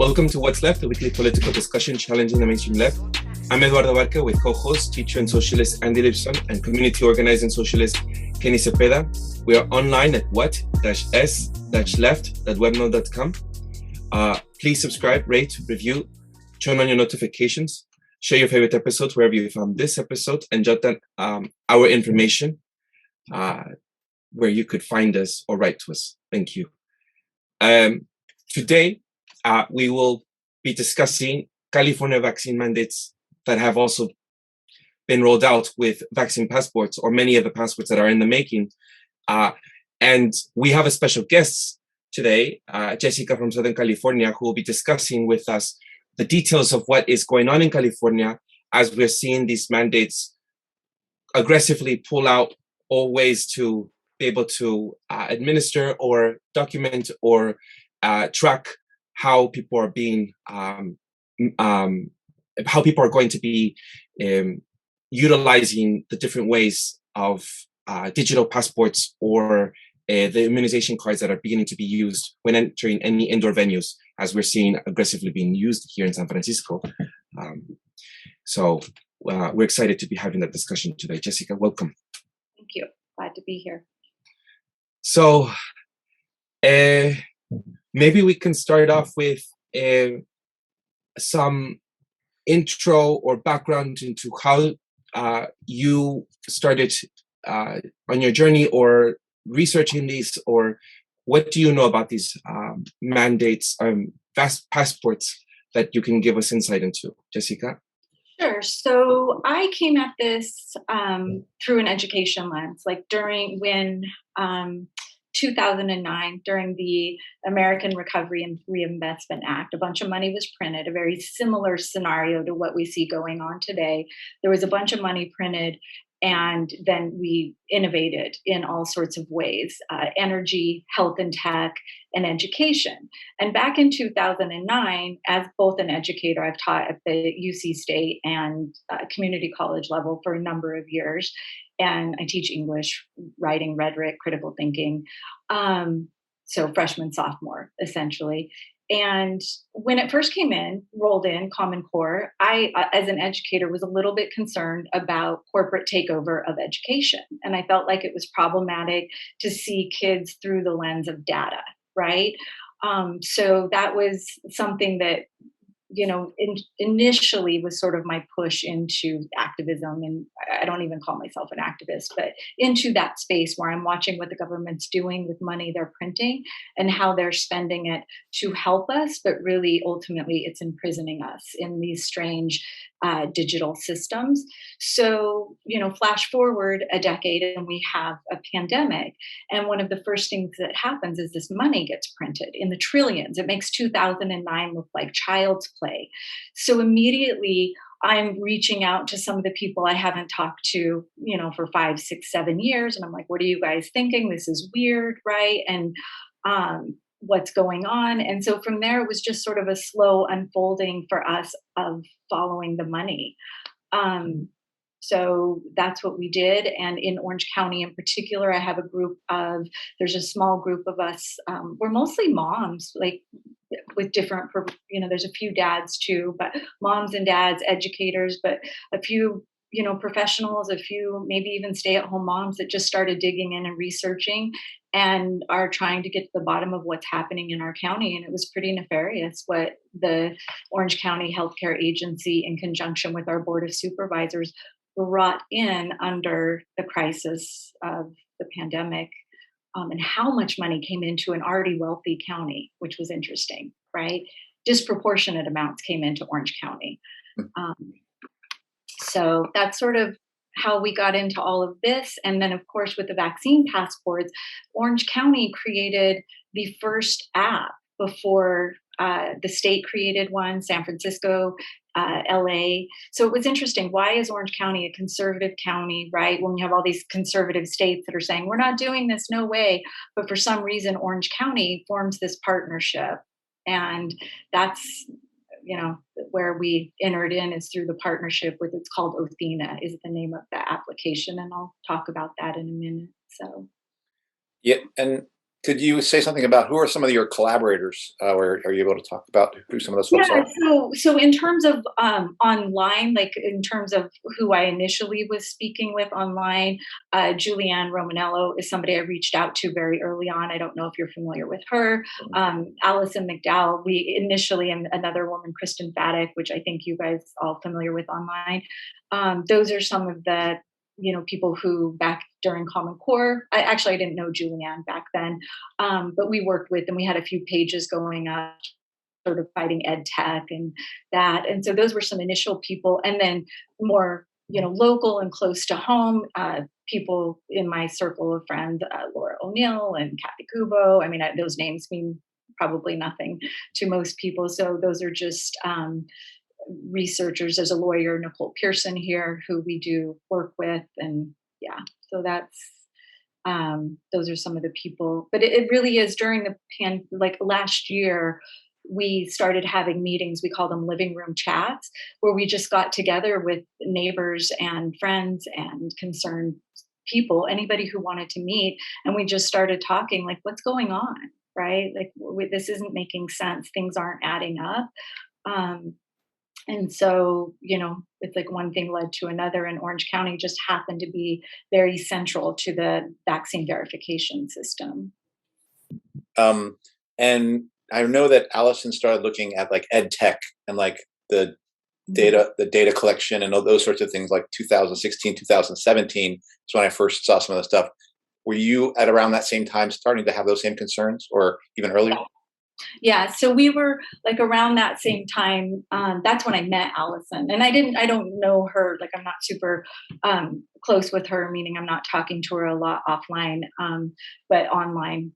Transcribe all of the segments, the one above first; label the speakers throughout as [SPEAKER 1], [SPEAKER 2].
[SPEAKER 1] Welcome to What's Left, a weekly political discussion challenging the mainstream left. I'm Eduardo Barca with co-host, teacher and socialist Andy Lipson and community organizing socialist Kenny Cepeda. We are online at what-s-left.webnode.com. Please subscribe, rate, review, turn on your notifications, share your favorite episodes wherever you found this episode, and jot down our information where you could find us or write to us. Thank you. Today, we will be discussing California vaccine mandates that have also been rolled out with vaccine passports, or many of the passports that are in the making. And we have a special guest today, Jessica from Southern California, who will be discussing with us the details of what is going on in California as we're seeing these mandates aggressively pull out all ways to be able to administer or document or track how people are being, how people are going to be utilizing the different ways of digital passports or the immunization cards that are beginning to be used when entering any indoor venues, as we're seeing aggressively being used here in San Francisco. So we're excited to be having that discussion today. Jessica, welcome.
[SPEAKER 2] Thank you. Glad to be here.
[SPEAKER 1] So maybe we can start off with some intro or background into how you started on your journey or researching these, or what do you know about these mandates, passports that you can give us insight into, Jessica?
[SPEAKER 2] Sure. So I came at this through an education lens, like when 2009, during the American Recovery and Reinvestment Act, a bunch of money was printed, a very similar scenario to what we see going on today. There was a bunch of money printed, and then we innovated in all sorts of ways, energy, health and tech, and education. And back in 2009, as both an educator, I've taught at the UC State and community college level for a number of years. And I teach English, writing, rhetoric, critical thinking. So freshman, sophomore, essentially. And when it first rolled in, Common Core, I, as an educator, was a little bit concerned about corporate takeover of education. And I felt like it was problematic to see kids through the lens of data, right? So that was something that, initially was sort of my push into activism. And I don't even call myself an activist, but into that space where I'm watching what the government's doing with money they're printing and how they're spending it to help us, but really ultimately it's imprisoning us in these strange digital systems. So, flash forward a decade and we have a pandemic. And one of the first things that happens is this money gets printed in the trillions. It makes 2009 look like child's play. So immediately I'm reaching out to some of the people I haven't talked to, for 5, 6, 7 years. And I'm like, what are you guys thinking? This is weird, right? And what's going on? And so from there, it was just sort of a slow unfolding for us of following the money. So that's what we did. And in Orange County in particular, I have there's a small group of us. We're mostly moms, like with different, there's a few dads too, but moms and dads, educators, but a few, professionals, a few, maybe even stay-at-home moms that just started digging in and researching and are trying to get to the bottom of what's happening in our county. And it was pretty nefarious what the Orange County Healthcare Agency, in conjunction with our Board of Supervisors, brought in under the crisis of the pandemic, and how much money came into an already wealthy county, which was interesting, right? Disproportionate amounts came into Orange County. So that's sort of how we got into all of this. And then, of course, with the vaccine passports, Orange County created the first app before the state created one, San Francisco, LA. So it was interesting. Why is Orange County a conservative county, right? When you have all these conservative states that are saying, we're not doing this, no way. But for some reason, Orange County forms this partnership. And that's, where we entered in is through the partnership with, it's called Othina is the name of the application. And I'll talk about that in a minute. So.
[SPEAKER 3] Yeah. And Could you say something about who are some of your collaborators, or are you able to talk about who some of those folks
[SPEAKER 2] Yeah,
[SPEAKER 3] are?
[SPEAKER 2] so in terms of online, like in terms of who I initially was speaking with online, Julianne Romanello is somebody I reached out to very early on. I don't know if you're familiar with her. Allison McDowell, we initially, and another woman, Kristen Faddick, which I think you guys all familiar with online. Those are some of the people who back during Common Core. I didn't know Julianne back then, but we worked with, and we had a few pages going up sort of fighting ed tech and that. And so those were some initial people. And then more, local and close to home, people in my circle of friends, Laura O'Neill and Kathy Kubo. I mean, those names mean probably nothing to most people. So those are just researchers. There's a lawyer, Nicole Pearson here, who we do work with. And yeah, so that's, those are some of the people. But it really is during like last year, we started having meetings. We call them living room chats, where we just got together with neighbors and friends and concerned people, anybody who wanted to meet. And we just started talking like, what's going on? Right? Like, this isn't making sense. Things aren't adding up. And so, it's like one thing led to another, and Orange County just happened to be very central to the vaccine verification system.
[SPEAKER 3] And I know that Allison started looking at like ed tech and like the data collection and all those sorts of things like 2016, 2017 is when I first saw some of the stuff. Were you at around that same time starting to have those same concerns, or even earlier?
[SPEAKER 2] Yeah, so we were like around that same time. That's when I met Allison, and I don't know her. Like, I'm not super close with her, meaning I'm not talking to her a lot offline, but online.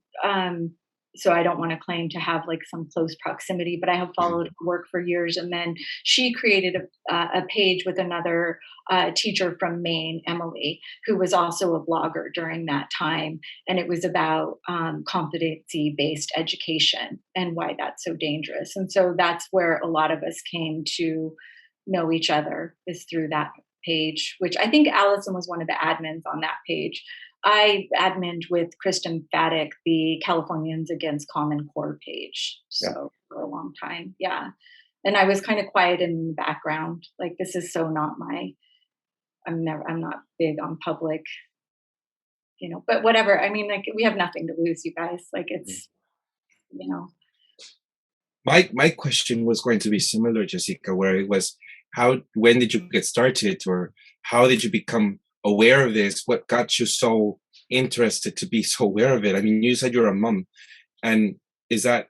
[SPEAKER 2] So I don't want to claim to have like some close proximity, but I have followed her work for years. And then she created a page with another teacher from Maine, Emily, who was also a blogger during that time. And it was about competency-based education and why that's so dangerous. And so that's where a lot of us came to know each other, is through that page, which I think Allison was one of the admins on that page. I adminned with Kristen Faddick the Californians Against Common Core page. So for a long time. Yeah. And I was kind of quiet in the background. Like, this is so not I'm not big on public, but whatever. I mean, like, we have nothing to lose, you guys. Like, it's,
[SPEAKER 1] My question was going to be similar, Jessica, where it was, when did you get started, or how did you become aware of this? What got you so interested to be so aware of it? I mean, you said you're a mom, and is that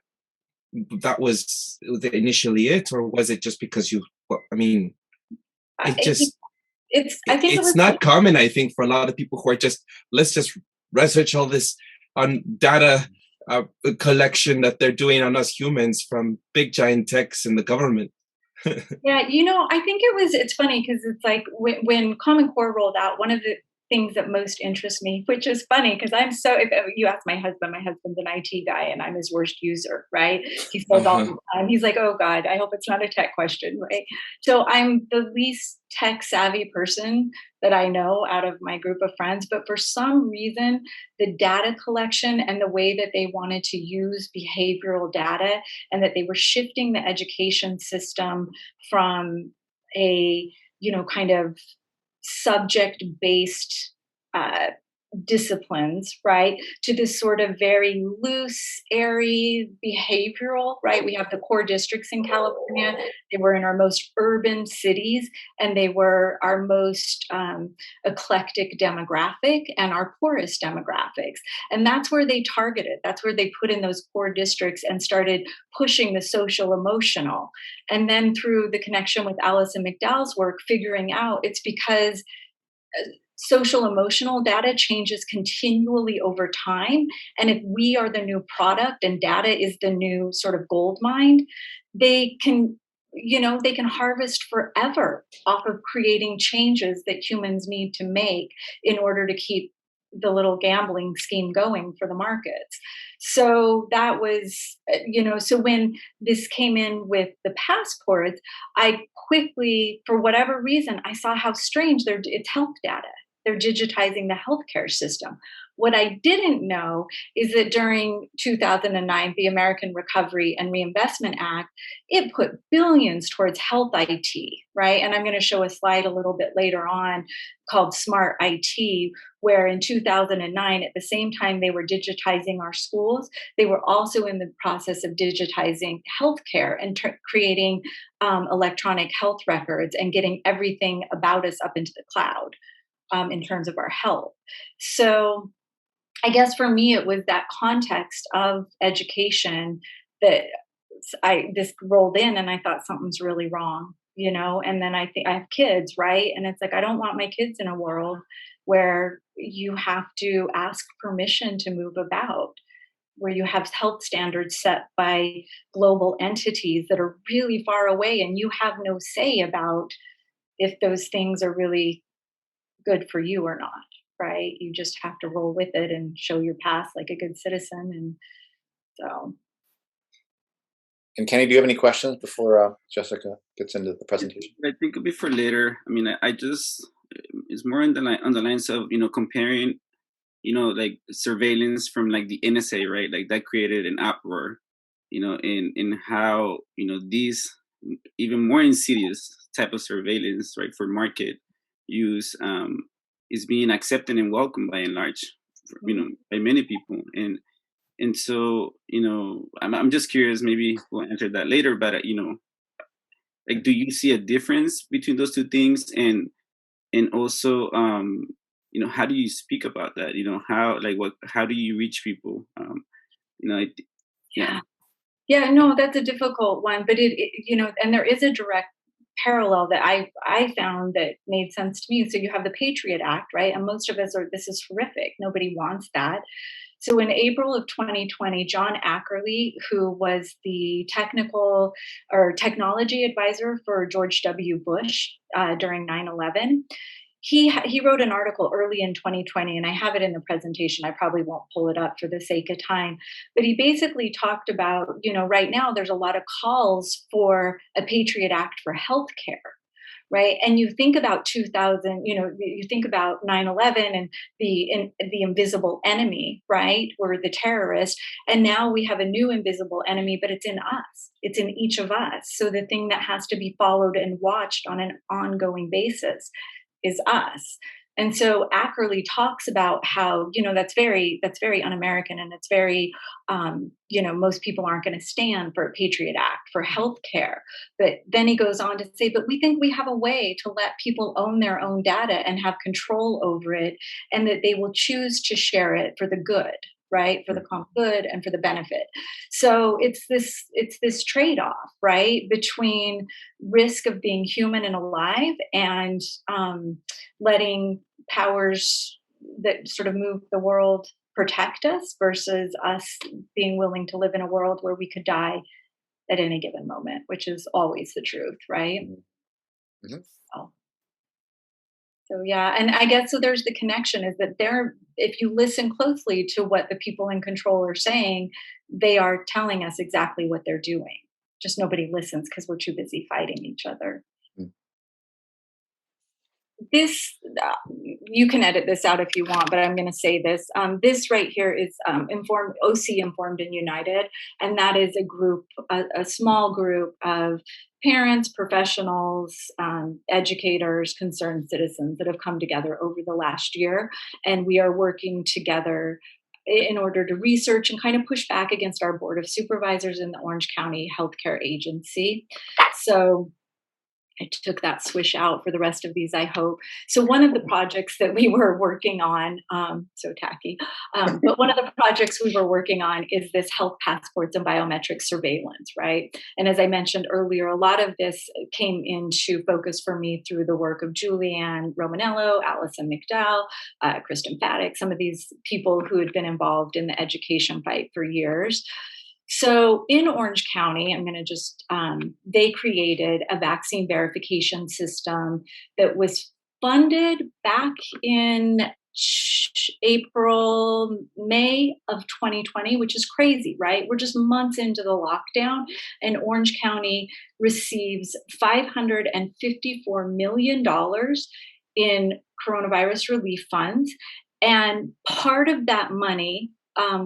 [SPEAKER 1] was initially it, or was it just because I mean, it's not common, I think, for a lot of people who are let's just research all this on data collection that they're doing on us humans from big giant techs and the government.
[SPEAKER 2] Yeah, I think it's funny because it's like when Common Core rolled out, one of the things that most interests me, which is funny because if you ask my husband's an IT guy and I'm his worst user, right? He says all the time, he's like, oh God, I hope it's not a tech question, right? So I'm the least tech savvy person that I know out of my group of friends, but for some reason, the data collection and the way that they wanted to use behavioral data, and that they were shifting the education system from a, kind of subject-based disciplines, right, to this sort of very loose, airy behavioral, right? We have the core districts in California. They were in our most urban cities, and they were our most eclectic demographic and our poorest demographics. And that's where they targeted. That's where they put in those core districts and started pushing the social emotional. And then through the connection with Allison McDowell's work, figuring out it's because social emotional data changes continually over time. And if we are the new product and data is the new sort of gold mine, they can harvest forever off of creating changes that humans need to make in order to keep the little gambling scheme going for the markets. So that was, so when this came in with the passports, I quickly, for whatever reason, I saw how strange it's health data. They're digitizing the healthcare system. What I didn't know is that during 2009, the American Recovery and Reinvestment Act, it put billions towards health IT, right? And I'm going to show a slide a little bit later on called Smart IT, where in 2009, at the same time they were digitizing our schools, they were also in the process of digitizing healthcare and creating electronic health records and getting everything about us up into the cloud in terms of our health. So I guess for me, it was that context of education that this rolled in, and I thought something's really wrong, and then I think I have kids, right? And it's like, I don't want my kids in a world where you have to ask permission to move about, where you have health standards set by global entities that are really far away, and you have no say about if those things are really good for you or not, right? You just have to roll with it and show your path like a good citizen. And so.
[SPEAKER 3] And Kenny, do you have any questions before Jessica gets into the presentation?
[SPEAKER 4] I think it'll be for later. I mean, I just, it's more on the lines of, comparing, like surveillance from like the NSA, right? Like that created an uproar, in how, these even more insidious type of surveillance, right, for market use is being accepted and welcomed by and large, by many people. And so, I'm just curious, maybe we'll answer that later, but, like, do you see a difference between those two things? And also, how do you speak about that? How do you reach people?
[SPEAKER 2] Yeah, no, that's a difficult one, but and there is a direct parallel that I found that made sense to me. So you have the Patriot Act, right? And most of us this is horrific. Nobody wants that. So in April of 2020, John Ackerley, who was the technology advisor for George W. Bush during 9/11, he wrote an article early in 2020, and I have it in the presentation. I probably won't pull it up for the sake of time, but he basically talked about, right now there's a lot of calls for a Patriot Act for healthcare. Right. And you think about 2000, you think about 9/11 and the invisible enemy, right? Or the terrorist. And now we have a new invisible enemy, but it's in us. It's in each of us. So the thing that has to be followed and watched on an ongoing basis is us. And so Ackerley talks about how, that's very un-American, and it's very, most people aren't going to stand for a Patriot Act for healthcare. But then he goes on to say, but we think we have a way to let people own their own data and have control over it, and that they will choose to share it for the good, right? For the common good and for the benefit. So it's this trade-off, right, between risk of being human and alive and letting powers that sort of move the world protect us versus us being willing to live in a world where we could die at any given moment, which is always the truth, right? Mm-hmm. So yeah, and I guess so there's the connection is that if you listen closely to what the people in control are saying, they are telling us exactly what they're doing. Just nobody listens because we're too busy fighting each other. This, you can edit this out if you want, but I'm going to say this. This right here is Informed and United, and that is a small group of parents, professionals, educators, concerned citizens that have come together over the last year, and we are working together in order to research and kind of push back against our Board of Supervisors in the Orange County Healthcare Agency. So I took that swish out for the rest of these, I hope. So one of the projects that we were working on, so tacky, but one of the projects we were working on is this health passports and biometric surveillance, right? And as I mentioned earlier, a lot of this came into focus for me through the work of Julianne Romanello, Allison McDowell, Kristen Paddock, some of these people who had been involved in the education fight for years. So in Orange County, I'm going to just, they created a vaccine verification system that was funded back in May of 2020, which is crazy, right? We're just months into the lockdown, and Orange County receives $554 million in coronavirus relief funds. And part of that money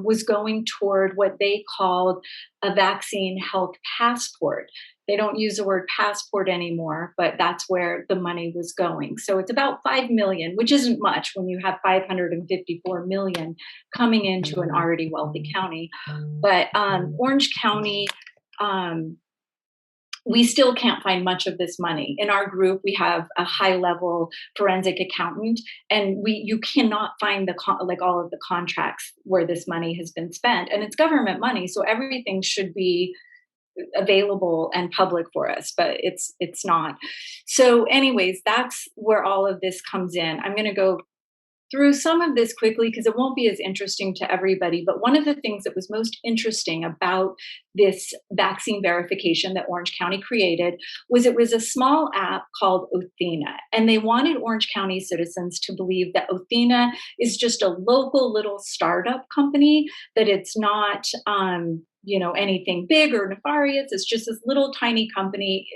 [SPEAKER 2] was going toward what they called a vaccine health passport. They don't use the word passport anymore, but that's where the money was going. So it's about 5 million, which isn't much when you have 554 million coming into an already wealthy county. But Orange County, we still can't find much of this money. In our group, we have a high-level forensic accountant, and you cannot find all of the contracts where this money has been spent. And it's government money, so everything should be available and public for us, but it's not. So anyways, that's where all of this comes in. I'm going to go through some of this quickly because it won't be as interesting to everybody. But one of the things that was most interesting about this vaccine verification that Orange County created was it was a small app called Othina. And they wanted Orange County citizens to believe that Othina is just a local little startup company, that it's not anything big or nefarious. It's just this little tiny company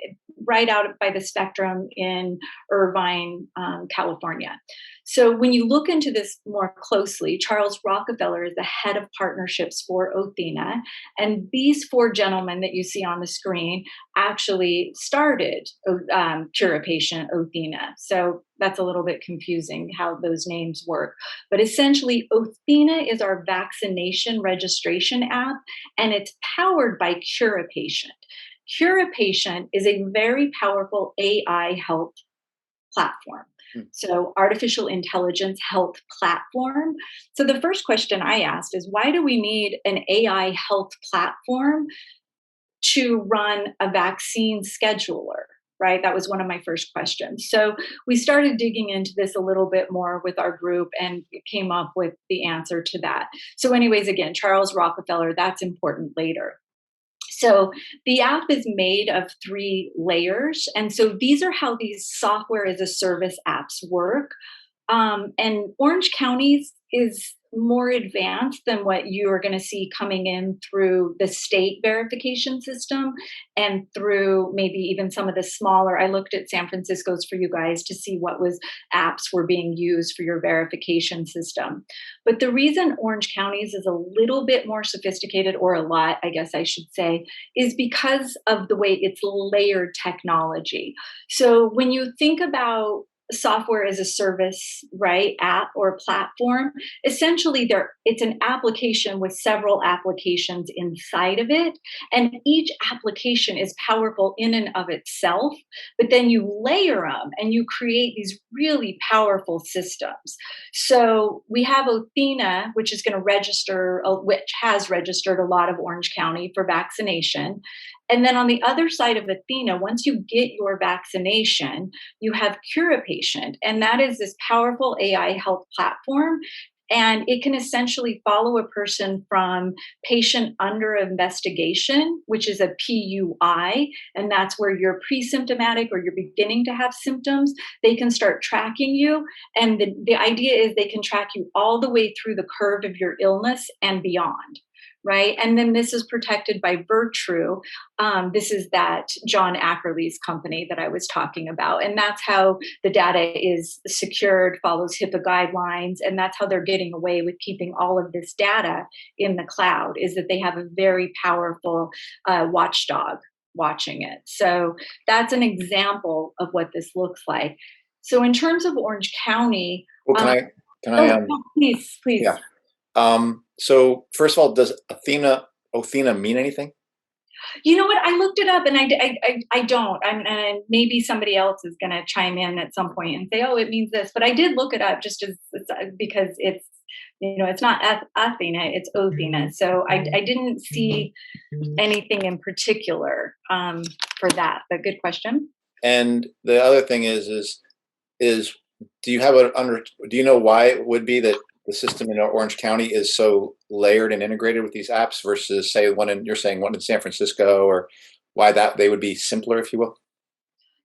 [SPEAKER 2] right out by the spectrum in Irvine, California. So when you look into this more closely, Charles Rockefeller is the head of partnerships for Othina. And these 4 gentlemen that you see on the screen actually started CuraPatient Othina. So that's a little bit confusing how those names work. But essentially, Othina is our vaccination registration app, and it's powered by CuraPatient. CuraPatient is a very powerful AI health platform. So artificial intelligence health platform. So the first question I asked is, why do we need an AI health platform to run a vaccine scheduler? Right? That was one of my first questions. So we started digging into this a little bit more with our group and came up with the answer to that. So anyways, again, Charles Rockefeller, that's important later. So the app is made of 3 layers. And so these are how these software as a service apps work. And Orange County's is more advanced than what you are going to see coming in through the state verification system and through maybe even some of the smaller. I looked at San Francisco's for you guys to see what apps were being used for your verification system. But the reason Orange County's is a little bit more sophisticated, or a lot, I guess I should say, is because of the way it's layered technology. So when you think about software as a service, right, app or platform, essentially it's an application with several applications inside of it, and each application is powerful in and of itself, but then you layer them and you create these really powerful systems. So we have Othina, which is going to which has registered a lot of Orange County for vaccination. And then on the other side of Othina, once you get your vaccination, you have CuraPatient, and that is this powerful AI health platform. And it can essentially follow a person from patient under investigation, which is a PUI, and that's where you're pre-symptomatic or you're beginning to have symptoms. They can start tracking you. And the idea is they can track you all the way through the curve of your illness and beyond. Right. And then this is protected by Virtue. This is that John Ackerley's company that I was talking about. And that's how the data is secured, follows HIPAA guidelines. And that's how they're getting away with keeping all of this data in the cloud, is that they have a very powerful watchdog watching it. So that's an example of what this looks like. So in terms of Orange County.
[SPEAKER 3] Well, can I
[SPEAKER 2] please.
[SPEAKER 3] Yeah. So first of all, does Othina mean anything?
[SPEAKER 2] You know what? I looked it up, and I don't. And maybe somebody else is going to chime in at some point and say, "Oh, it means this." But I did look it up just because it's it's not Athena, it's Othina. So I didn't see anything in particular for that. But good question.
[SPEAKER 3] And the other thing is do you have do you know why it would be that the system in Orange County is so layered and integrated with these apps versus, say, you're saying one in San Francisco, or why that they would be simpler, if you will?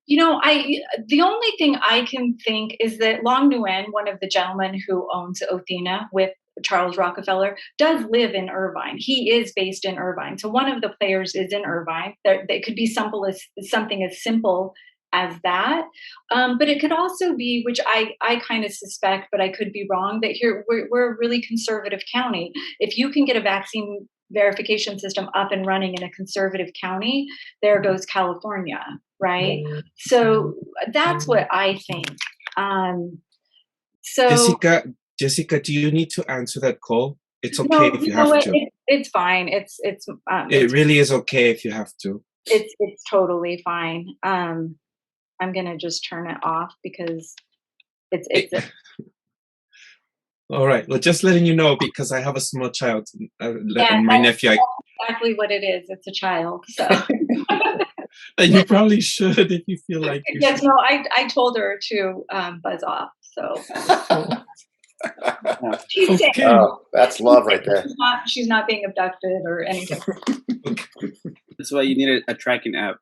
[SPEAKER 2] The only thing I can think is that Long Nguyen, one of the gentlemen who owns Othina with Charles Rockefeller, does live in Irvine. He is based in Irvine. So one of the players is in Irvine. There could be something as simple as that. But it could also be, which I kind of suspect, but I could be wrong, that here we're a really conservative county. If you can get a vaccine verification system up and running in a conservative county, there goes California, right? So that's what I think. So
[SPEAKER 1] Jessica, do you need to answer that call? It's okay
[SPEAKER 2] no,
[SPEAKER 1] if you have to.
[SPEAKER 2] It's fine.
[SPEAKER 1] It really is okay if you have to.
[SPEAKER 2] It's totally fine. I'm gonna just turn it off because it's
[SPEAKER 1] all right. Well, just letting you know, because I have a small child and my nephew.
[SPEAKER 2] That's exactly what it is. It's a child. So.
[SPEAKER 1] And you probably should if you feel like you
[SPEAKER 2] yes,
[SPEAKER 1] should.
[SPEAKER 2] no, I told her to buzz off. So she's
[SPEAKER 1] Okay.
[SPEAKER 2] safe.
[SPEAKER 3] Oh, that's love right there.
[SPEAKER 2] She's not being abducted or anything.
[SPEAKER 4] That's why you need a tracking app.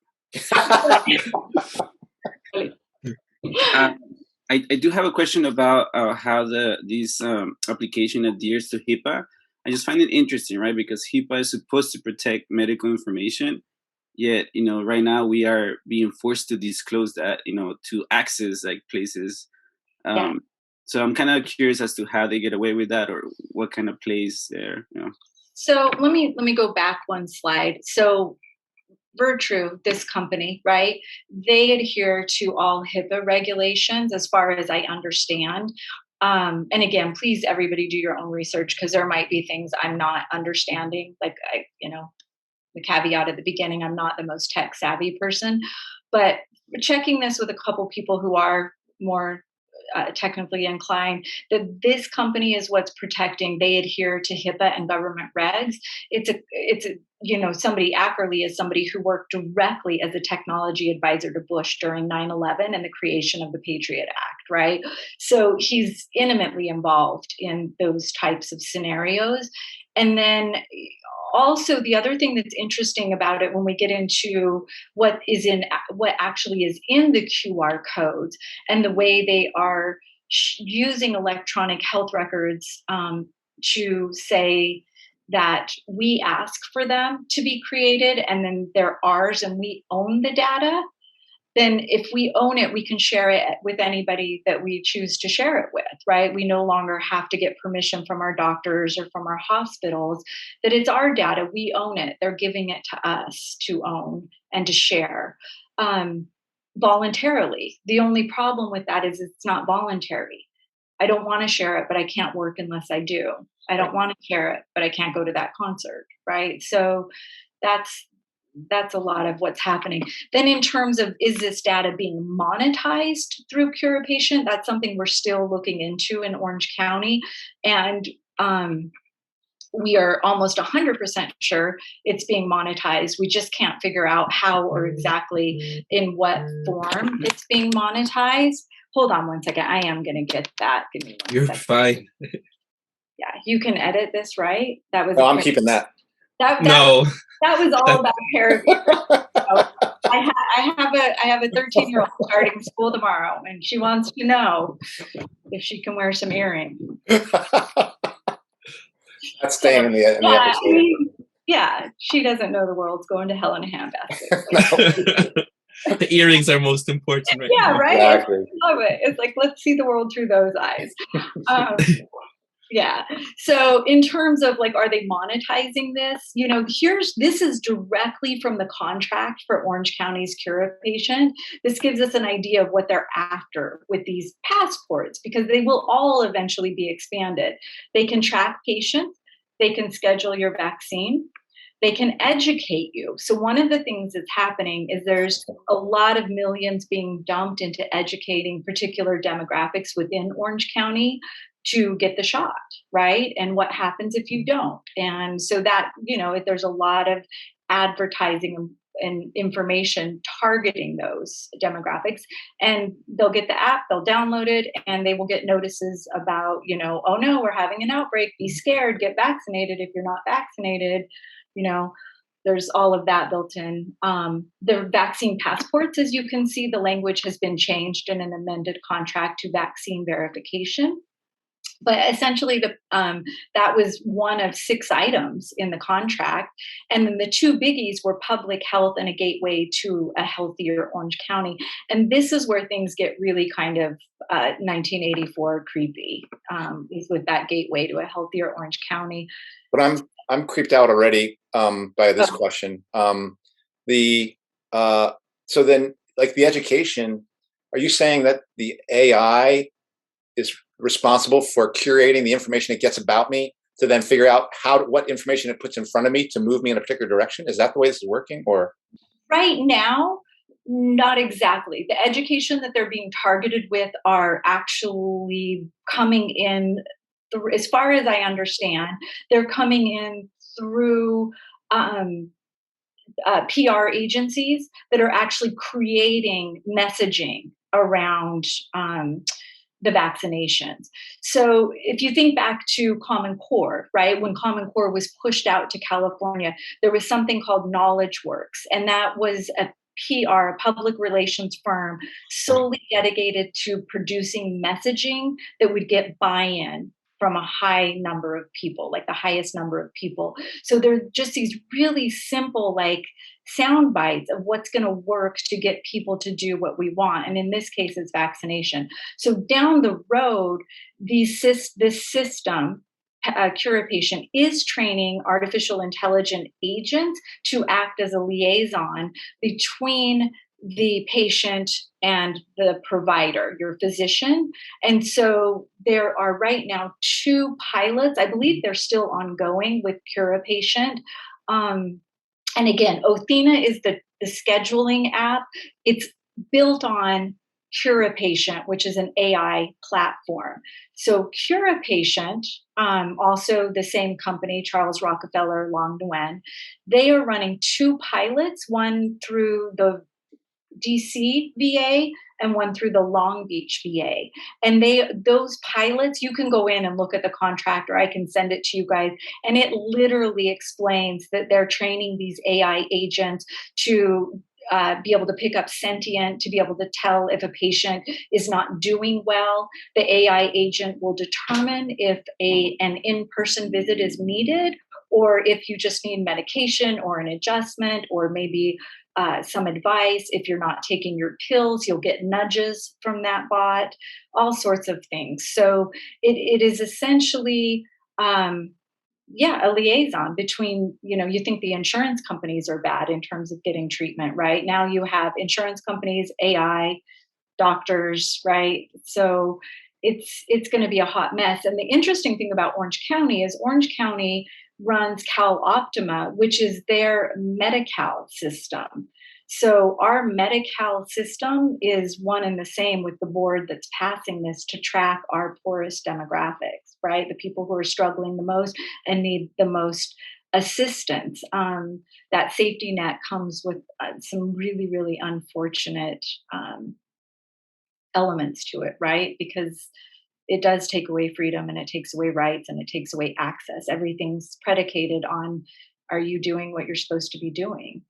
[SPEAKER 4] I do have a question about how this application adheres to HIPAA. I just find it interesting, right? Because HIPAA is supposed to protect medical information, yet right now we are being forced to disclose that, to access like places.
[SPEAKER 2] Yeah.
[SPEAKER 4] So I'm kind of curious as to how they get away with that, or what kind of plays there.
[SPEAKER 2] So let me go back one slide. So Virtue, this company, right? They adhere to all HIPAA regulations, as far as I understand. And again, please, everybody, do your own research, because there might be things I'm not understanding. Like the caveat at the beginning, I'm not the most tech savvy person, but checking this with a couple people who are more technically inclined, that this company is what's protecting. They adhere to HIPAA and government regs. It's somebody, Ackerley is somebody who worked directly as a technology advisor to Bush during 9/11 and the creation of the Patriot Act, right? So he's intimately involved in those types of scenarios. And then also the other thing that's interesting about it, when we get into what actually is in the QR codes and the way they are using electronic health records to say that we ask for them to be created and then they're ours and we own the data, then if we own it, we can share it with anybody that we choose to share it with, right? We no longer have to get permission from our doctors or from our hospitals, that it's our data, we own it. They're giving it to us to own and to share voluntarily. The only problem with that is it's not voluntary. I don't want to share it, but I can't work unless I do. I don't want to share it, but I can't go to that concert, right? So that's a lot of what's happening. Then in terms of, is this data being monetized through Cure a Patient? That's something we're still looking into in Orange County. And we are almost 100% sure it's being monetized. We just can't figure out how or exactly in what form it's being monetized. Hold on one second. I am going to get that. Give me one
[SPEAKER 1] You're
[SPEAKER 2] second.
[SPEAKER 1] fine.
[SPEAKER 2] Yeah, you can edit this, right? That was.
[SPEAKER 3] No, I'm keeping that.
[SPEAKER 2] No. That was all about Paragraph. I have a 13-year-old starting school tomorrow, and she wants to know if she can wear some earrings.
[SPEAKER 3] That's staying in the episode.
[SPEAKER 2] I mean, yeah, she doesn't know the world's going to hell in a handbasket.
[SPEAKER 1] The earrings are most important right
[SPEAKER 2] yeah,
[SPEAKER 1] now.
[SPEAKER 2] right?
[SPEAKER 3] Exactly.
[SPEAKER 2] I love it. It's like, let's see the world through those eyes. Yeah. So in terms of like, are they monetizing this? This is directly from the contract for Orange County's Cure a Patient. This gives us an idea of what they're after with these passports, because they will all eventually be expanded. They can track patients. They can schedule your vaccine. They can educate you. So one of the things that's happening is there's a lot of millions being dumped into educating particular demographics within Orange County to get the shot, right? And what happens if you don't? And so that, there's a lot of advertising and information targeting those demographics, and they'll get the app, they'll download it, and they will get notices about, oh no, we're having an outbreak, be scared, get vaccinated if you're not vaccinated. There's all of that built in. The vaccine passports, as you can see, the language has been changed in an amended contract to vaccine verification. But essentially, that was one of 6 items in the contract. And then the 2 biggies were public health and a gateway to a healthier Orange County. And this is where things get really kind of 1984 creepy, is with that gateway to a healthier Orange County.
[SPEAKER 3] But I'm creeped out already by this question. So then, like the education, are you saying that the AI is responsible for curating the information it gets about me to then figure out what information it puts in front of me to move me in a particular direction? Is that the way this is working? Or
[SPEAKER 2] right now, not exactly. The education that they're being targeted with are actually coming in, as far as I understand, they're coming in through PR agencies that are actually creating messaging around the vaccinations. So if you think back to Common Core, right, when Common Core was pushed out to California, there was something called Knowledge Works, and that was a PR, public relations firm, solely dedicated to producing messaging that would get buy-in from a high number of people, like the highest number of people. So they're just these really simple, like, sound bites of what's going to work to get people to do what we want. And in this case, it's vaccination. So down the road, this system, CuraPatient, is training artificial intelligent agents to act as a liaison between the patient and the provider, your physician. And so there are right now 2 pilots. I believe they're still ongoing with CuraPatient. And again, Othena is the scheduling app. It's built on CuraPatient, which is an AI platform. So CuraPatient, also the same company, Charles Rockefeller Long Nguyen, they are running 2 pilots, one through the DC VA and one through the Long Beach VA. And those pilots, you can go in and look at the contract, or I can send it to you guys. And it literally explains that they're training these AI agents to be able to pick up sentient, to be able to tell if a patient is not doing well. The AI agent will determine if an in-person visit is needed, or if you just need medication or an adjustment, or maybe some advice. If you're not taking your pills, you'll get nudges from that bot, all sorts of things. So it is essentially, a liaison between, you think the insurance companies are bad in terms of getting treatment, right? Now you have insurance companies, AI, doctors, right? So it's going to be a hot mess. And the interesting thing about Orange County is Orange County runs CalOptima, which is their Medi-Cal system. So our Medi-Cal system is one and the same with the board that's passing this to track our poorest demographics, right? The people who are struggling the most and need the most assistance. That safety net comes with some really, really unfortunate elements to it, right? Because it does take away freedom, and it takes away rights, and it takes away access. Everything's predicated on, are you doing what you're supposed to be doing?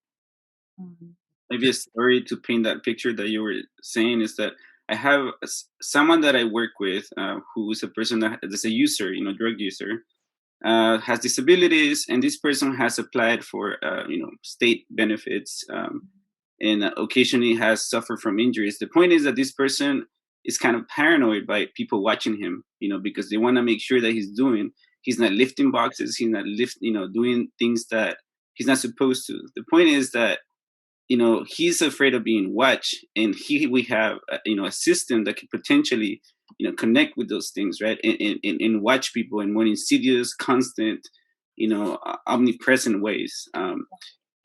[SPEAKER 4] Maybe a story to paint that picture that you were saying is that I have someone that I work with who is a person that is a user, drug user, has disabilities, and this person has applied for, state benefits, and occasionally has suffered from injuries. The point is that this person is kind of paranoid by people watching him, because they want to make sure that he's not lifting boxes, he's not doing things that he's not supposed to. The point is that, he's afraid of being watched, and we have, a system that could potentially, connect with those things, right? And watch people in more insidious, constant, omnipresent ways.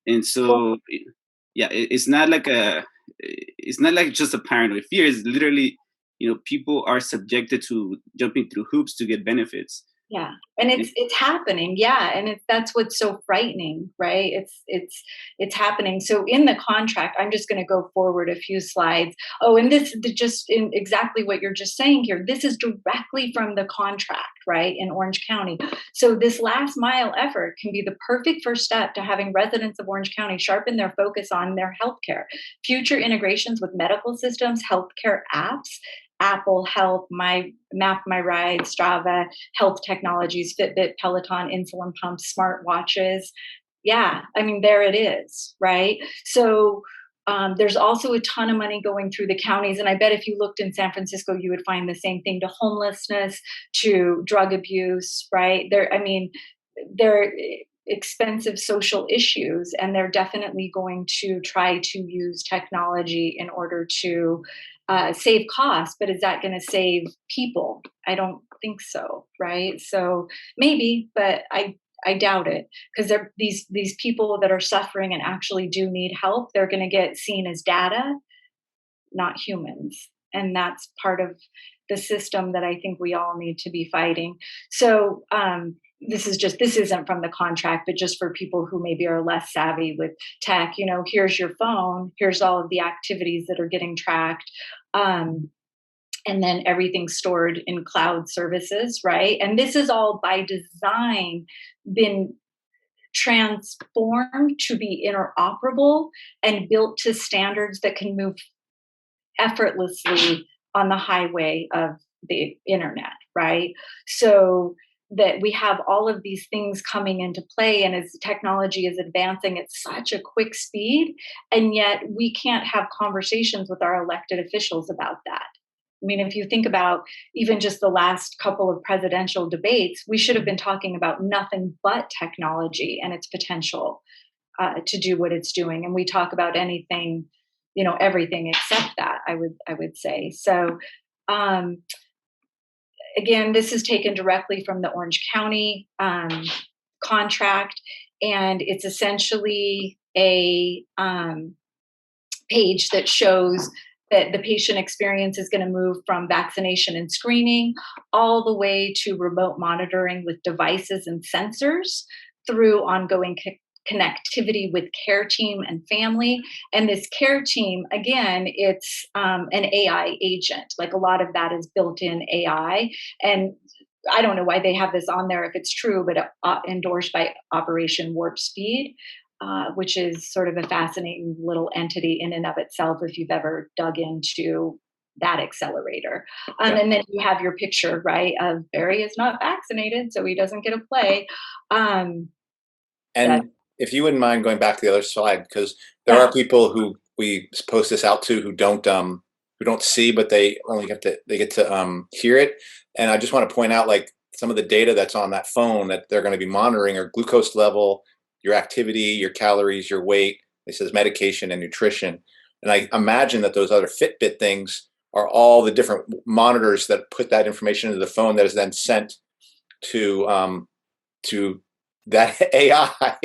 [SPEAKER 4] And so, yeah, it's not like just a paranoid fear. It's literally, people are subjected to jumping through hoops to get benefits.
[SPEAKER 2] Yeah, and it's happening. Yeah, and that's what's so frightening, right? It's happening. So in the contract, I'm just going to go forward a few slides. Oh, and this just in exactly what you're just saying here. This is directly from the contract, right, in Orange County. So this last mile effort can be the perfect first step to having residents of Orange County sharpen their focus on their healthcare, future integrations with medical systems, healthcare apps, Apple Health, My Map, My Ride, Strava, health technologies, Fitbit, Peloton, insulin pumps, smart watches. Yeah, I mean, there it is, right? So there's also a ton of money going through the counties. And I bet if you looked in San Francisco, you would find the same thing, to homelessness, to drug abuse, right? They're expensive social issues, and they're definitely going to try to use technology in order to save costs. But is that going to save people? I don't think so, right? So maybe, but I doubt it, because these people that are suffering and actually do need help, they're going to get seen as data, not humans. And that's part of the system that I think we all need to be fighting. So this isn't from the contract, but just for people who maybe are less savvy with tech, here's your phone, here's all of the activities that are getting tracked. And then everything's stored in cloud services, right? And this is all by design been transformed to be interoperable and built to standards that can move effortlessly on the highway of the internet, right? So that we have all of these things coming into play, and as technology is advancing at such a quick speed, and yet we can't have conversations with our elected officials about that. I mean, if you think about even just the last couple of presidential debates, we should have been talking about nothing but technology and its potential to do what it's doing. And we talk about anything, everything except that, I would say. So again, this is taken directly from the Orange County contract, and it's essentially a page that shows that the patient experience is going to move from vaccination and screening all the way to remote monitoring with devices and sensors, through ongoing connectivity with care team and family. And this care team, again, it's an AI agent. Like, a lot of that is built-in AI. And I don't know why they have this on there if it's true, but endorsed by Operation Warp Speed. Which is sort of a fascinating little entity in and of itself, if you've ever dug into that accelerator. And then you have your picture, right, of Barry is not vaccinated, so he doesn't get a play. And
[SPEAKER 3] if you wouldn't mind going back to the other slide, because there are people who we post this out to who don't see, but they get to hear it. And I just want to point out, like, some of the data that's on that phone that they're going to be monitoring are glucose level, your activity, your calories, your weight. It says medication and nutrition. And I imagine that those other Fitbit things are all the different monitors that put that information into the phone that is then sent to that AI.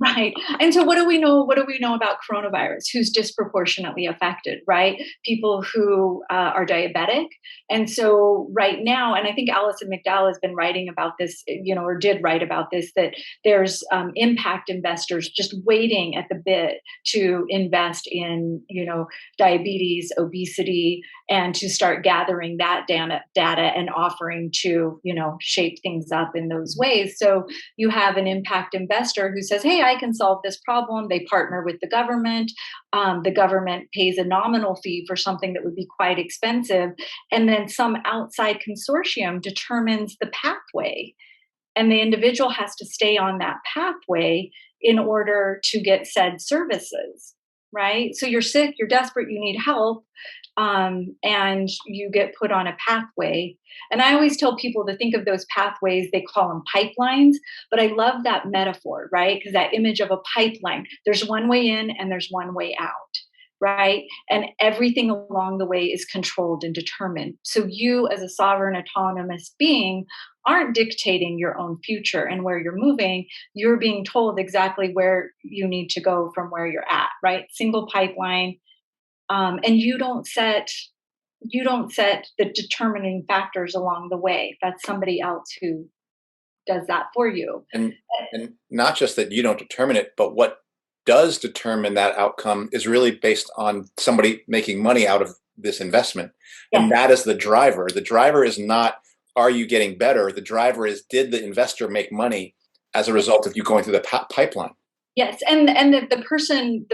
[SPEAKER 2] Right. And so what do we know? What do we know about coronavirus? Who's disproportionately affected, right? People who are diabetic. And so right now, and I think Alison McDowell has been writing about this, or did write about this, that there's impact investors just waiting at the bit to invest in, diabetes, obesity, and to start gathering that data and offering to, shape things up in those ways. So you have an impact investor who says, hey, I can solve this problem. They partner with the government. The government pays a nominal fee for something that would be quite expensive. And then some outside consortium determines the pathway. And the individual has to stay on that pathway in order to get said services, right? So you're sick, you're desperate, you need help. And you get put on a pathway. And I always tell people to think of those pathways, they call them pipelines, but I love that metaphor, right? Because that image of a pipeline, there's one way in and there's one way out, right? And everything along the way is controlled and determined. So you, as a sovereign, autonomous being, aren't dictating your own future and where you're moving. You're being told exactly where you need to go from where you're at, right? Single pipeline. And you don't set the determining factors along the way. That's somebody else who does that for you.
[SPEAKER 3] And not just that you don't determine it, but what does determine that outcome is really based on somebody making money out of this investment. Yes. And that is the driver. The driver is not, are you getting better? The driver is, did the investor make money as a result of you going through the pipeline?
[SPEAKER 2] Yes, and the person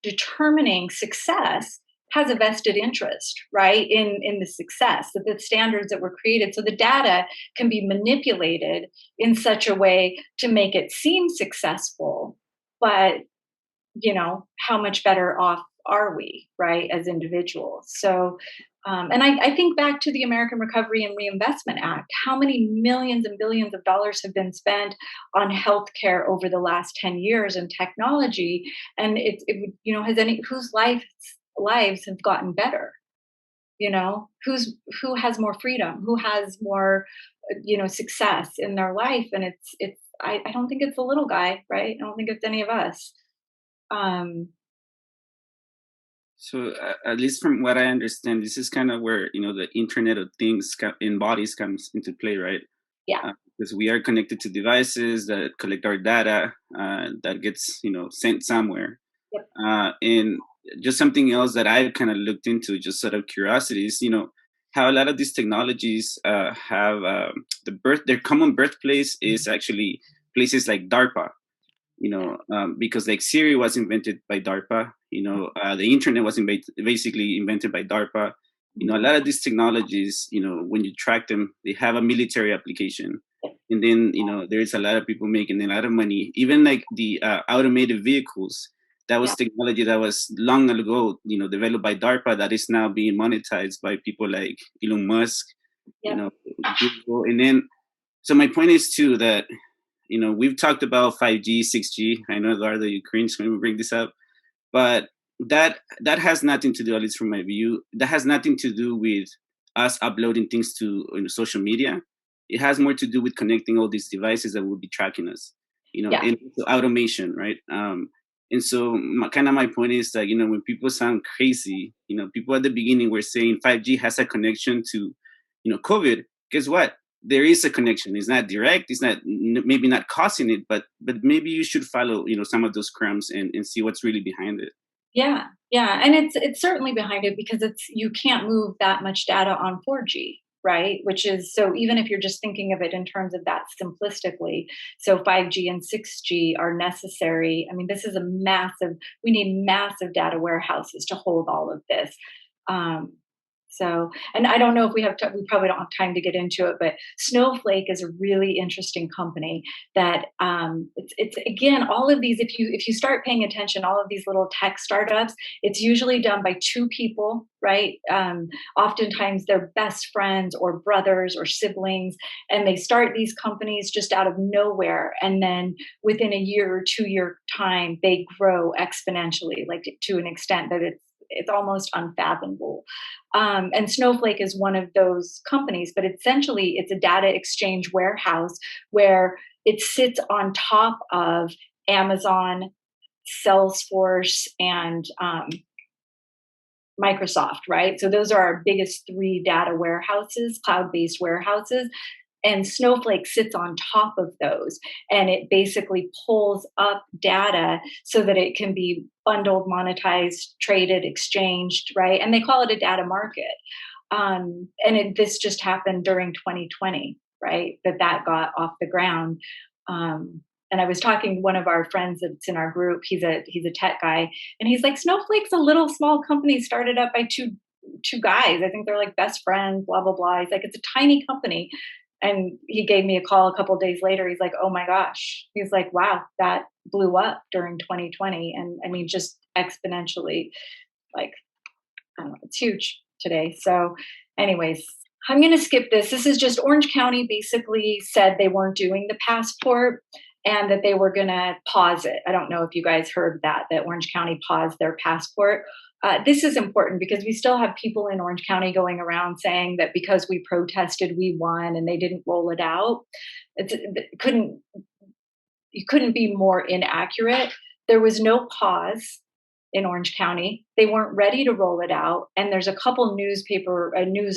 [SPEAKER 2] determining success has a vested interest, right, in the success of the standards that were created. So the data can be manipulated in such a way to make it seem successful, but how much better off are we, right, as individuals? So, and I think back to the American Recovery and Reinvestment Act. How many millions and billions of dollars have been spent on healthcare over the last 10 years and technology? And has whose lives have gotten better? Who has more freedom? Who has more, success in their life? And I don't think it's the little guy, right? I don't think it's any of us.
[SPEAKER 4] So at least from what I understand, this is kind of where the Internet of Things embodies comes into play, right?
[SPEAKER 2] Yeah.
[SPEAKER 4] Because we are connected to devices that collect our data that gets sent somewhere.
[SPEAKER 2] Yep.
[SPEAKER 4] And just something else that I've kind of looked into, just sort of curiosity, is how a lot of these technologies have their common birthplace is actually places like DARPA. Because like Siri was invented by DARPA, the internet was basically invented by DARPA. A lot of these technologies, when you track them, they have a military application. And then, there's a lot of people making a lot of money. Even like the automated vehicles, that was technology that was long ago, developed by DARPA that is now being monetized by people like Elon Musk, Google. And then, so my point is too that, we've talked about 5G, 6G. I know Eduardo, you cringe when we bring this up, but that has nothing to do, at least from my view, that has nothing to do with us uploading things to social media. It has more to do with connecting all these devices that will be tracking us, and automation, right? And so my point is that, when people sound crazy, people at the beginning were saying 5G has a connection to, COVID. Guess what? There is a connection. It's not direct. It's not maybe not causing it, but maybe you should follow, some of those crumbs and see what's really behind it.
[SPEAKER 2] Yeah, and it's certainly behind it because you can't move that much data on 4G, right? Which is, so even if you're just thinking of it in terms of that simplistically, so 5G and 6G are necessary. I mean, this is we need massive data warehouses to hold all of this. So, and I don't know if we probably don't have time to get into it, but Snowflake is a really interesting company that it's again, all of these, if you start paying attention, all of these little tech startups, it's usually done by two people, right? Oftentimes they're best friends or brothers or siblings, and they start these companies just out of nowhere. And then within a year or 2 year time, they grow exponentially, like to an extent that it's almost unfathomable. And Snowflake is one of those companies, but essentially it's a data exchange warehouse where it sits on top of Amazon, Salesforce, and Microsoft, right? So those are our biggest three data warehouses, cloud-based warehouses. And Snowflake sits on top of those, and it basically pulls up data so that it can be bundled, monetized, traded, exchanged, right? And they call it a data market. This just happened during 2020, right? That got off the ground. And I was talking to one of our friends that's in our group. He's a tech guy, and he's like, Snowflake's a little small company started up by two guys. I think they're like best friends, blah, blah, blah. He's like, it's a tiny company. And he gave me a call a couple of days later. He's like, oh my gosh. He's like, wow, that blew up during 2020. And I mean, just exponentially, like, I don't know, it's huge today. So anyways, I'm going to skip this. This is just Orange County basically said they weren't doing the passport and that they were going to pause it. I don't know if you guys heard that Orange County paused their passport. This is important because we still have people in Orange County going around saying that because we protested, we won, and they didn't roll it out. You couldn't be more inaccurate. There was no pause in Orange County. They weren't ready to roll it out. And there's a couple news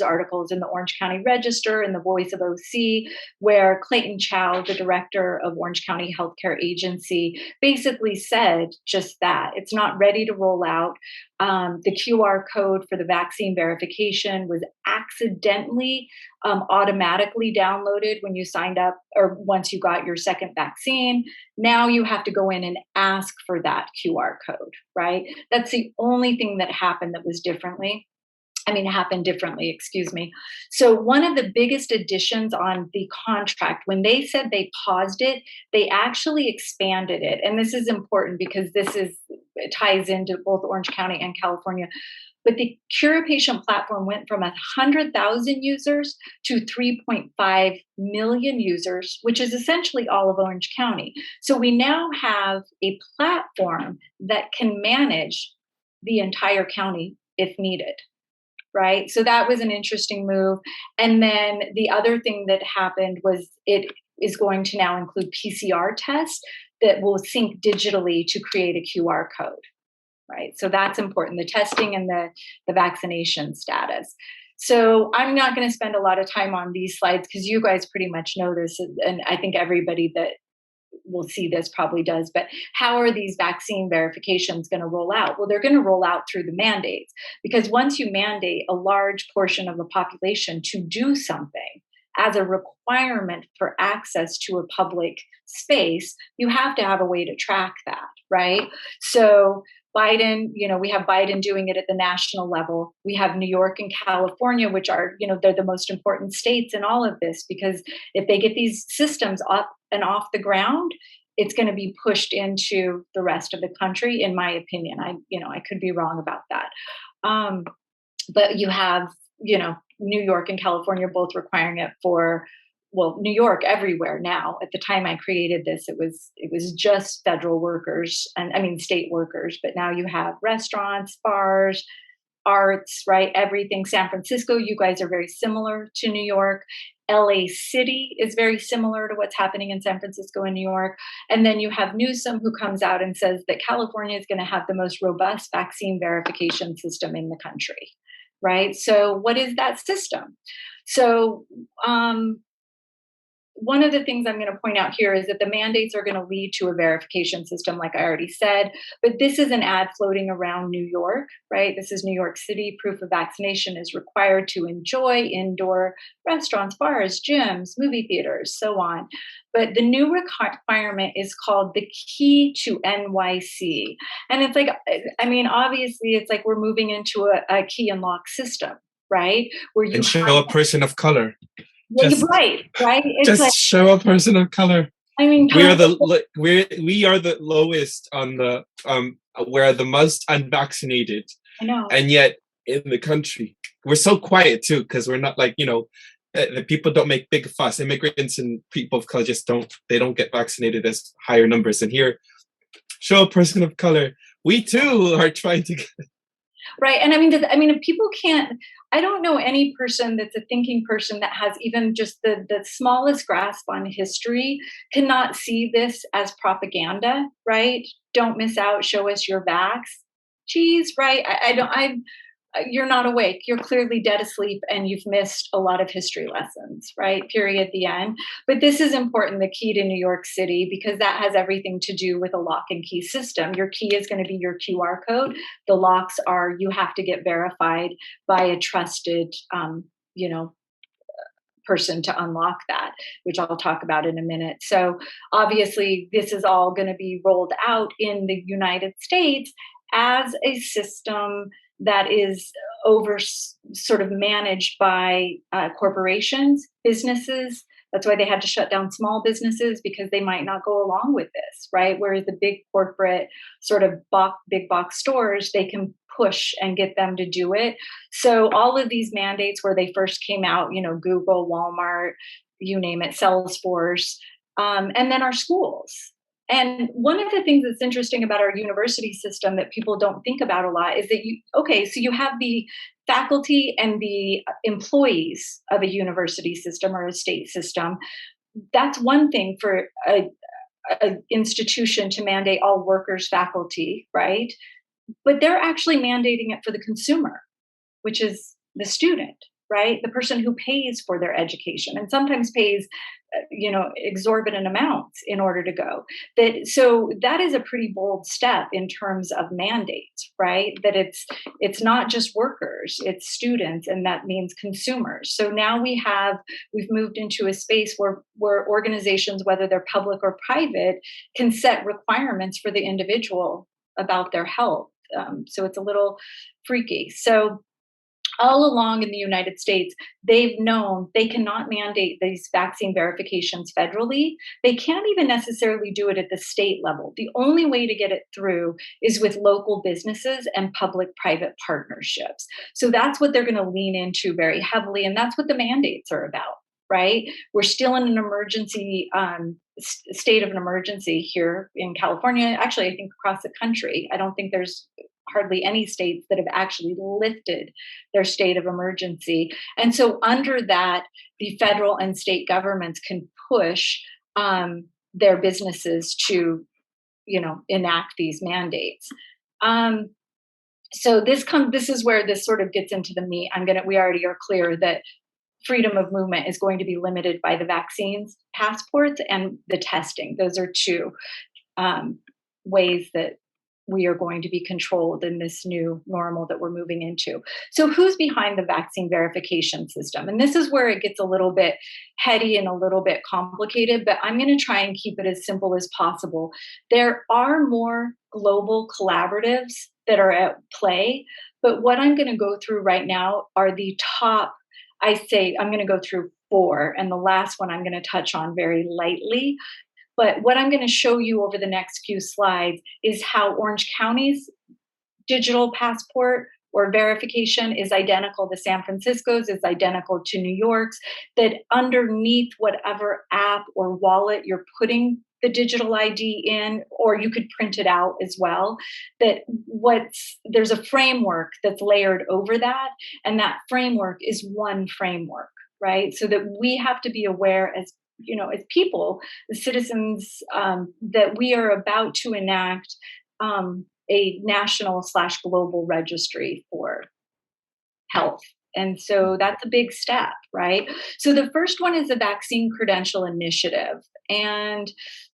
[SPEAKER 2] articles in the Orange County Register and the Voice of OC where Clayton Chow, the director of Orange County Healthcare Agency, basically said just that. It's not ready to roll out. The QR code for the vaccine verification was accidentally automatically downloaded when you signed up or once you got your second vaccine. Now you have to go in and ask for that QR code, right? That's the only only thing that happened that was happened differently, excuse me. So one of the biggest additions on the contract, when they said they paused it, they actually expanded it. And this is important because it ties into both Orange County and California. But the Cura Patient platform went from 100,000 users to 3.5 million users, which is essentially all of Orange County. So we now have a platform that can manage the entire county if needed, right? So that was an interesting move. And then the other thing that happened was it is going to now include PCR tests that will sync digitally to create a QR code. Right. So that's important, the testing and the vaccination status. So I'm not going to spend a lot of time on these slides because you guys pretty much know this. And I think everybody that will see this probably does. But how are these vaccine verifications going to roll out? Well, they're going to roll out through the mandates, because once you mandate a large portion of the population to do something as a requirement for access to a public space, you have to have a way to track that, right? So Biden, we have Biden doing it at the national level. We have New York and California, which are, they're the most important states in all of this, because if they get these systems up and off the ground, it's going to be pushed into the rest of the country, in my opinion. I could be wrong about that. But you have, New York and California both requiring it for, New York everywhere now. At the time I created this, it was just federal workers and state workers, but now you have restaurants, bars, arts, right? Everything. San Francisco, you guys are very similar to New York. LA City is very similar to what's happening in San Francisco and New York. And then you have Newsom, who comes out and says that California is going to have the most robust vaccine verification system in the country, right? So what is that system? So, one of the things I'm going to point out here is that the mandates are going to lead to a verification system, like I already said, but this is an ad floating around New York, right? This is New York City. Proof of vaccination is required to enjoy indoor restaurants, bars, gyms, movie theaters, so on. But the new requirement is called the key to NYC. And it's like, obviously it's like we're moving into a key and lock system, right? Where you
[SPEAKER 1] show a person of color.
[SPEAKER 2] Right. It's
[SPEAKER 1] just like, show a person of color. We are the lowest on the we're the most unvaccinated.
[SPEAKER 2] I know.
[SPEAKER 1] And yet in the country, we're so quiet too, because we're not like, the people don't make big fuss. Immigrants and people of color just don't get vaccinated as higher numbers. And here, show a person of color. We too are trying to get.
[SPEAKER 2] Right. And if people can't, I don't know any person that's a thinking person that has even just the smallest grasp on history cannot see this as propaganda, right? Don't miss out. Show us your vax. Geez, right. You're not awake. You're clearly dead asleep and you've missed a lot of history lessons, right? Period, the end. But this is important, the key to New York City, because that has everything to do with a lock and key system. Your key is going to be your QR code. The locks are, you have to get verified by a trusted, person to unlock that, which I'll talk about in a minute. So obviously this is all going to be rolled out in the United States as a system that is sort of managed by corporations, businesses. That's why they had to shut down small businesses, because they might not go along with this, right? Whereas the big corporate sort of big box stores, they can push and get them to do it. So all of these mandates where they first came out, Google, Walmart, you name it, Salesforce, and then our schools. And one of the things that's interesting about our university system that people don't think about a lot is that so you have the faculty and the employees of a university system or a state system. That's one thing for an institution to mandate all workers, faculty, right? But they're actually mandating it for the consumer, which is the student, right? The person who pays for their education and sometimes pays, exorbitant amounts in order to go. So that is a pretty bold step in terms of mandates, right? That it's not just workers, it's students, and that means consumers. So now we've moved into a space where organizations, whether they're public or private, can set requirements for the individual about their health So it's a little freaky. So all along in the United States, they've known they cannot mandate these vaccine verifications federally. They can't even necessarily do it at the state level. The only way to get it through is with local businesses and public private partnerships. So that's what they're going to lean into very heavily. And that's what the mandates are about, right? We're still in an emergency state of an emergency here in California. Actually, I think across the country. I don't think there's hardly any states that have actually lifted their state of emergency. And so under that, the federal and state governments can push their businesses to, enact these mandates. So this is where this sort of gets into the meat. We already are clear that freedom of movement is going to be limited by the vaccines passports and the testing. Those are two ways that we are going to be controlled in this new normal that we're moving into. So who's behind the vaccine verification system? And this is where it gets a little bit heady and a little bit complicated, but I'm going to try and keep it as simple as possible. There are more global collaboratives that are at play, but what I'm going to go through right now are the top, I'm going to go through 4, and the last one I'm going to touch on very lightly. But what I'm going to show you over the next few slides is how Orange County's digital passport or verification is identical to San Francisco's, is identical to New York's, that underneath whatever app or wallet you're putting the digital ID in, or you could print it out as well, that there's a framework that's layered over that, and that framework is one framework, right? So that we have to be aware as people, the citizens, that we are about to enact a national/global registry for health. And so that's a big step, right? So the first one is a vaccine credential initiative. And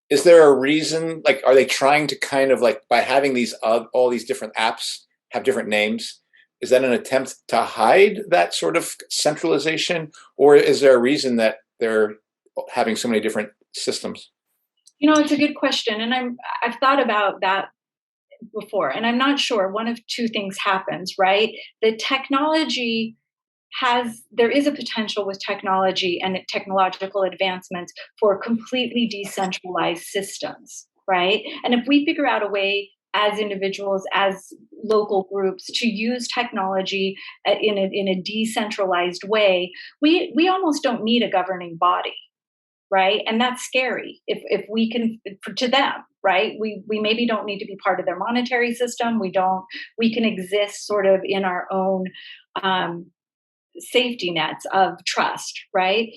[SPEAKER 3] is there a reason, like, are they trying to kind of like, by having these all these different apps have different names, is that an attempt to hide that sort of centralization? Or is there a reason that they're having so many different systems?
[SPEAKER 2] It's a good question. And I've thought about that before, and I'm not sure. One of two things happens, right? The technology there is a potential with technology and technological advancements for completely decentralized systems, right? And if we figure out a way as individuals, as local groups, to use technology in a decentralized way, we almost don't need a governing body. Right. And that's scary if we can, to them, right? We maybe don't need to be part of their monetary system. We can exist sort of in our own safety nets of trust, right?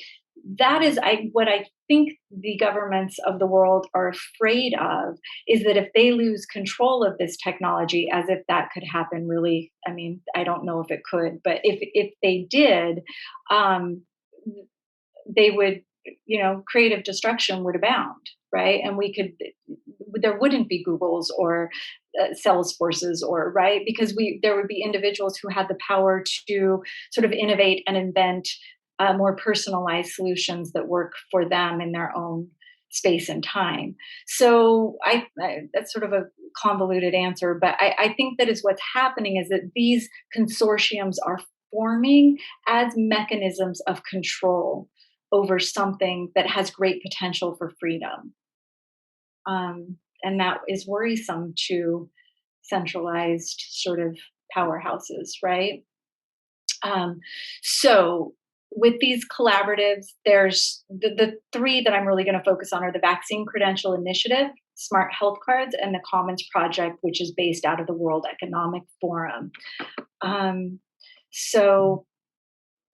[SPEAKER 2] That is what I think the governments of the world are afraid of, is that if they lose control of this technology, as if that could happen really, I don't know if it could, but if they did, they would, creative destruction would abound, right? And there wouldn't be Googles or Salesforces, or right, because there would be individuals who had the power to sort of innovate and invent more personalized solutions that work for them in their own space and time. So that's sort of a convoluted answer, but I think that is what's happening, is that these consortiums are forming as mechanisms of control over something that has great potential for freedom. And that is worrisome to centralized sort of powerhouses, right? So with these collaboratives, there's the 3 that I'm really going to focus on are the Vaccine Credential Initiative, Smart Health Cards, and the Commons Project, which is based out of the World Economic Forum. So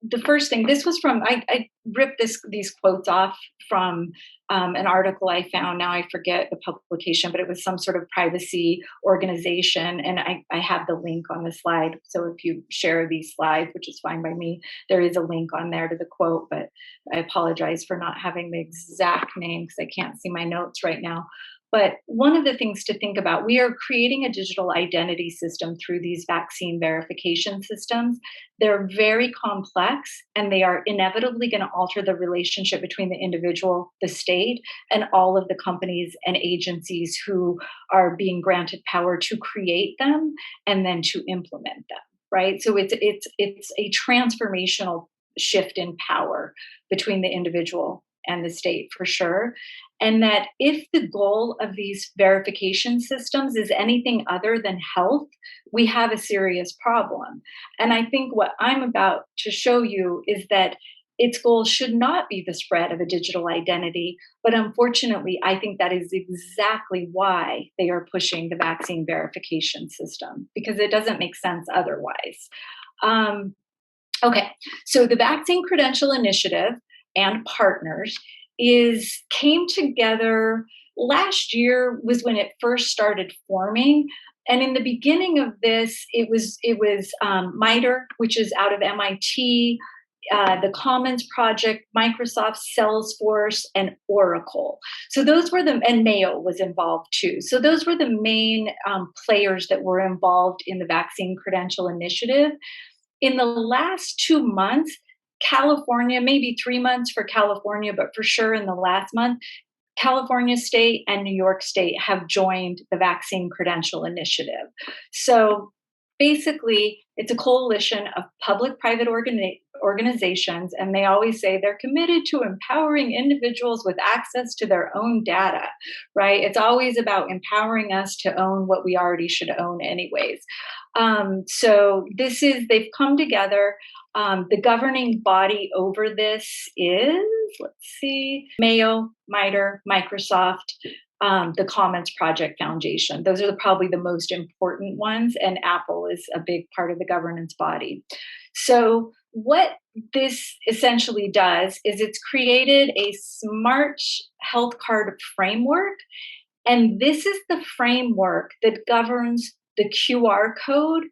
[SPEAKER 2] the first thing, this was from, I ripped these quotes off from an article I found. Now I forget the publication, but it was some sort of privacy organization. And I have the link on the slide. So if you share these slides, which is fine by me, there is a link on there to the quote, but I apologize for not having the exact name because I can't see my notes right now. But one of the things to think about, we are creating a digital identity system through these vaccine verification systems. They're very complex, and they are inevitably going to alter the relationship between the individual, the state, and all of the companies and agencies who are being granted power to create them and then to implement them, right? So it's a transformational shift in power between the individual and the state, for sure. And that if the goal of these verification systems is anything other than health, we have a serious problem. And I think what I'm about to show you is that its goal should not be the spread of a digital identity. But unfortunately, I think that is exactly why they are pushing the vaccine verification system, because it doesn't make sense otherwise. Okay, so the Vaccine Credential Initiative and partners came together last year was when it first started forming. And in the beginning of this, it was MITRE, which is out of MIT, the Commons Project, Microsoft, Salesforce, and Oracle. So those were and Mayo was involved too. So those were the main players that were involved in the Vaccine Credential Initiative. In the last 2 months, California, maybe 3 months for California, but for sure in the last month, California State and New York State have joined the Vaccine Credential Initiative. So basically, it's a coalition of public-private organizations, and they always say they're committed to empowering individuals with access to their own data, right? It's always about empowering us to own what we already should own anyways. So they've come together. The governing body over this is, Mayo, MITRE, Microsoft, the Commons Project Foundation. Those are probably the most important ones, and Apple is a big part of the governance body. So what this essentially does is it's created a smart health card framework, and this is the framework that governs the QR code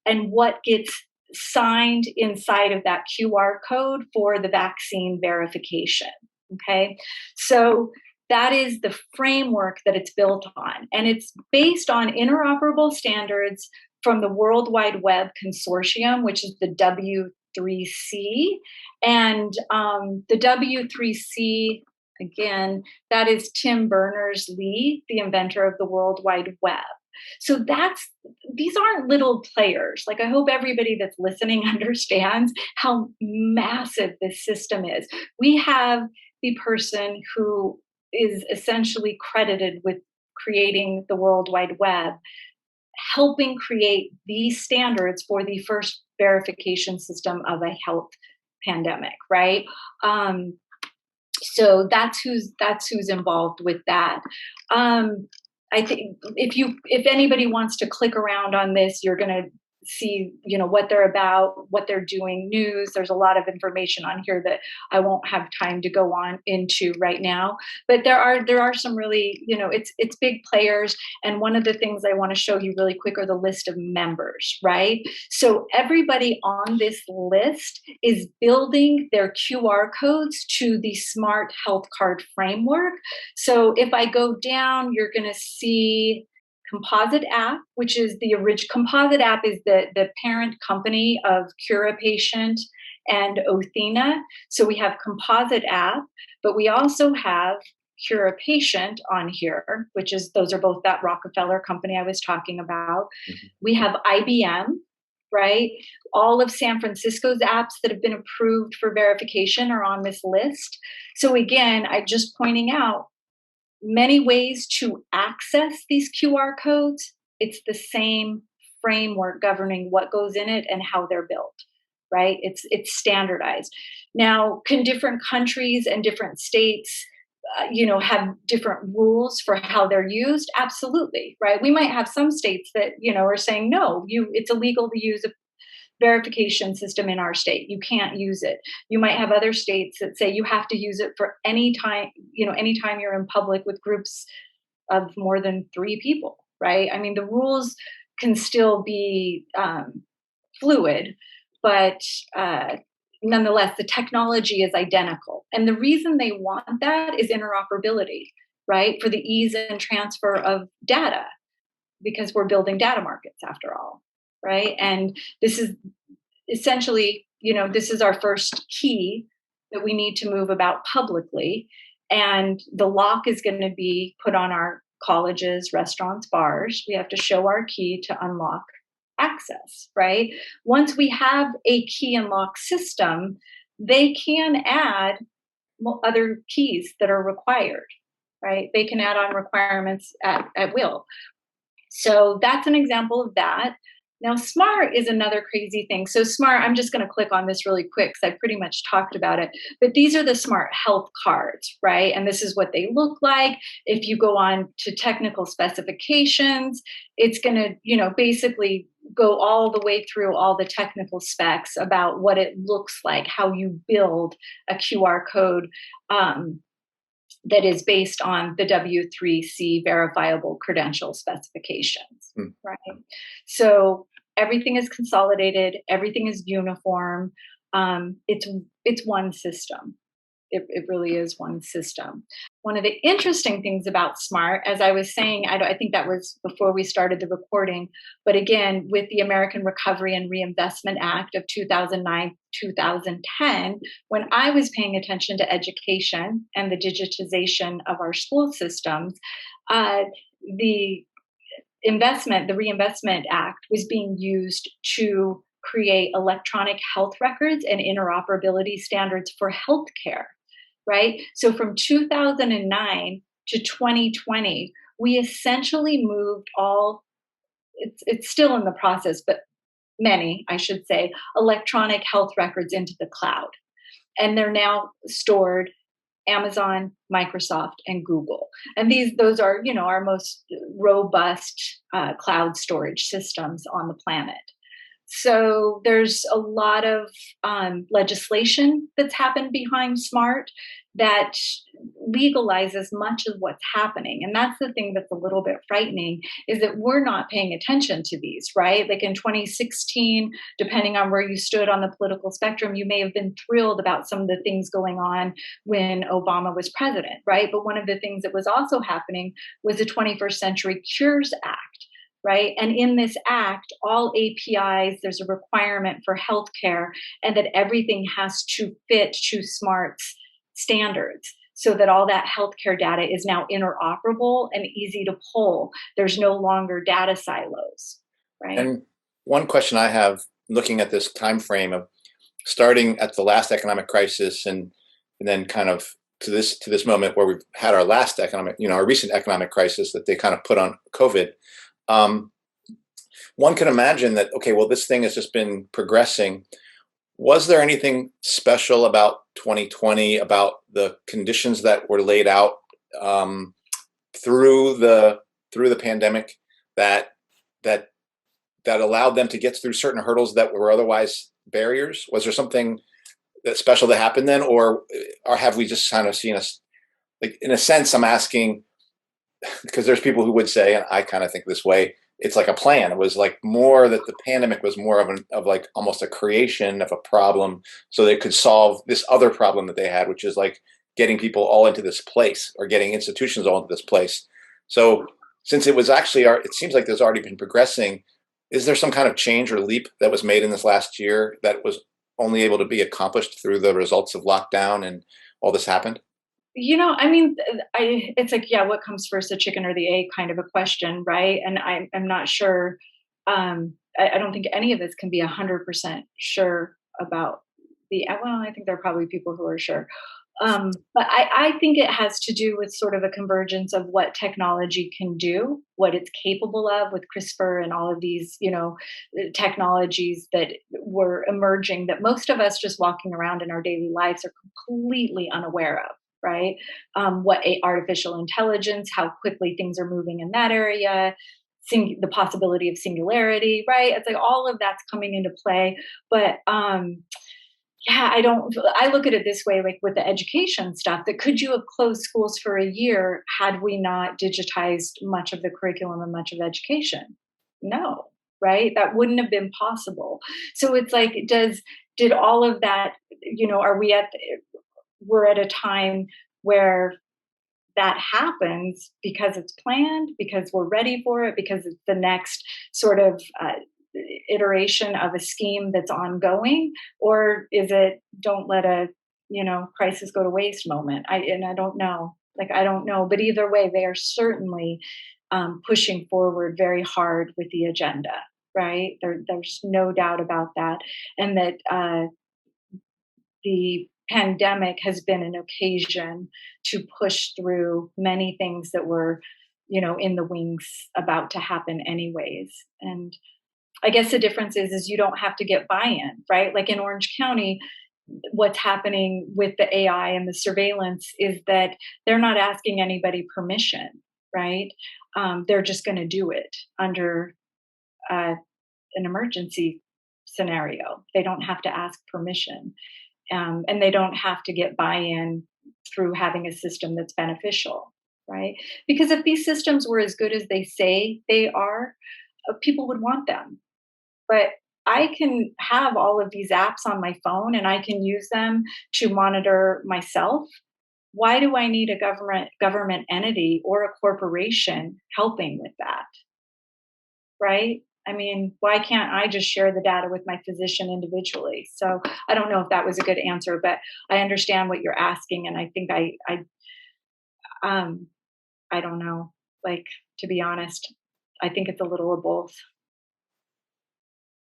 [SPEAKER 2] and what gets signed inside of that QR code for the vaccine verification. Okay, so that is the framework that it's built on, and it's based on interoperable standards from the World Wide Web Consortium, which is the W3C, and the W3C. Again, that is Tim Berners-Lee, the inventor of the World Wide Web. So these aren't little players. Like, I hope everybody that's listening understands how massive this system is. We have the person who is essentially credited with creating the World Wide Web, helping create these standards for the first verification system of a health pandemic, right? So that's who's involved with that. I think if anybody wants to click around on this, you're going to see, what they're about, what they're doing, news. There's a lot of information on here that I won't have time to go on into right now. But there are some really, it's big players. And one of the things I want to show you really quick are the list of members, right? So everybody on this list is building their QR codes to the Smart Health Card framework. So if I go down, you're going to see Composite App, which is Composite App is the parent company of CuraPatient and Othena. So we have Composite App, but we also have CuraPatient on here, those are both that Rockefeller company I was talking about. Mm-hmm. We have IBM, right? All of San Francisco's apps that have been approved for verification are on this list. So again, I'm just pointing out, many ways to access these QR codes. It's the same framework governing what goes in it and how they're built, right? It's standardized. Now, can different countries and different states, have different rules for how they're used? Absolutely, right? We might have some states that, are saying, no, it's illegal to use a verification system in our state. You can't use it. You might have other states that say you have to use it for any time, anytime you're in public with groups of more than 3 people, right? I mean, the rules can still be fluid, but nonetheless, the technology is identical. And the reason they want that is interoperability. right? For the ease and transfer of data, because we're building data markets after all, right? And this is essentially, this is our first key that we need to move about publicly. And the lock is going to be put on our colleges, restaurants, bars. We have to show our key to unlock access, right? Once we have a key and lock system, they can add other keys that are required, right? They can add on requirements at will. So that's an example of that. Now, SMART is another crazy thing. So SMART, I'm just going to click on this really quick because I pretty much talked about it. But these are the SMART health cards, right? And this is what they look like. If you go on to technical specifications, it's going to, basically go all the way through all the technical specs about what it looks like, how you build a QR code that is based on the W3C verifiable credential specifications, right? So everything is consolidated, everything is uniform. It's one system. It really is one system. One of the interesting things about SMART, as I was saying, I think that was before we started the recording, but again, with the American Recovery and Reinvestment Act of 2009, 2010, when I was paying attention to education and the digitization of our school systems, the Reinvestment Act was being used to create electronic health records and interoperability standards for healthcare, right? So from 2009 to 2020, we essentially moved it's still in the process, but many, I should say, electronic health records into the cloud. And they're now stored Amazon, Microsoft, and Google. And those are, our most robust cloud storage systems on the planet. So there's a lot of legislation that's happened behind SMART that legalizes much of what's happening. And that's the thing that's a little bit frightening, is that we're not paying attention to these, right? Like in 2016, depending on where you stood on the political spectrum, you may have been thrilled about some of the things going on when Obama was president, right? But one of the things that was also happening was the 21st Century Cures Act, right? And in this act, all APIs, there's a requirement for healthcare, and that everything has to fit to SMART's standards, so that all that healthcare data is now interoperable and easy to pull. There's no longer data silos, right?
[SPEAKER 3] And one question I have, looking at this time frame of starting at the last economic crisis and then kind of to this moment where we've had our last our recent economic crisis that they kind of put on COVID. One can imagine that, okay, well, this thing has just been progressing. Was there anything special about 2020, about the conditions that were laid out through the pandemic that allowed them to get through certain hurdles that were otherwise barriers? Was there something that special that happened then, or have we just kind of seen us, like, in a sense, I'm asking, because there's people who would say, and I kind of think this way, it's like a plan. It was like more that the pandemic was more of like almost a creation of a problem so they could solve this other problem that they had, which is like getting people all into this place or getting institutions all into this place. So since it was actually, it seems like there's already been progressing, is there some kind of change or leap that was made in this last year that was only able to be accomplished through the results of lockdown and all this happened?
[SPEAKER 2] It's like, yeah, what comes first, the chicken or the egg kind of a question, right? And I'm not sure. I don't think any of us can be 100% sure about I think there are probably people who are sure. But I think it has to do with sort of a convergence of what technology can do, what it's capable of with CRISPR and all of these, technologies that were emerging that most of us just walking around in our daily lives are completely unaware of. Right? What artificial intelligence, how quickly things are moving in that area, the possibility of singularity, right? It's like all of that's coming into play. But I look at it this way, like with the education stuff, that could you have closed schools for a year had we not digitized much of the curriculum and much of education? No, right? That wouldn't have been possible. So it's like, did all of that, we're at a time where that happens because it's planned, because we're ready for it, because it's the next sort of iteration of a scheme that's ongoing, or is it don't let a crisis go to waste moment? I don't know. I don't know. But either way, they are certainly pushing forward very hard with the agenda, right? There's no doubt about that. And that the pandemic has been an occasion to push through many things that were, in the wings about to happen anyways. And I guess the difference is you don't have to get buy-in, right? Like in Orange County, what's happening with the AI and the surveillance is that they're not asking anybody permission, right? They're just going to do it under an emergency scenario. They don't have to ask permission, and they don't have to get buy-in through having a system that's beneficial, right? Because if these systems were as good as they say they are, people would want them. But I can have all of these apps on my phone and I can use them to monitor myself. Why do I need a government entity or a corporation helping with that? Right? I mean, why can't I just share the data with my physician individually? So I don't know if that was a good answer, but I understand what you're asking. And I think I don't know, to be honest, I think it's a little of both.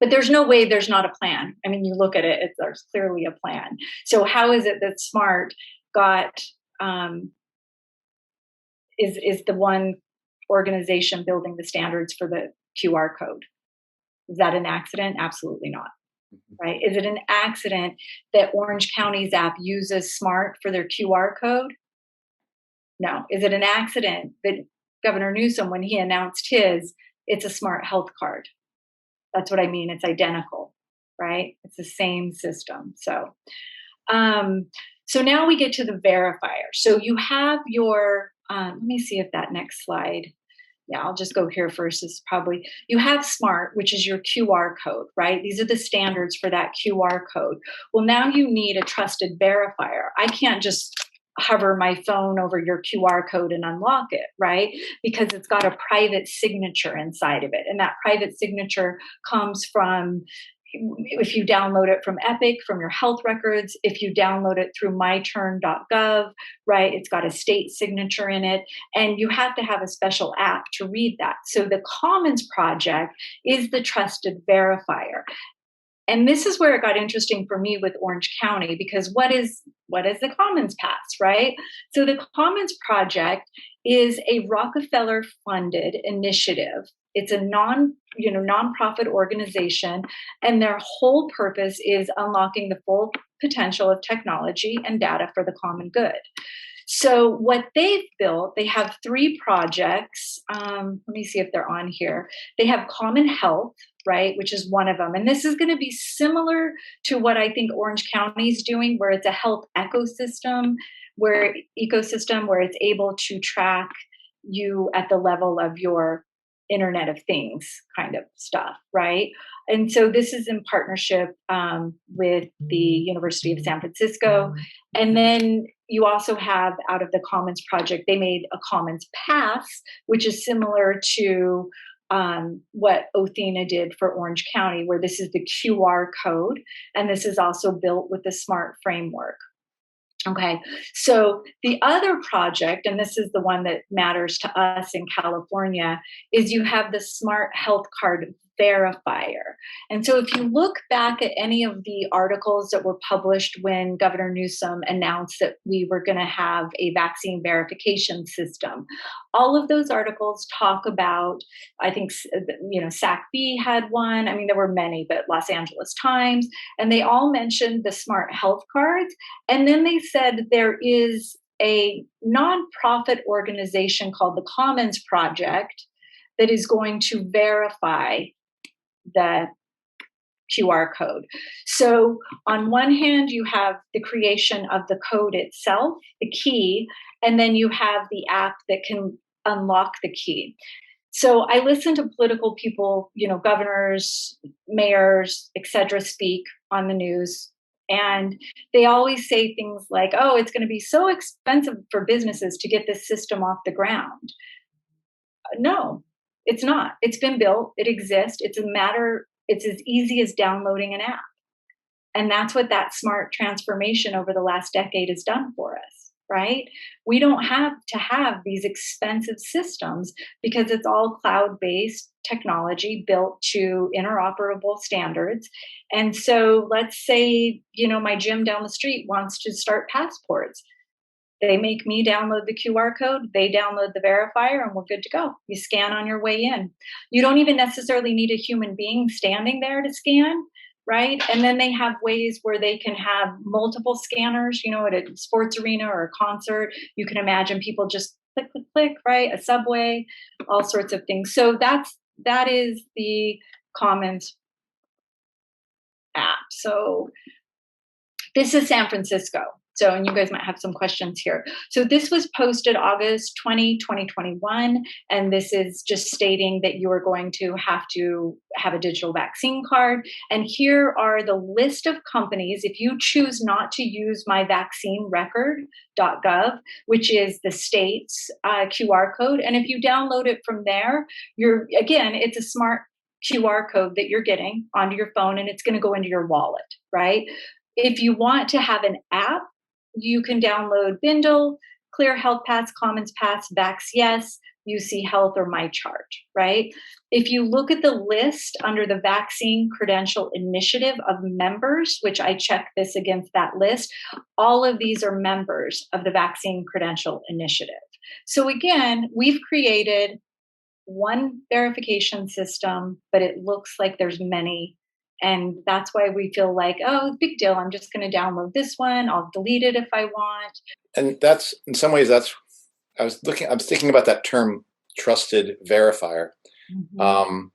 [SPEAKER 2] But there's no way there's not a plan. I mean, you look at it, there's clearly a plan. So how is it that SMART got, is the one organization building the standards for the QR code? Is that an accident? Absolutely not. Right? Is it an accident that Orange County's app uses SMART for their QR code? No. Is it an accident that Governor Newsom, when he announced his, it's a SMART health card? That's what I mean. It's identical, right? It's the same system. So now we get to the verifier. So you have your, let me see if that next slide. Yeah, I'll just go here first. Is probably, you have SMART, which is your QR code, right? These are the standards for that QR code. Well, now you need a trusted verifier. I can't just hover my phone over your QR code and unlock it, right? Because it's got a private signature inside of it. And that private signature comes from, if you download it from Epic, from your health records, if you download it through myturn.gov, right? It's got a state signature in it, and you have to have a special app to read that. So the Commons Project is the trusted verifier. And this is where it got interesting for me with Orange County, because what is the Commons Pass, right? So the Commons Project is a Rockefeller-funded initiative. It's a nonprofit organization, and their whole purpose is unlocking the full potential of technology and data for the common good. So what they've built, they have 3 projects. Let me see if they're on here. They have Common Health, right, which is one of them. And this is going to be similar to what I think Orange County is doing, where it's a health ecosystem, where it's able to track you at the level of your Internet of Things kind of stuff, right? And so this is in partnership with the University of San Francisco. And then you also have, out of the Commons Project, they made a Commons Pass, which is similar to what Othina did for Orange County, where this is the QR code. And this is also built with the SMART framework. Okay, so the other project, and this is the one that matters to us in California, is you have the SMART Health Card Verifier. And so if you look back at any of the articles that were published when Governor Newsom announced that we were going to have a vaccine verification system, all of those articles talk about, I think, SACB had one. I mean, there were many, but Los Angeles Times, and they all mentioned the SMART Health Cards. And then they said there is a nonprofit organization called the Commons Project that is going to verify the QR code. So on one hand, you have the creation of the code itself, the key, and then you have the app that can unlock the key. So I listen to political people, governors, mayors, et cetera, speak on the news. And they always say things like, oh, it's going to be so expensive for businesses to get this system off the ground. No, it's not. It's been built, it exists. It's as easy as downloading an app. And that's what that smart transformation over the last decade has done for us, right? We don't have to have these expensive systems because it's all cloud-based technology built to interoperable standards. And so let's say, my gym down the street wants to start passports. They make me download the QR code, they download the verifier, and we're good to go. You scan on your way in. You don't even necessarily need a human being standing there to scan, right? And then they have ways where they can have multiple scanners, at a sports arena or a concert. You can imagine people just click, click, click, right? A subway, all sorts of things. So that is the Commons app. So this is San Francisco. So, and you guys might have some questions here. So this was posted August 2021. And this is just stating that you are going to have a digital vaccine card. And here are the list of companies. If you choose not to use myvaccinerecord.gov, which is the state's QR code. And if you download it from there, it's a smart QR code that you're getting onto your phone, and it's going to go into your wallet, right? If you want to have an app, you can download Bindle, Clear Health Pass, Commons Pass, Vax Yes, UC Health, or MyChart, right? If you look at the list under the Vaccine Credential Initiative of members, which I check this against that list, all of these are members of the Vaccine Credential Initiative. So again, we've created one verification system, but it looks like there's many. And that's why we feel like, oh, big deal. I'm just going to download this one. I'll delete it if I want.
[SPEAKER 3] And that's, in some ways, I was thinking about that term, trusted verifier.
[SPEAKER 2] Mm-hmm.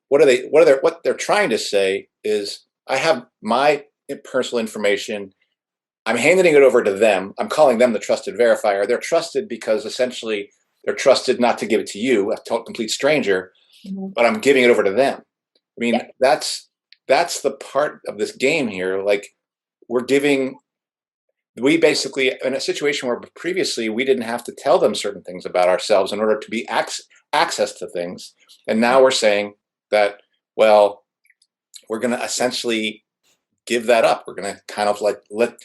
[SPEAKER 3] What they're trying to say is, I have my personal information. I'm handing it over to them. I'm calling them the trusted verifier. They're trusted because essentially they're trusted not to give it to you, a complete stranger,
[SPEAKER 2] Mm-hmm.
[SPEAKER 3] but I'm giving it over to them.
[SPEAKER 2] Yeah.
[SPEAKER 3] That's the part of this game here. Like, we basically, in a situation where previously we didn't have to tell them certain things about ourselves in order to be access to things. And now we're saying that, well, we're going to essentially give that up. We're going to kind of like let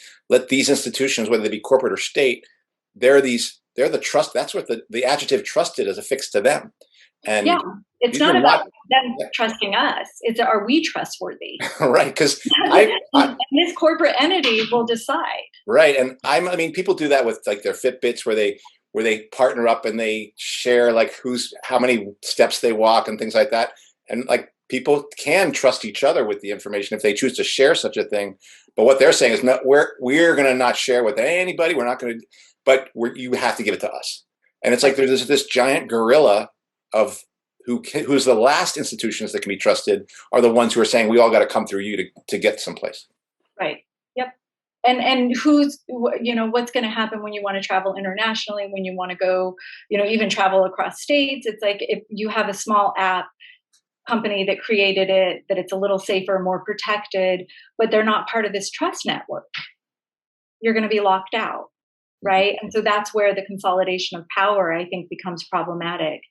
[SPEAKER 3] these institutions, whether they be corporate or state, they're the trust. That's what the adjective trusted is affixed to them. And
[SPEAKER 2] yeah, it's not about them trusting us. It's, are we trustworthy?
[SPEAKER 3] Right, because
[SPEAKER 2] this corporate entity will decide.
[SPEAKER 3] Right, and people do that with like their Fitbits, where they partner up and they share like how many steps they walk and things like that. And like, people can trust each other with the information if they choose to share such a thing. But what they're saying is, no, we're going to not share with anybody. We're not going to, but you have to give it to us. And it's like there's this giant gorilla of who's the last institutions that can be trusted are the ones who are saying, we all got to come through you to get someplace.
[SPEAKER 2] Right. Yep. And who's, what's going to happen when you want to travel internationally, when you want to go, even travel across states. It's like, if you have a small app company that created it, that it's a little safer, more protected, but they're not part of this trust network, you're going to be locked out. Right. And so that's where the consolidation of power, I think, becomes problematic.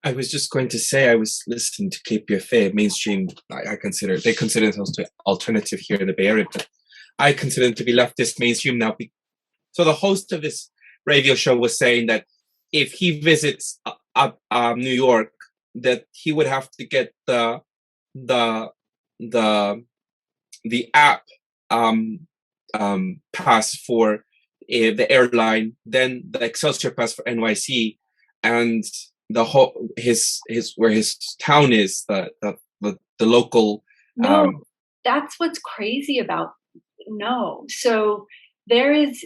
[SPEAKER 1] I was just going to say, I was listening to KPFA, mainstream. They consider themselves to alternative here in the Bay Area, but I consider them to be leftist mainstream now. So the host of this radio show was saying that if he visits New York, that he would have to get the app pass for the airline, then the Excelsior pass for NYC, and the whole where his town is, the local.
[SPEAKER 2] No, that's what's crazy about. No, so there is,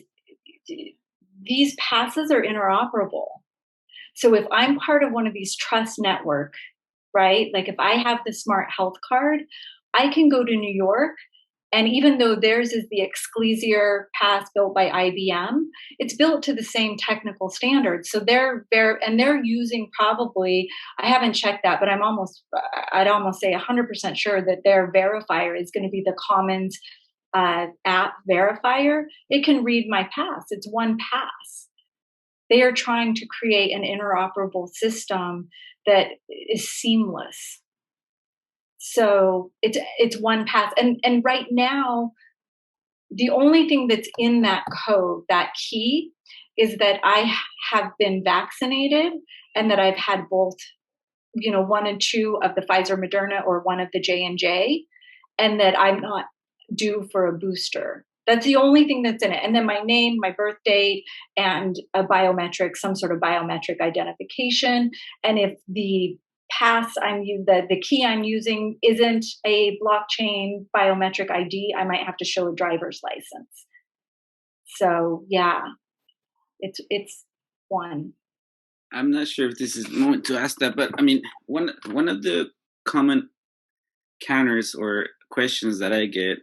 [SPEAKER 2] these passes are interoperable. So if I'm part of one of these trust network, right? Like if I have the smart health card, I can go to New York And even though theirs is the Exclusier pass built by IBM, it's built to the same technical standards. So they're using probably, I haven't checked that, but I'd almost say 100% sure that their verifier is going to be the Commons app verifier. It can read my pass. It's one pass. They are trying to create an interoperable system that is seamless. So it's one pass. And right now, the only thing that's in that code, that key, is that I have been vaccinated and that I've had both, 1 and 2 of the Pfizer Moderna or 1 of the J&J, and that I'm not due for a booster. That's the only thing that's in it. And then my name, my birth date, and a biometric, some sort of biometric identification. And if the pass the key I'm using isn't a blockchain biometric ID, I might have to show a driver's license. So yeah, it's one.
[SPEAKER 4] I'm not sure if this is the moment to ask that, but I mean, one of the common counters or questions that I get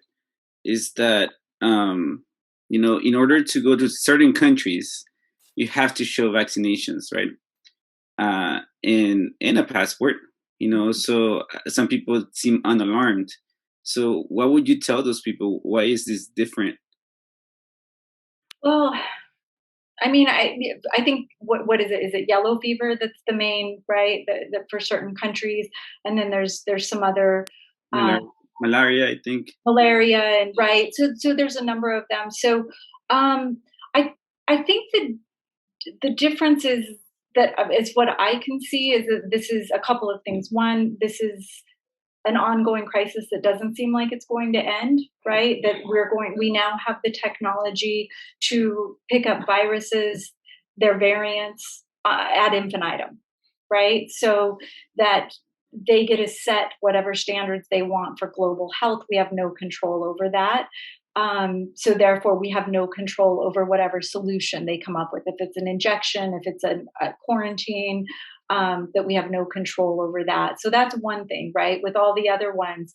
[SPEAKER 4] is that in order to go to certain countries, you have to show vaccinations, right? In a passport, so some people seem unalarmed. So what would you tell those people? Why is this different?
[SPEAKER 2] Well, I mean, I think what is it? Is it yellow fever that's the main, right? The for certain countries, and then there's some other
[SPEAKER 4] malaria, I think.
[SPEAKER 2] Malaria, and right. So there's a number of them. So I think the difference is that is what I can see is that this is a couple of things. One, this is an ongoing crisis that doesn't seem like it's going to end, right? That we now have the technology to pick up viruses, their variants ad infinitum, right? So that they get to set whatever standards they want for global health. We have no control over that. So therefore, we have no control over whatever solution they come up with. If it's an injection, if it's a quarantine, that we have no control over that. So that's one thing, right? With all the other ones,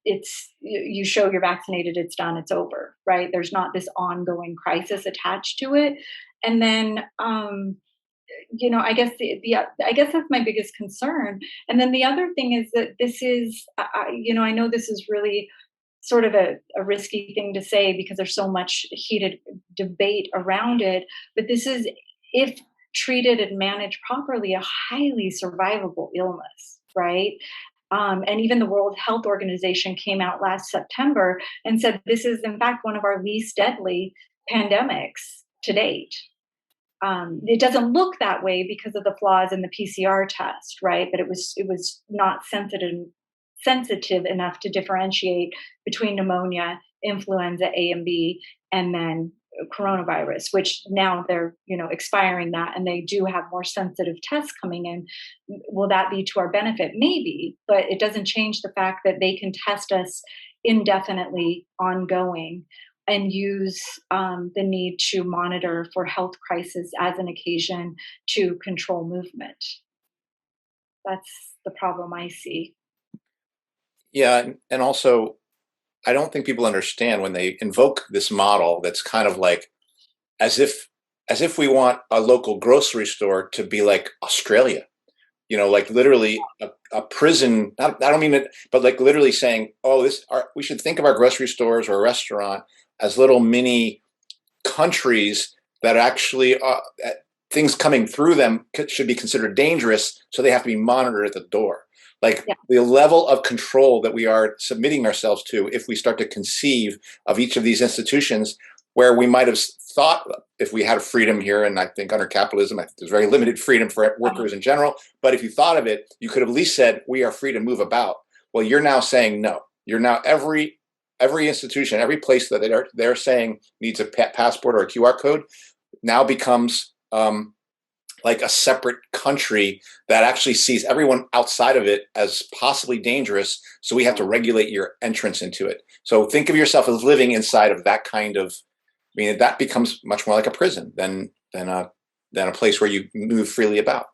[SPEAKER 2] it's you show you're vaccinated, it's done, it's over, right? There's not this ongoing crisis attached to it. And then, I guess I guess that's my biggest concern. And then the other thing is that this is, I know this is really sort of a risky thing to say because there's so much heated debate around it, but this is, if treated and managed properly, a highly survivable illness, right? And even the World Health Organization came out last September and said this is, in fact, one of our least deadly pandemics to date. It doesn't look that way because of the flaws in the PCR test, right? But it was not sensitive enough to differentiate between pneumonia, influenza A and B, and then coronavirus, which now they're expiring that, and they do have more sensitive tests coming in. Will that be to our benefit? Maybe, but it doesn't change the fact that they can test us indefinitely, ongoing, and use the need to monitor for health crisis as an occasion to control movement. That's the problem I see.
[SPEAKER 3] Yeah, and also, I don't think people understand when they invoke this model that's kind of like as if we want a local grocery store to be like Australia, like literally a prison. I don't mean it, but like literally saying, oh, we should think of our grocery stores or a restaurant as little mini countries that actually things coming through them should be considered dangerous, so they have to be monitored at the door. Like the level of control that we are submitting ourselves to if we start to conceive of each of these institutions, where we might have thought if we had a freedom here, and I think under capitalism, I think there's very limited freedom for workers in general, but if you thought of it, you could have at least said, we are free to move about. Well, you're now saying no. You're now every institution, every place that they're saying needs a passport or a QR code now becomes like a separate country that actually sees everyone outside of it as possibly dangerous. So we have to regulate your entrance into it. So think of yourself as living inside of that kind of, that becomes much more like a prison than a place where you move freely about.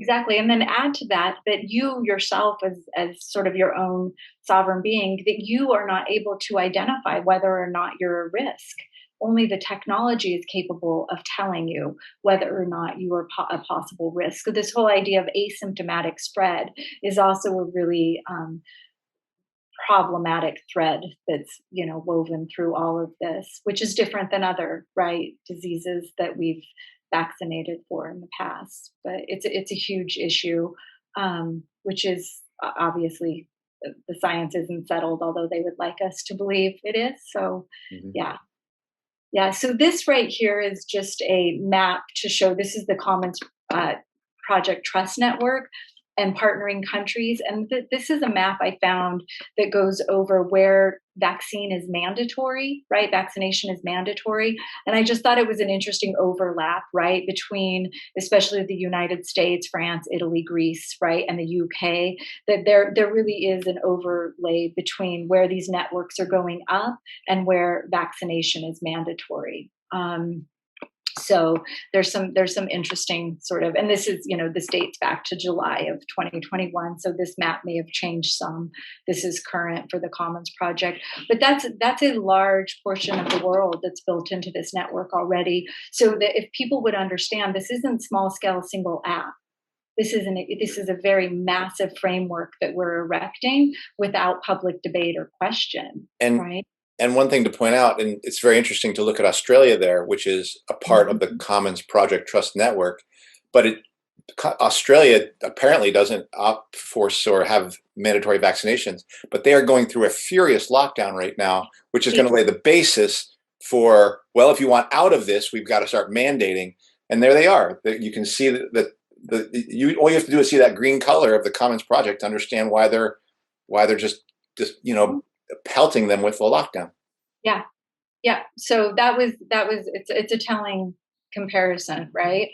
[SPEAKER 2] Exactly. And then add to that, that you yourself as sort of your own sovereign being, that you are not able to identify whether or not you're a risk. Only the technology is capable of telling you whether or not you are a possible risk. So this whole idea of asymptomatic spread is also a really problematic thread that's, you know, woven through all of this, which is different than other, right, diseases that we've vaccinated for in the past. But it's a huge issue, which is obviously the science isn't settled, although they would like us to believe it is. So, yeah. Yeah, so this right here is just a map to show this is the Commons Project Trust Network and partnering countries. And this is a map I found that goes over where vaccine is mandatory, right? Vaccination is mandatory. And I just thought it was an interesting overlap, right? Between especially the United States, France, Italy, Greece, right? And the UK, that there really is an overlay between where these networks are going up and where vaccination is mandatory. So there's some interesting sort of, and this is, you know, this dates back to July of 2021. So this map may have changed some. This is current for the Commons Project, but that's a large portion of the world that's built into this network already. So that if people would understand, this isn't small scale single app. This is a very massive framework that we're erecting without public debate or question. Right.
[SPEAKER 3] And one thing to point out, and it's very interesting to look at Australia there, which is a part of the Commons Project Trust Network, but Australia apparently doesn't opt for or have mandatory vaccinations, but they are going through a furious lockdown right now, which is going to lay the basis for, well, if you want out of this, we've got to start mandating. And there they are. You can see that all you have to do is see that green color of the Commons Project to understand why they're just you know, pelting them with the lockdown.
[SPEAKER 2] Yeah. So that was it's a telling comparison, right?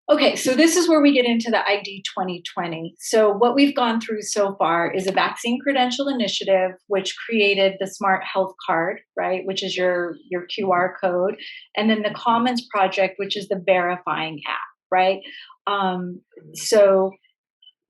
[SPEAKER 2] Okay, so this is where we get into the ID 2020. So what we've gone through so far is a vaccine credential initiative, which created the Smart Health Card, right, which is your QR code, and then the Commons Project, which is the verifying app, right? So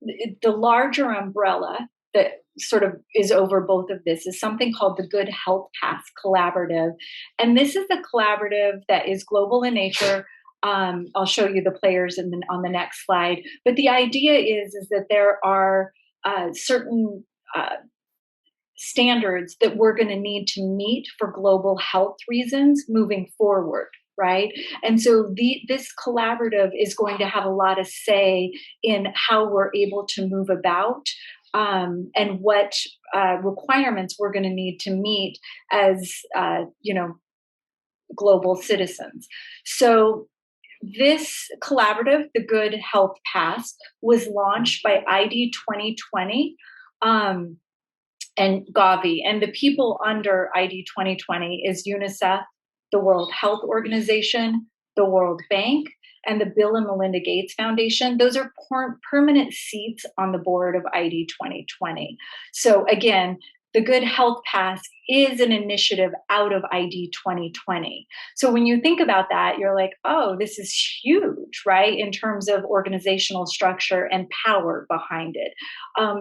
[SPEAKER 2] the larger umbrella that sort of is over both of this is something called the Good Health Pass Collaborative. And this is a collaborative that is global in nature. I'll show you the players on the next slide. But the idea is that there are certain standards that we're going to need to meet for global health reasons moving forward. Right. And so this collaborative is going to have a lot of say in how we're able to move about and what requirements we're going to need to meet as, global citizens. So this collaborative, the Good Health Pass, was launched by ID 2020 and Gavi. And the people under ID 2020 is UNICEF, the World Health Organization, the World Bank, and the Bill and Melinda Gates Foundation. Those are permanent seats on the board of ID 2020. So again, the Good Health Pass is an initiative out of ID 2020. So when you think about that, you're like, oh, this is huge, right? In terms of organizational structure and power behind it.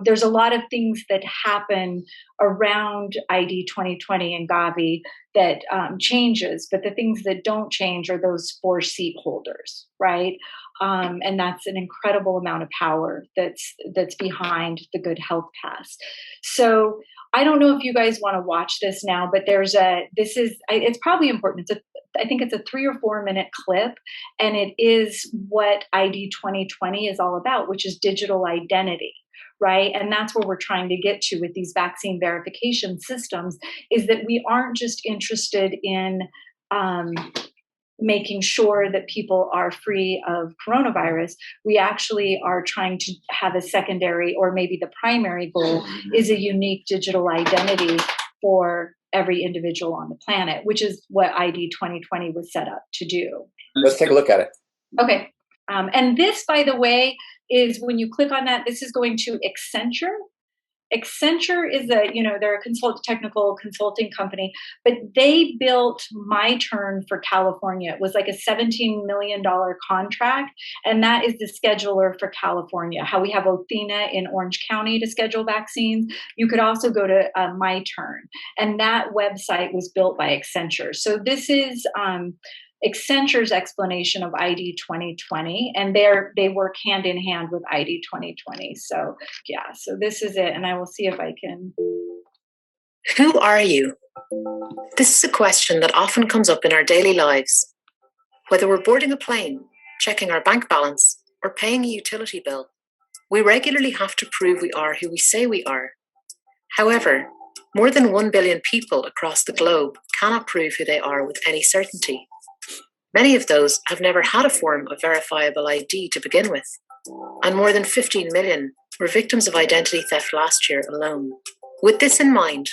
[SPEAKER 2] There's a lot of things that happen around ID 2020 and Gavi that changes, but the things that don't change are those 4 seat holders, right? And that's an incredible amount of power that's behind the Good Health Pass. So I don't know if you guys want to watch this now, but it's probably important. I think it's a 3 or 4 minute clip, and it is what ID 2020 is all about, which is digital identity. Right. And that's where we're trying to get to with these vaccine verification systems, is that we aren't just interested in making sure that people are free of coronavirus. We actually are trying to have a secondary, or maybe the primary goal is a unique digital identity for every individual on the planet, which is what ID 2020 was set up to do.
[SPEAKER 3] Let's take a look at it.
[SPEAKER 2] Okay. And this, by the way, is when you click on that, this is going to Accenture. Accenture is they're a technical consulting company, but they built MyTurn for California. It was like a $17 million contract, and that is the scheduler for California. How we have Athena in Orange County to schedule vaccines, you could also go to MyTurn, and that website was built by Accenture. So this is Accenture's explanation of ID 2020, and they work hand in hand with ID 2020. So yeah, so this is it, and I will see if I can.
[SPEAKER 5] Who are you? This is a question that often comes up in our daily lives. Whether we're boarding a plane, checking our bank balance, or paying a utility bill, we regularly have to prove we are who we say we are. However, more than 1 billion people across the globe cannot prove who they are with any certainty. Many of those have never had a form of verifiable ID to begin with, and more than 15 million were victims of identity theft last year alone. With this in mind,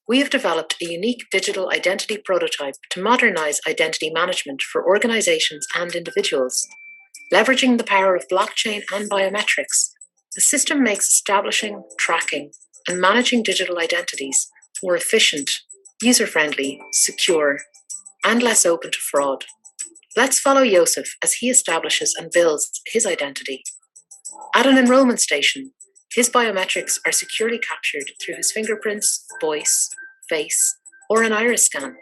[SPEAKER 5] we have developed a unique digital identity prototype to modernize identity management for organizations and individuals. Leveraging the power of blockchain and biometrics, the system makes establishing, tracking, and managing digital identities more efficient, user-friendly, secure, and less open to fraud. Let's follow Joseph as he establishes and builds his identity. At an enrollment station, his biometrics are securely captured through his fingerprints, voice, face, or an iris scan.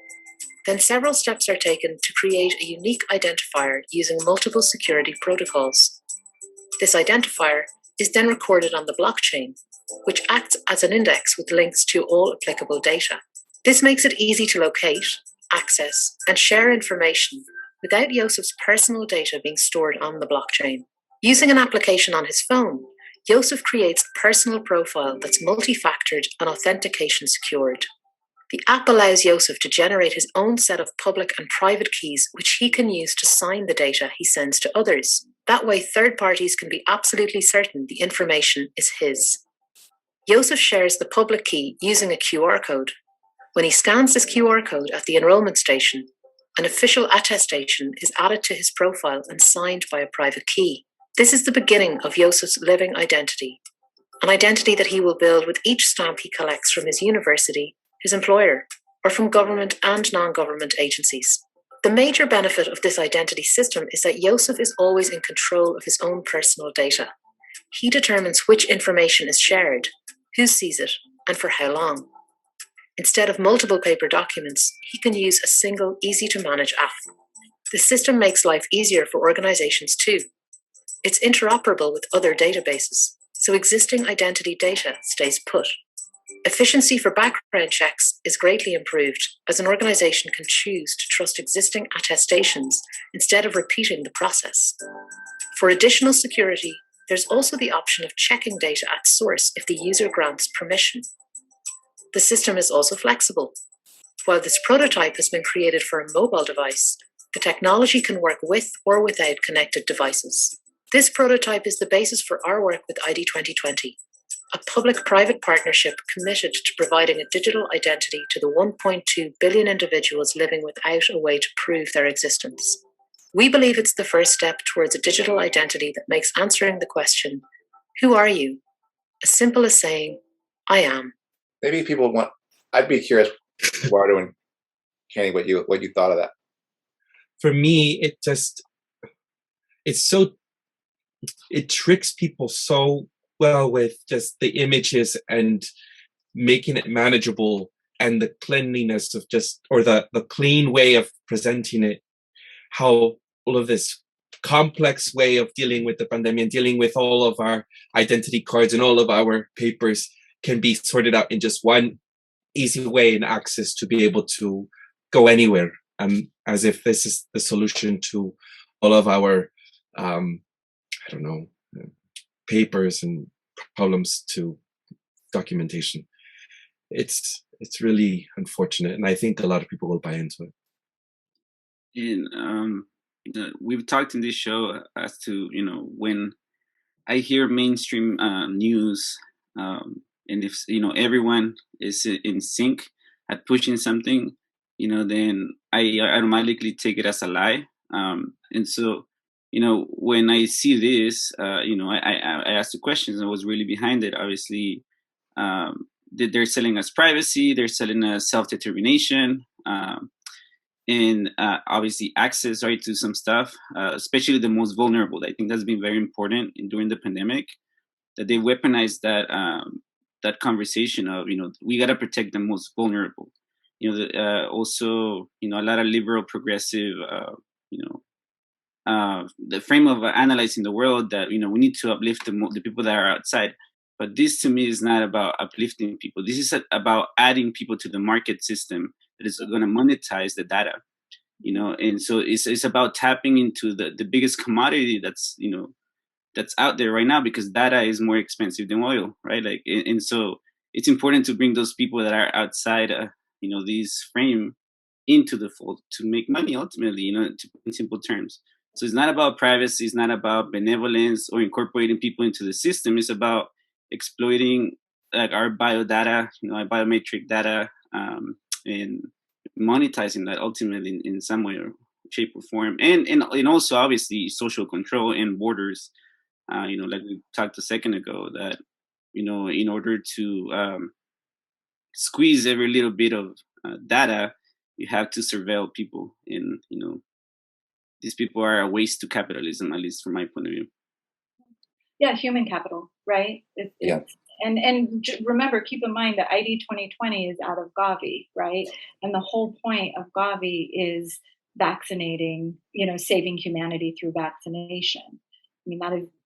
[SPEAKER 5] Then several steps are taken to create a unique identifier using multiple security protocols. This identifier is then recorded on the blockchain, which acts as an index with links to all applicable data. This makes it easy to locate, access, and share information without Joseph's personal data being stored on the blockchain. Using an application on his phone, Joseph creates a personal profile that's multi-factored and authentication secured. The app allows Joseph to generate his own set of public and private keys, which he can use to sign the data he sends to others. That way, third parties can be absolutely certain the information is his. Joseph shares the public key using a QR code. When he scans this QR code at the enrollment station, an official attestation is added to his profile and signed by a private key. This is the beginning of Joseph's living identity, an identity that he will build with each stamp he collects from his university, his employer, or from government and non-government agencies. The major benefit of this identity system is that Joseph is always in control of his own personal data. He determines which information is shared, who sees it, and for how long. Instead of multiple paper documents, he can use a single, easy-to-manage app. The system makes life easier for organizations too. It's interoperable with other databases, so existing identity data stays put. Efficiency for background checks is greatly improved, as an organization can choose to trust existing attestations instead of repeating the process. For additional security, there's also the option of checking data at source if the user grants permission. The system is also flexible. While this prototype has been created for a mobile device, the technology can work with or without connected devices. This prototype is the basis for our work with ID 2020, a public-private partnership committed to providing a digital identity to the 1.2 billion individuals living without a way to prove their existence. We believe it's the first step towards a digital identity that makes answering the question, who are you, as simple as saying, I am.
[SPEAKER 3] Maybe people want, I'd be curious, Eduardo and Kenny, what you thought of that.
[SPEAKER 1] For me, it tricks people so well with just the images and making it manageable and the cleanliness of the clean way of presenting it, how all of this complex way of dealing with the pandemic and dealing with all of our identity cards and all of our papers can be sorted out in just one easy way and access to be able to go anywhere, as if this is the solution to all of our papers and problems to documentation. It's really unfortunate, and I think a lot of people will buy into it.
[SPEAKER 4] And we've talked in this show as to, when I hear mainstream news, and if everyone is in sync at pushing something, then I automatically take it as a lie. And so, when I see this, I ask the questions and what's really behind it. Obviously, they're selling us privacy, they're selling us self-determination, and obviously access, right, to some stuff, especially the most vulnerable. I think that's been very important during the pandemic, that they weaponize that conversation of, we got to protect the most vulnerable. Also, a lot of liberal, progressive, the frame of analyzing the world, that we need to uplift the people that are outside. But this, to me, is not about uplifting people. This is about adding people to the market system that is going to monetize the data. And so it's about tapping into the biggest commodity that's that's out there right now, because data is more expensive than oil, right? And so it's important to bring those people that are outside, these frame into the fold to make money ultimately, in simple terms. So it's not about privacy, it's not about benevolence or incorporating people into the system. It's about exploiting our biodata, our biometric data, and monetizing that ultimately in some way or shape or form, and also obviously social control and borders. Like we talked a second ago, that in order to squeeze every little bit of data, you have to surveil people, and these people are a waste to capitalism, at least from my point of view.
[SPEAKER 2] Yeah, human capital, right? And remember, keep in mind that ID 2020 is out of Gavi, right? And the whole point of Gavi is vaccinating, saving humanity through vaccination. I mean,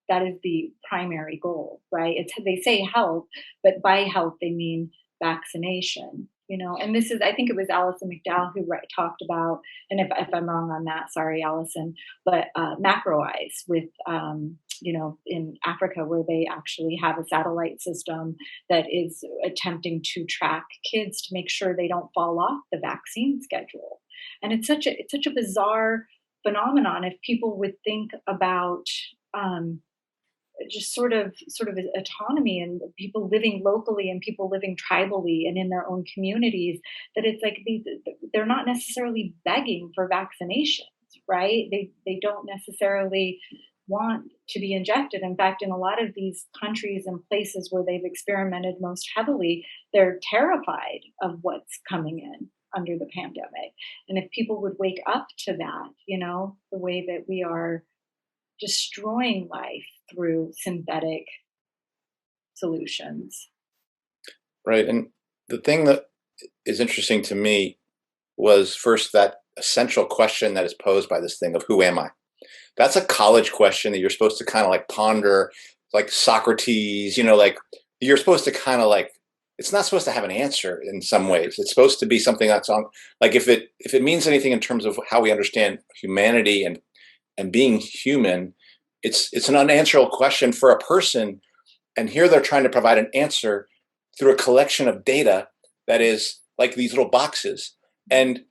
[SPEAKER 2] that is the primary goal, right? They say health, but by health they mean vaccination. And this is, I think it was Alison McDowell who talked about, and if I'm wrong on that, sorry, Alison, but macro eyes with, in Africa, where they actually have a satellite system that is attempting to track kids to make sure they don't fall off the vaccine schedule. And it's such a bizarre phenomenon. If people would think about just sort of autonomy, and people living locally and people living tribally and in their own communities, that it's like they're not necessarily begging for vaccinations, right? They don't necessarily want to be injected. In fact, in a lot of these countries and places where they've experimented most heavily, they're terrified of what's coming in under the pandemic. And if people would wake up to that, the way that we are destroying life through synthetic solutions.
[SPEAKER 3] Right. And the thing that is interesting to me was first that essential question that is posed by this thing of who am I? That's a college question that you're supposed to kind of like ponder, like Socrates, like you're supposed to kind of like, it's not supposed to have an answer in some ways. It's supposed to be something that's on, like if it means anything in terms of how we understand humanity and being human, it's an unanswerable question for a person. And here they're trying to provide an answer through a collection of data that is like these little boxes. And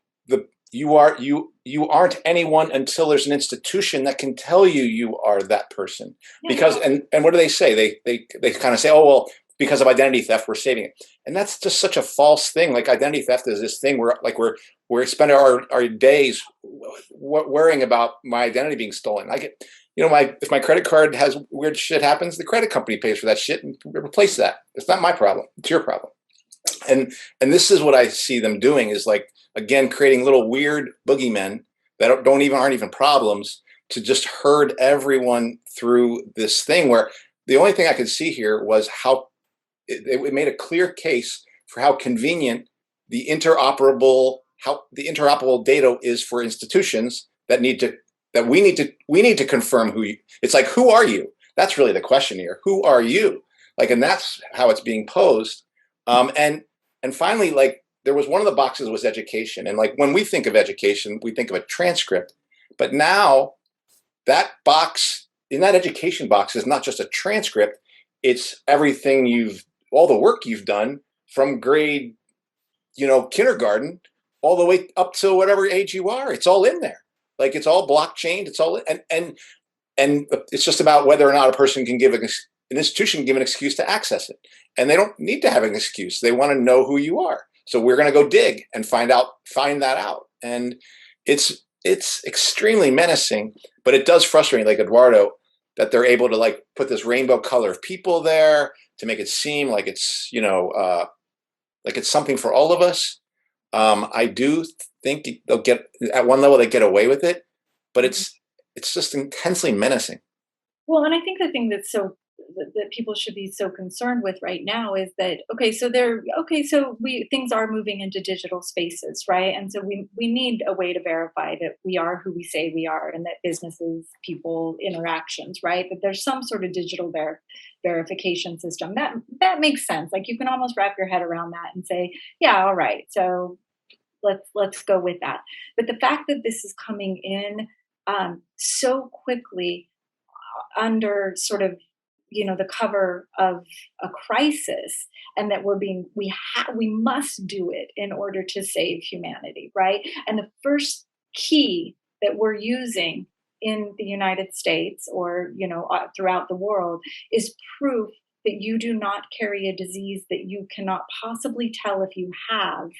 [SPEAKER 3] you aren't anyone until there's an institution that can tell you are that person. Because and what do they say? They kind of say, oh well, because of identity theft, we're saving it. And that's just such a false thing. Like identity theft is this thing where like we're spending our days worrying about my identity being stolen. I get, if my credit card has weird shit happens, the credit company pays for that shit and replace that. It's not my problem. It's your problem. And this is what I see them doing is like, again, creating little weird boogeymen that aren't even problems to just herd everyone through this thing where the only thing I could see here was how it made a clear case for how convenient the interoperable data is for institutions that we need to confirm who you. It's like, who are you? That's really the question here. Who are you? Like, and that's how it's being posed. And finally, like there was one of the boxes was education. And like when we think of education, we think of a transcript. But now that box in that education box is not just a transcript. It's everything all the work you've done from grade, kindergarten, all the way up to whatever age you are. It's all in there. Like it's all blockchained. It's all and it's just about whether or not a person can give an institution give an excuse to access it. And they don't need to have an excuse. They want to know who you are. So we're going to go dig and find that out. And it's extremely menacing, but it does frustrate me, like Eduardo, that they're able to like put this rainbow color of people there, to make it seem like it's, like it's something for all of us. I do think they'll get, at one level, they get away with it, but it's just intensely menacing.
[SPEAKER 2] Well, and I think the thing that's that people should be so concerned with right now is that things are moving into digital spaces, right? And so we need a way to verify that we are who we say we are, and that businesses, people, interactions, right? That there's some sort of digital verification system that makes sense. Like, you can almost wrap your head around that and say, yeah, all right, so let's go with that. But the fact that this is coming in so quickly under sort of the cover of a crisis, and that we must do it in order to save humanity, right? And the first key that we're using in the United States, or throughout the world, is proof that you do not carry a disease that you cannot possibly tell if you have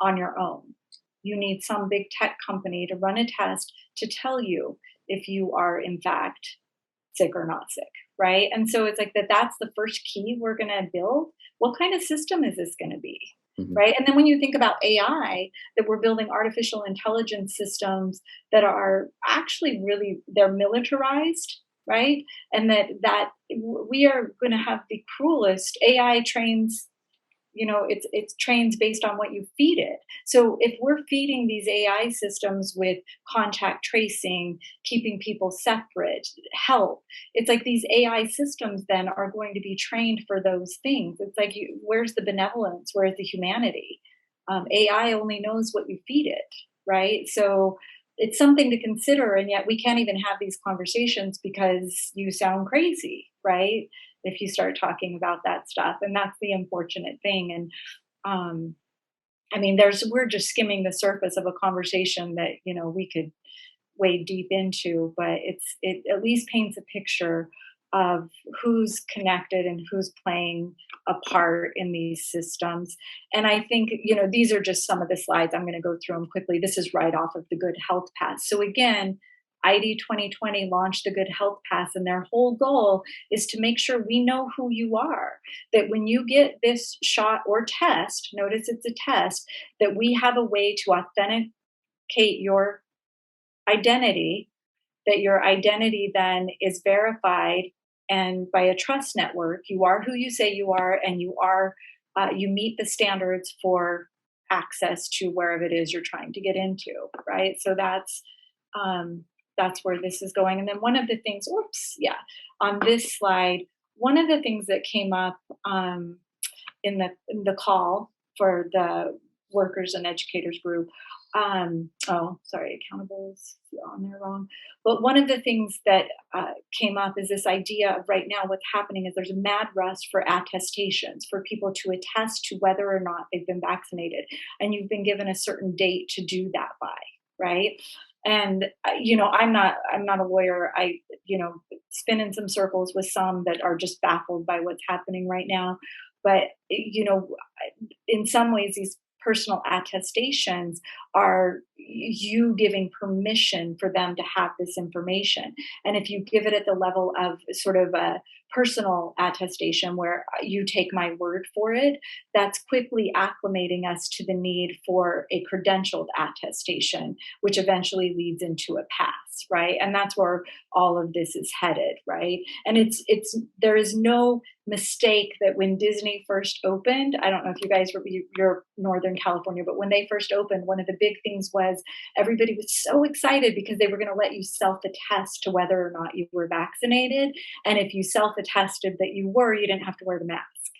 [SPEAKER 2] on your own. You need some big tech company to run a test to tell you if you are in fact sick or not sick, right? And so it's like that's the first key we're going to build. What kind of system is this going to be, right? And then when you think about AI, that we're building artificial intelligence systems that are actually they're militarized, right? And that we are going to have the cruelest AI trains. It trains based on what you feed it. So if we're feeding these AI systems with contact tracing, keeping people separate, health, it's like these AI systems then are going to be trained for those things. It's like, where's the benevolence? Where's the humanity? AI only knows what you feed it, right? So it's something to consider, and yet we can't even have these conversations because you sound crazy, right? If you start talking about that stuff. And that's the unfortunate thing. And we're just skimming the surface of a conversation that we could wade deep into, but it at least paints a picture of who's connected and who's playing a part in these systems. And I think these are just some of the slides. I'm going to go through them quickly. This is right off of the Good Health Pass. So again, ID 2020 launched the Good Health Pass, and their whole goal is to make sure we know who you are, that when you get this shot or test, notice it's a test, that we have a way to authenticate your identity, that your identity then is verified, and by a trust network, you are who you say you are, and you meet the standards for access to wherever it is you're trying to get into, right? So that's where this is going. And then one of the things, on this slide, one of the things that came up in the call for the workers and educators group, accountables on there wrong. But one of the things that came up is this idea of, right now what's happening is there's a mad rush for attestations, for people to attest to whether or not they've been vaccinated. And you've been given a certain date to do that by, right? And, I'm not a lawyer. I, spin in some circles with some that are just baffled by what's happening right now. But, in some ways, these personal attestations are you giving permission for them to have this information. And if you give it at the level of sort of a personal attestation where you take my word for it, that's quickly acclimating us to the need for a credentialed attestation, which eventually leads into a pass, right? And that's where all of this is headed, right? And there is no mistake that when Disney first opened, I don't know if you guys you're Northern California, but when they first opened, one of the big things was everybody was so excited because they were going to let you self-attest to whether or not you were vaccinated. And if you self-attested that you were, you didn't have to wear the mask,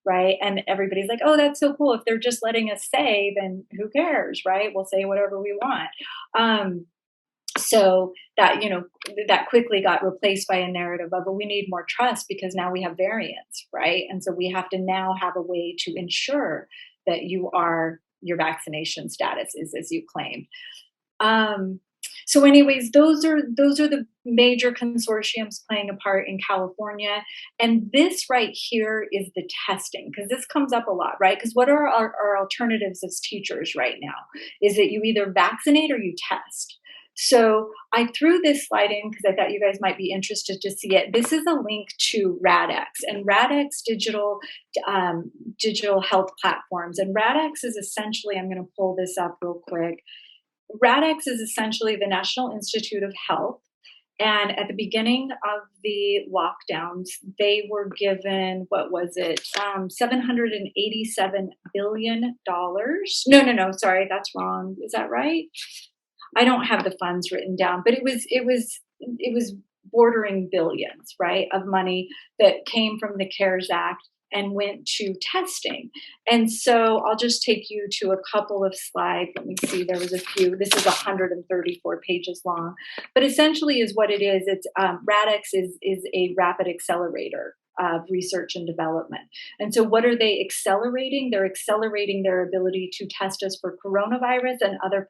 [SPEAKER 2] right? And everybody's like, oh, that's so cool. If they're just letting us say, then who cares, right? We'll say whatever we want. So that, that quickly got replaced by a narrative of, we need more trust because now we have variants, right? And so we have to now have a way to ensure that your vaccination status is as you claim. So anyways, those are the major consortiums playing a part in California. And this right here is the testing, because this comes up a lot, right? Because what are our alternatives as teachers right now? Is that you either vaccinate or you test. So I threw this slide in because I thought you guys might be interested to see it. This is a link to Radix and Radix digital health platforms. And Radix is essentially, I'm going to pull this up real quick. Radix is essentially the National Institute of Health. And at the beginning of the lockdowns, they were given, what was it, $787 billion. No, sorry, that's wrong. Is that right? I don't have the funds written down, but it was bordering billions, right, of money that came from the CARES Act and went to testing. And so I'll just take you to a couple of slides. Let me see, there was a few. This is 134 pages long. But essentially is what it is. It's Radix is a rapid accelerator of research and development. And so what are they accelerating? They're accelerating their ability to test us for coronavirus and other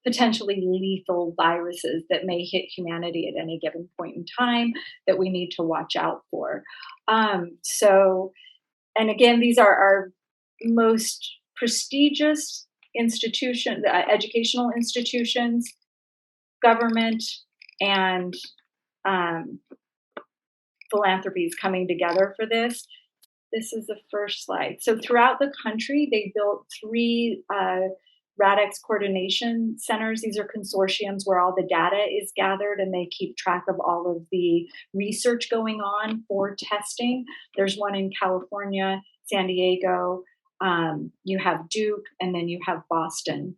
[SPEAKER 2] potentially lethal viruses that may hit humanity at any given point in time that we need to watch out for. And again, these are our most prestigious institutions, educational institutions, government, and philanthropies coming together for this. This is the first slide. So throughout the country, they built 3 Radix coordination centers. These are consortiums where all the data is gathered and they keep track of all of the research going on for testing. There's one in California, San Diego, you have Duke, and then you have Boston.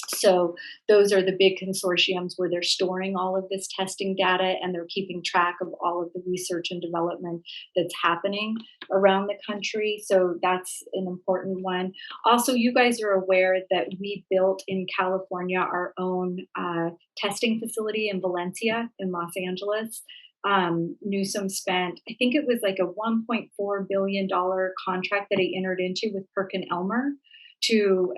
[SPEAKER 2] So those are the big consortiums where they're storing all of this testing data and they're keeping track of all of the research and development that's happening around the country. So that's an important one. Also, you guys are aware that we built in California our own testing facility in Valencia in Los Angeles. Newsom spent, I think it was like a $1.4 billion contract that he entered into with PerkinElmer to,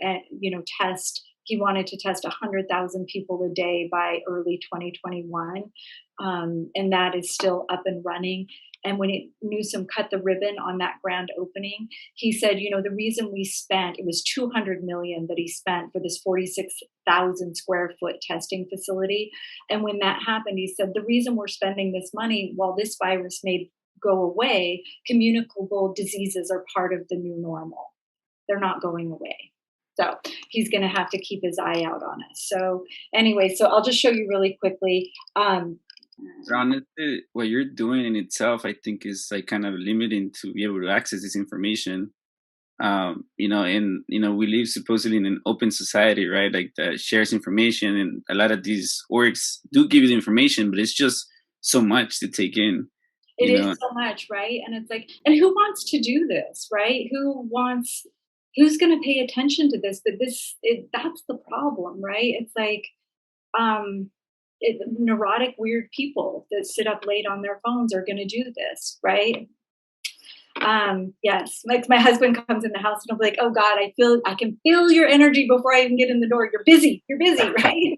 [SPEAKER 2] test. He wanted to test 100,000 people a day by early 2021, and that is still up and running. And when Newsom cut the ribbon on that grand opening, he said, the reason we spent, it was $200 million that he spent for this 46,000 square foot testing facility. And when that happened, he said, the reason we're spending this money, while this virus may go away, communicable diseases are part of the new normal. They're not going away. So he's going to have to keep his eye out on us. So anyway, so I'll just show you really quickly.
[SPEAKER 4] Honestly, what you're doing in itself, I think, is like kind of limiting to be able to access this information. We live supposedly in an open society, right? Like that shares information, and a lot of these orgs do give you the information, but it's just so much to take in.
[SPEAKER 2] It is so much, right? And it's like, and who wants to do this, right? Who's going to pay attention to this? But that's the problem, right? It's like neurotic, weird people that sit up late on their phones are going to do this, right? Yes, like my husband comes in the house and I'll be like, "Oh God, I can feel your energy before I even get in the door. You're busy, right?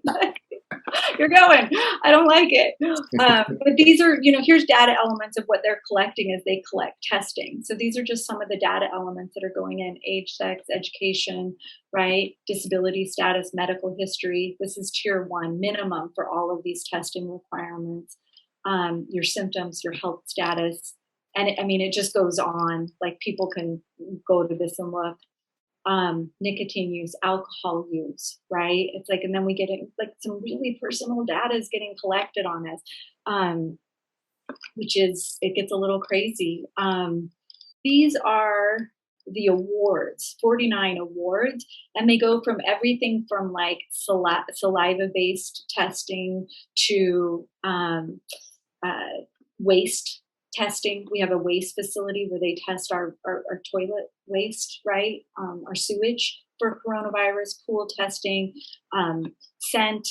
[SPEAKER 2] You're going. I don't like it." But these are, here's data elements of what they're collecting as they collect testing. So these are just some of the data elements that are going in: age, sex, education, right? Disability status, medical history. This is tier 1 minimum for all of these testing requirements. Your symptoms, your health status. And it just goes on. Like people can go to this and look. Nicotine use, alcohol use, right? It's like, and then we get like some really personal data is getting collected on us, it gets a little crazy. These are the awards, 49 awards, and they go from everything from like saliva-based testing to waste testing. We have a waste facility where they test our toilet waste, right? Our sewage for coronavirus, pool testing, scent,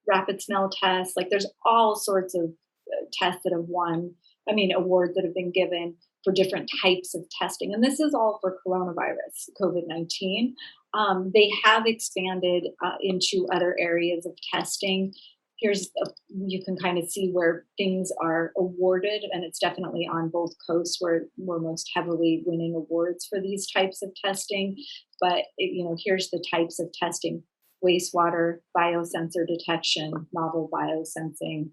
[SPEAKER 2] rapid smell tests. Like there's all sorts of tests that have awards that have been given for different types of testing. And this is all for coronavirus, COVID-19. They have expanded into other areas of testing. You can kind of see where things are awarded, and it's definitely on both coasts where we're most heavily winning awards for these types of testing. But here's the types of testing wastewater, biosensor detection, novel biosensing,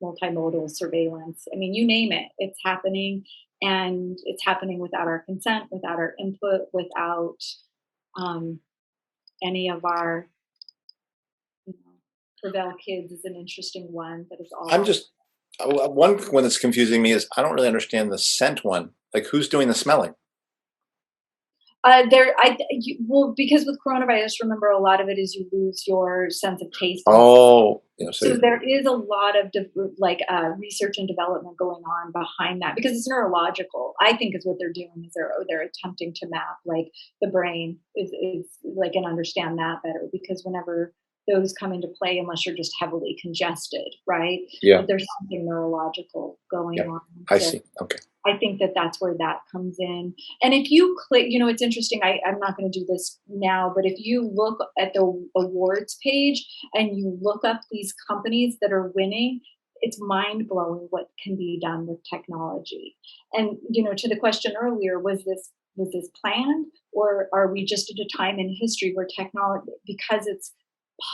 [SPEAKER 2] multimodal surveillance. I mean, you name it, it's happening, and it's happening without our consent, without our input, without any of our, Prevail Kids is an interesting one that is all.
[SPEAKER 3] I'm just, one that's confusing me is I don't really understand the scent one. Like, who's doing the smelling?
[SPEAKER 2] Because with coronavirus, remember, a lot of it is you lose your sense of taste.
[SPEAKER 3] Oh,
[SPEAKER 2] so there is a lot of research and development going on behind that, because it's neurological. I think is what they're doing is they're attempting to map like the brain is like, and understand that better, because whenever those come into play, unless you're just heavily congested, right?
[SPEAKER 3] Yeah.
[SPEAKER 2] But there's something neurological going on.
[SPEAKER 3] I see. Okay.
[SPEAKER 2] I think that's where that comes in. And if you click, it's interesting. I'm not going to do this now, but if you look at the awards page and you look up these companies that are winning, it's mind blowing what can be done with technology. And, to the question earlier, was this planned, or are we just at a time in history where technology, because it's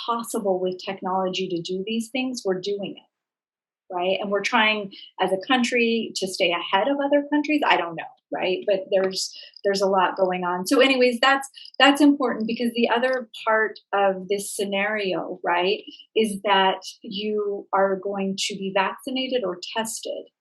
[SPEAKER 2] possible with technology to do these things, we're doing it, right? And we're trying as a country to stay ahead of other countries. I don't know, right? But there's a lot going on. So anyways, that's important, because the other part of this scenario, right, is that you are going to be vaccinated or tested.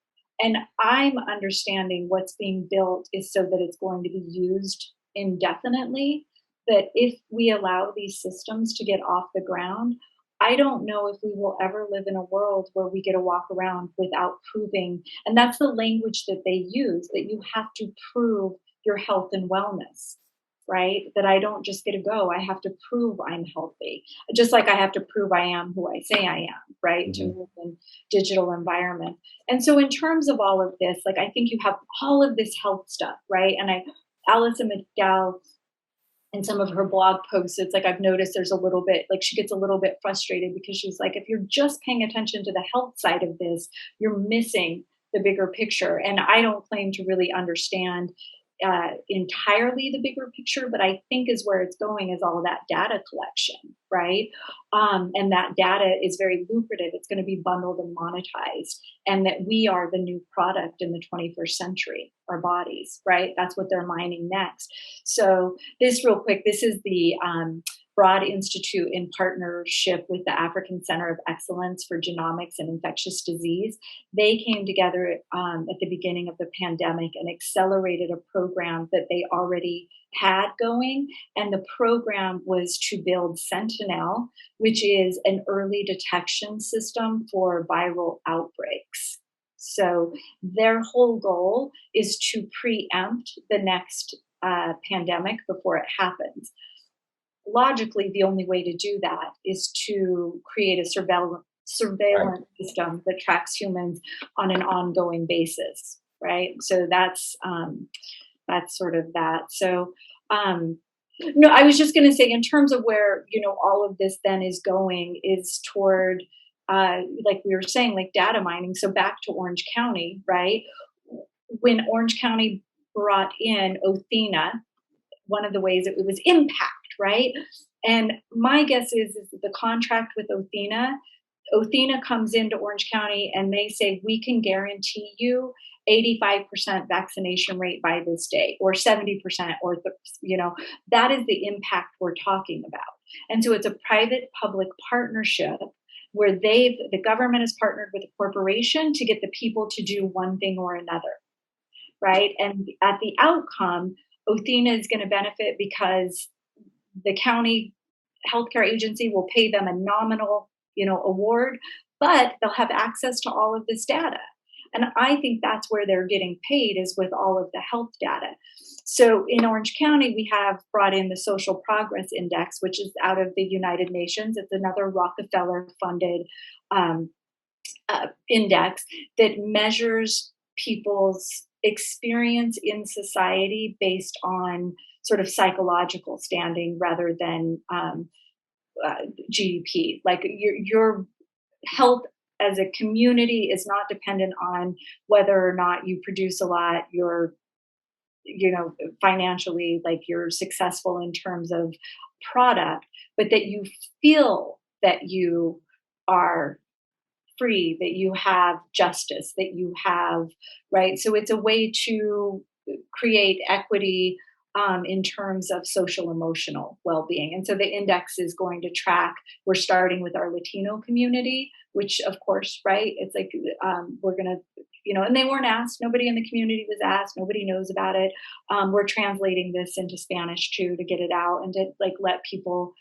[SPEAKER 2] And I'm understanding what's being built is so that it's going to be used indefinitely. That if we allow these systems to get off the ground, I don't know if we will ever live in a world where we get to walk around without proving. And that's the language that they use, that you have to prove your health and wellness, right? That I don't just get to go. I have to prove I'm healthy, just like I have to prove I am who I say I am, right? Mm-hmm. To move in digital environment. And so in terms of all of this, like, I think you have all of this health stuff, right? And Alison McDowell, in some of her blog posts, it's like I've noticed there's a little bit, like, she gets a little bit frustrated, because she's like, if you're just paying attention to the health side of this, you're missing the bigger picture. And I don't claim to really understand entirely the bigger picture, but I think is where it's going is all of that data collection, right? And that data is very lucrative. It's going to be bundled and monetized, and that we are the new product in the 21st century, our bodies, right? That's what they're mining next. So this real quick, this is the Broad Institute in partnership with the African Center of Excellence for Genomics and Infectious Disease. They came together at the beginning of the pandemic and accelerated a program that they already had going. And the program was to build Sentinel, which is an early detection system for viral outbreaks. So their whole goal is to preempt the next pandemic before it happens. Logically, the only way to do that is to create a surveillance system that tracks humans on an ongoing basis, right? So that's sort of that. So no, I was just going to say, in terms of where all of this then is going is toward like we were saying, like data mining. So back to Orange County, right? When Orange County brought in Othina, one of the ways it was impact, right? And my guess is that the contract with Othina comes into Orange County and they say, we can guarantee you 85% vaccination rate by this day, or 70%, or that is the impact we're talking about. And so it's a private-public partnership where the government has partnered with a corporation to get the people to do one thing or another, right? And at the outcome, Othina is going to benefit because the county healthcare agency will pay them a nominal, award, but they'll have access to all of this data. And I think that's where they're getting paid, is with all of the health data. So in Orange County, we have brought in the Social Progress Index, which is out of the United Nations. It's another Rockefeller-funded index that measures people's experience in society based on sort of psychological standing rather than GDP. Like your health as a community is not dependent on whether or not you produce a lot, you're financially, like you're successful in terms of product, but that you feel that you are free, that you have justice, that you have, right? So it's a way to create equity in terms of social emotional well-being. And so the index is going to track, we're starting with our Latino community, which of course, right, it's like we're going to, and they weren't asked, nobody in the community was asked, nobody knows about it. We're translating this into Spanish too, to get it out and to like let people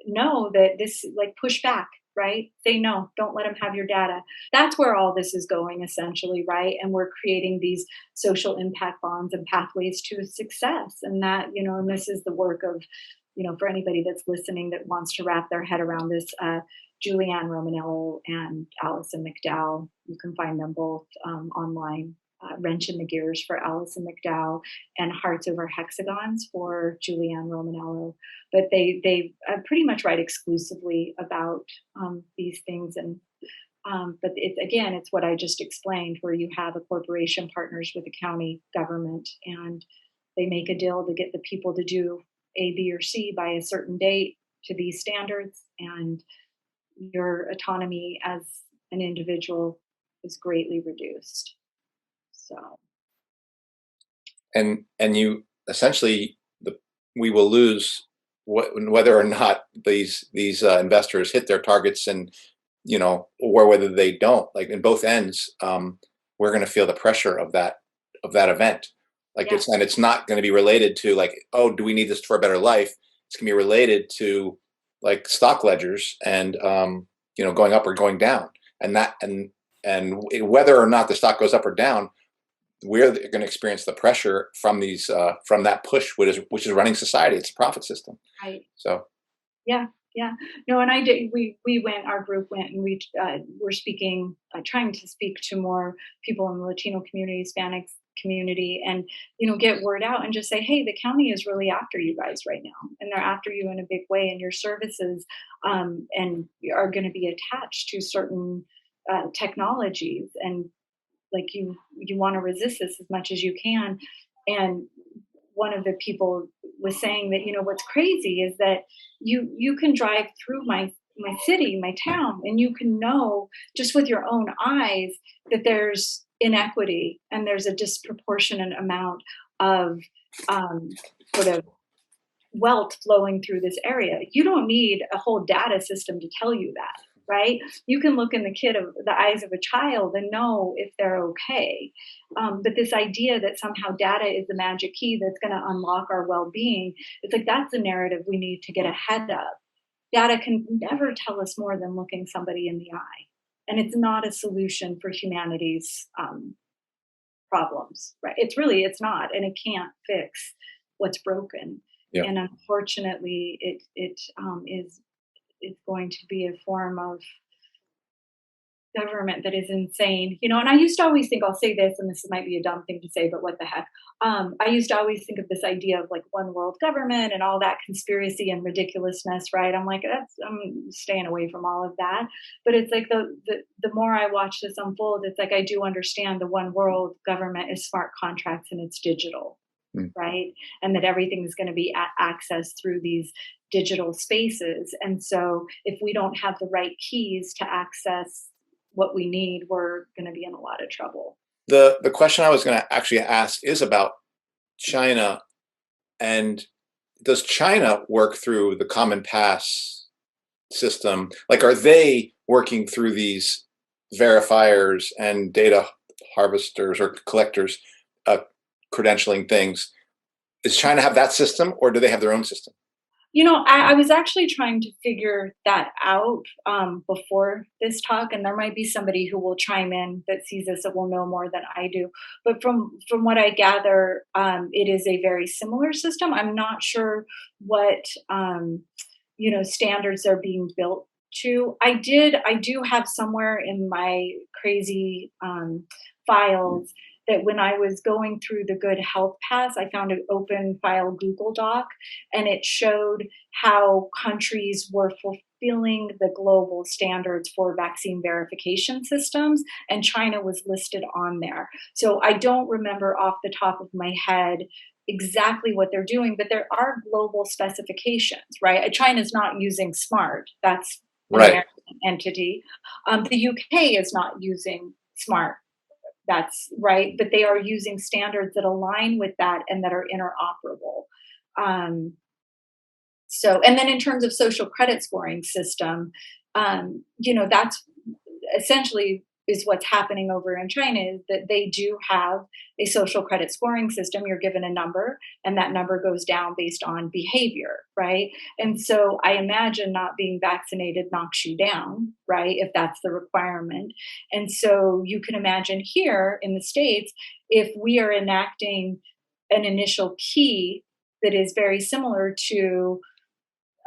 [SPEAKER 2] know that this, like, push back, right? Say no, don't let them have your data. That's where all this is going essentially, right? And we're creating these social impact bonds and pathways to success. And that, and this is the work of, for anybody that's listening that wants to wrap their head around this, Julianne Romanello and Allison McDowell, you can find them both online. Wrench in the Gears for Allison McDowell and Hearts Over Hexagons for Julianne Romanello. But they pretty much write exclusively about these things. And but it's what I just explained, where you have a corporation partners with the county government, and they make a deal to get the people to do A, B, or C by a certain date to these standards, and your autonomy as an individual is greatly reduced. So,
[SPEAKER 3] and you essentially, we will lose whether or not these investors hit their targets, and or whether they don't. Like in both ends, we're going to feel the pressure of that event. Like it's not going to be related to like, oh, do we need this for a better life? It's going to be related to like stock ledgers and going up or going down, and whether or not the stock goes up or down, we're going to experience the pressure from these from that push, which is running society. It's a profit system.
[SPEAKER 2] Right.
[SPEAKER 3] So.
[SPEAKER 2] Yeah. No, and I did. We went. Our group went, and we were speaking, trying to speak to more people in the Latino community, Hispanic community, and get word out and just say, hey, the county is really after you guys right now, and they're after you in a big way, and your services and are going to be attached to certain technologies, and like you want to resist this as much as you can. And one of the people was saying that, what's crazy is that you can drive through my city, my town, and you can know just with your own eyes that there's inequity and there's a disproportionate amount of sort of wealth flowing through this area. You don't need a whole data system to tell you that. Right? You can look in the eyes of a child and know if they're okay. But this idea that somehow data is the magic key that's going to unlock our well-being, it's like that's the narrative we need to get ahead of. Data can never tell us more than looking somebody in the eye. And it's not a solution for humanity's problems, right? It's not, and it can't fix what's broken. Yeah. And unfortunately, it's going to be a form of government that is insane, and I used to always think, I'll say this, and this might be a dumb thing to say, but what the heck? I used to always think of this idea of like one world government and all that conspiracy and ridiculousness, right? I'm like, I'm staying away from all of that. But it's like the more I watch this unfold, it's like I do understand the one world government is smart contracts and it's digital. Right? And that everything is going to be accessed through these digital spaces. And so if we don't have the right keys to access what we need, we're going to be in a lot of trouble.
[SPEAKER 3] The question I was going to actually ask is about China. And does China work through the Common Pass system? Like, are they working through these verifiers and data harvesters or collectors, credentialing things? Does China have that system, or do they have their own system?
[SPEAKER 2] I was actually trying to figure that out before this talk, and there might be somebody who will chime in that sees this that will know more than I do. But from what I gather, it is a very similar system. I'm not sure what standards are being built to. I do have somewhere in my crazy files that when I was going through the Good Health Pass, I found an open file Google Doc, and it showed how countries were fulfilling the global standards for vaccine verification systems, and China was listed on there. So I don't remember off the top of my head exactly what they're doing, but there are global specifications, right? China's not using SMART. That's an
[SPEAKER 3] Right.
[SPEAKER 2] American entity. The UK is not using SMART. That's right. But they are using standards that align with that and that are interoperable. And then in terms of social credit scoring system, that's essentially is what's happening over in China, is that they do have a social credit scoring system. You're given a number, and that number goes down based on behavior, right? And so I imagine not being vaccinated knocks you down, right, if that's the requirement. And so you can imagine here in the States, if we are enacting an initial key that is very similar to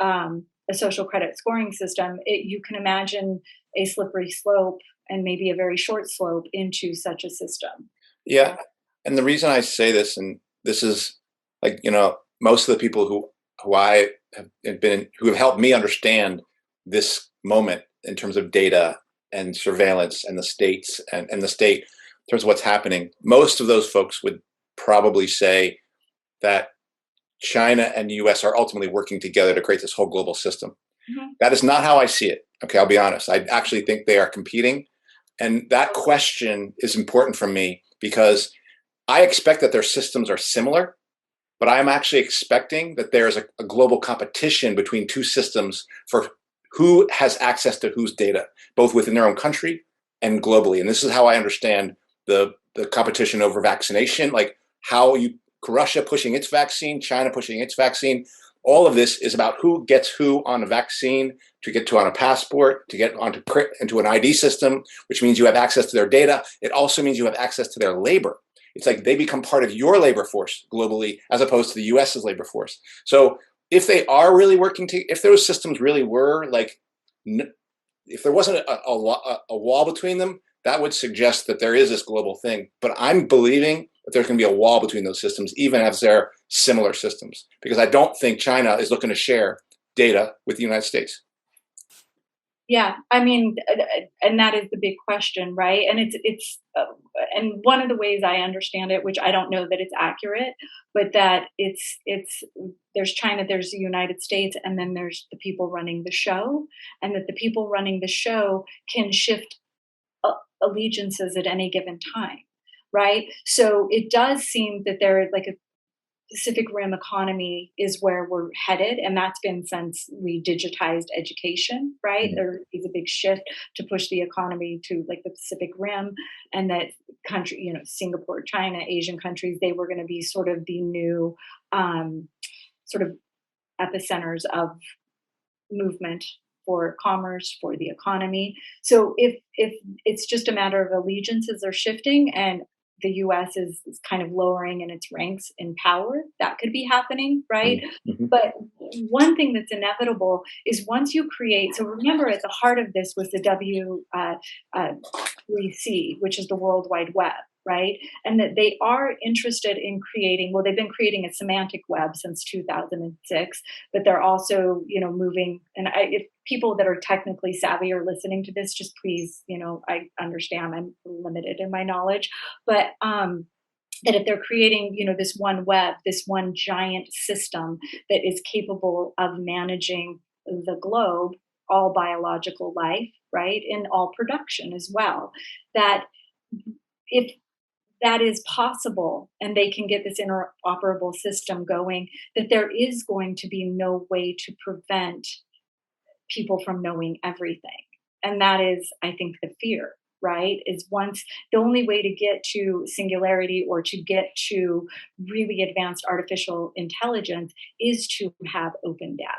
[SPEAKER 2] a social credit scoring system, you can imagine a slippery slope and maybe a very short slope into such a system.
[SPEAKER 3] Yeah. And the reason I say this, and this is like, most of the people who I have been, who have helped me understand this moment in terms of data and surveillance and the states and the state in terms of what's happening, most of those folks would probably say that China and the US are ultimately working together to create this whole global system.
[SPEAKER 2] Mm-hmm.
[SPEAKER 3] That is not how I see it. Okay, I'll be honest. I actually think they are competing. And that question is important for me because I expect that their systems are similar, but I'm actually expecting that there's a global competition between two systems for who has access to whose data, both within their own country and globally. And this is how I understand the competition over vaccination, like how Russia pushing its vaccine, China pushing its vaccine. All of this is about who gets who on a vaccine, to get to on a passport, to get into an ID system, which means you have access to their data. It also means you have access to their labor. It's like they become part of your labor force globally, as opposed to the US's labor force. So if they are really working if those systems really were like, if there wasn't a wall between them, that would suggest that there is this global thing. But I'm believing that there's going to be a wall between those systems, even as they're similar systems, because I don't think China is looking to share data with the United States.
[SPEAKER 2] Yeah, I mean, and that is the big question, right? And and one of the ways I understand it, which I don't know that it's accurate, but that there's China, there's the United States, and then there's the people running the show, and that the people running the show can shift allegiances at any given time, right? So it does seem that there is like a Pacific Rim economy is where we're headed, and that's been since we digitized education, right?
[SPEAKER 3] Mm-hmm.
[SPEAKER 2] There is a big shift to push the economy to like the Pacific Rim, and that country, Singapore, China, Asian countries, they were going to be sort of the new sort of epicenters of movement for commerce, for the economy. So if it's just a matter of allegiances are shifting and the US is kind of lowering in its ranks in power, that could be happening, right?
[SPEAKER 3] Mm-hmm.
[SPEAKER 2] But one thing that's inevitable is once you create, so remember at the heart of this was the W3C, which is the World Wide Web, right? And that they are interested in creating, well, they've been creating a semantic web since 2006, but they're also, moving, and if people that are technically savvy are listening to this, just please, I understand I'm limited in my knowledge, but that if they're creating, this one web, this one giant system that is capable of managing the globe, all biological life, right, and all production as well, that if that is possible and they can get this interoperable system going, that there is going to be no way to prevent people from knowing everything. And that is, I think, the fear, right? Is once the only way to get to singularity or to get to really advanced artificial intelligence is to have open data.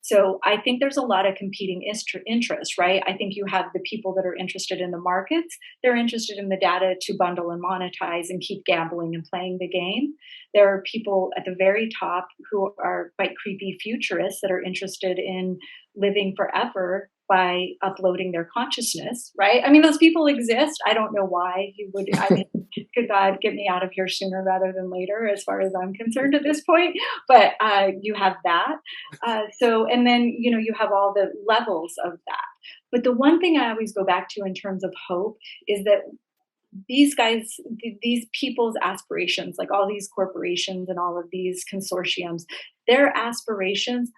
[SPEAKER 2] So I think there's a lot of competing interests, right? I think you have the people that are interested in the markets. They're interested in the data to bundle and monetize and keep gambling and playing the game. There are people at the very top who are quite creepy futurists that are interested in living forever by uploading their consciousness, right? I mean, those people exist. I don't know why you would. I mean, could God get me out of here sooner rather than later, as far as I'm concerned at this point? But you have that. And then, you have all the levels of that. But the one thing I always go back to in terms of hope is that these guys, these people's aspirations, like all these corporations and all of these consortiums, their aspirations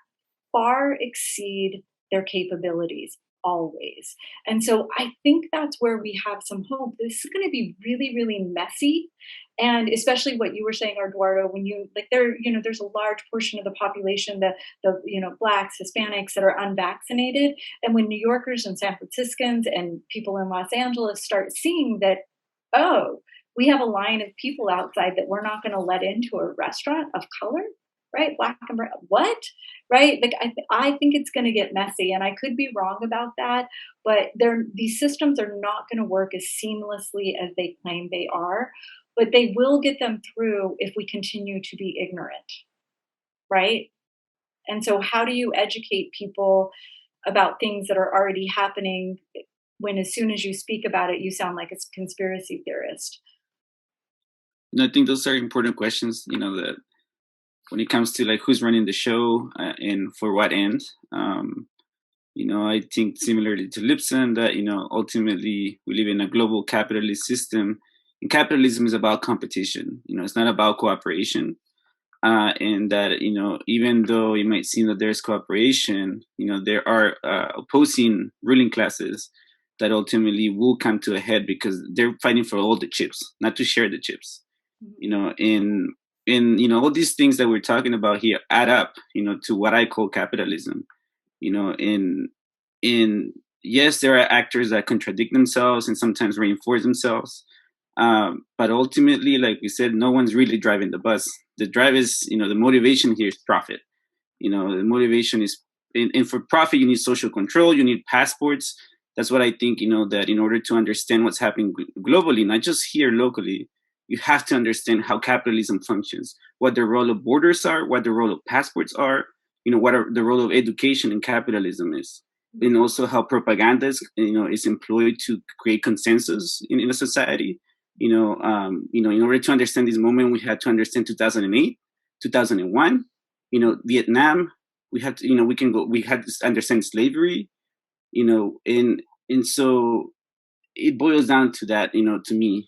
[SPEAKER 2] far exceed their capabilities always. And so I think that's where we have some hope. This is going to be really, really messy. And especially what you were saying, Eduardo, when there's a large portion of the population, the Blacks, Hispanics that are unvaccinated. And when New Yorkers and San Franciscans and people in Los Angeles start seeing that, oh, we have a line of people outside that we're not going to let into a restaurant of color, right? Black and brown, what? Right? Like I think it's going to get messy, and I could be wrong about that, but these systems are not going to work as seamlessly as they claim they are, but they will get them through if we continue to be ignorant, right? And so how do you educate people about things that are already happening when as soon as you speak about it, you sound like a conspiracy theorist?
[SPEAKER 4] I think those are important questions, that when it comes to like who's running the show and for what end. I think similarly to Lipson that, ultimately we live in a global capitalist system, and capitalism is about competition. It's not about cooperation. And that, even though it might seem that there's cooperation, there are opposing ruling classes that ultimately will come to a head because they're fighting for all the chips, not to share the chips. And all these things that we're talking about here add up, to what I call capitalism. In yes, there are actors that contradict themselves and sometimes reinforce themselves. But ultimately, like we said, no one's really driving the bus. The drive is, the motivation here is profit. The motivation is, and for profit, you need social control, you need passports. That's what I think, that in order to understand what's happening globally, not just here locally, you have to understand how capitalism functions, what the role of borders are, what the role of passports are, what the role of education in capitalism is, and also how propaganda is employed to create consensus in a society. In order to understand this moment, we had to understand 2008, 2001, Vietnam. We had to, we had to understand slavery, and so it boils down to that, to me,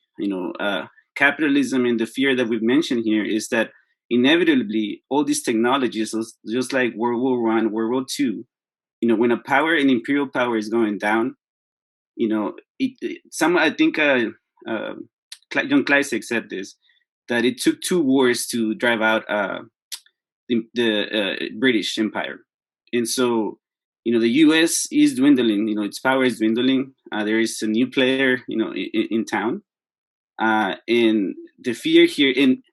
[SPEAKER 4] capitalism and the fear that we've mentioned here is that inevitably all these technologies, just like World War I, World War II, when an imperial power is going down, I think John Kleisek said this, that it took 2 wars to drive out the British Empire. And so, the U.S. is dwindling, its power is dwindling. There is a new player, in town. And the fear here, in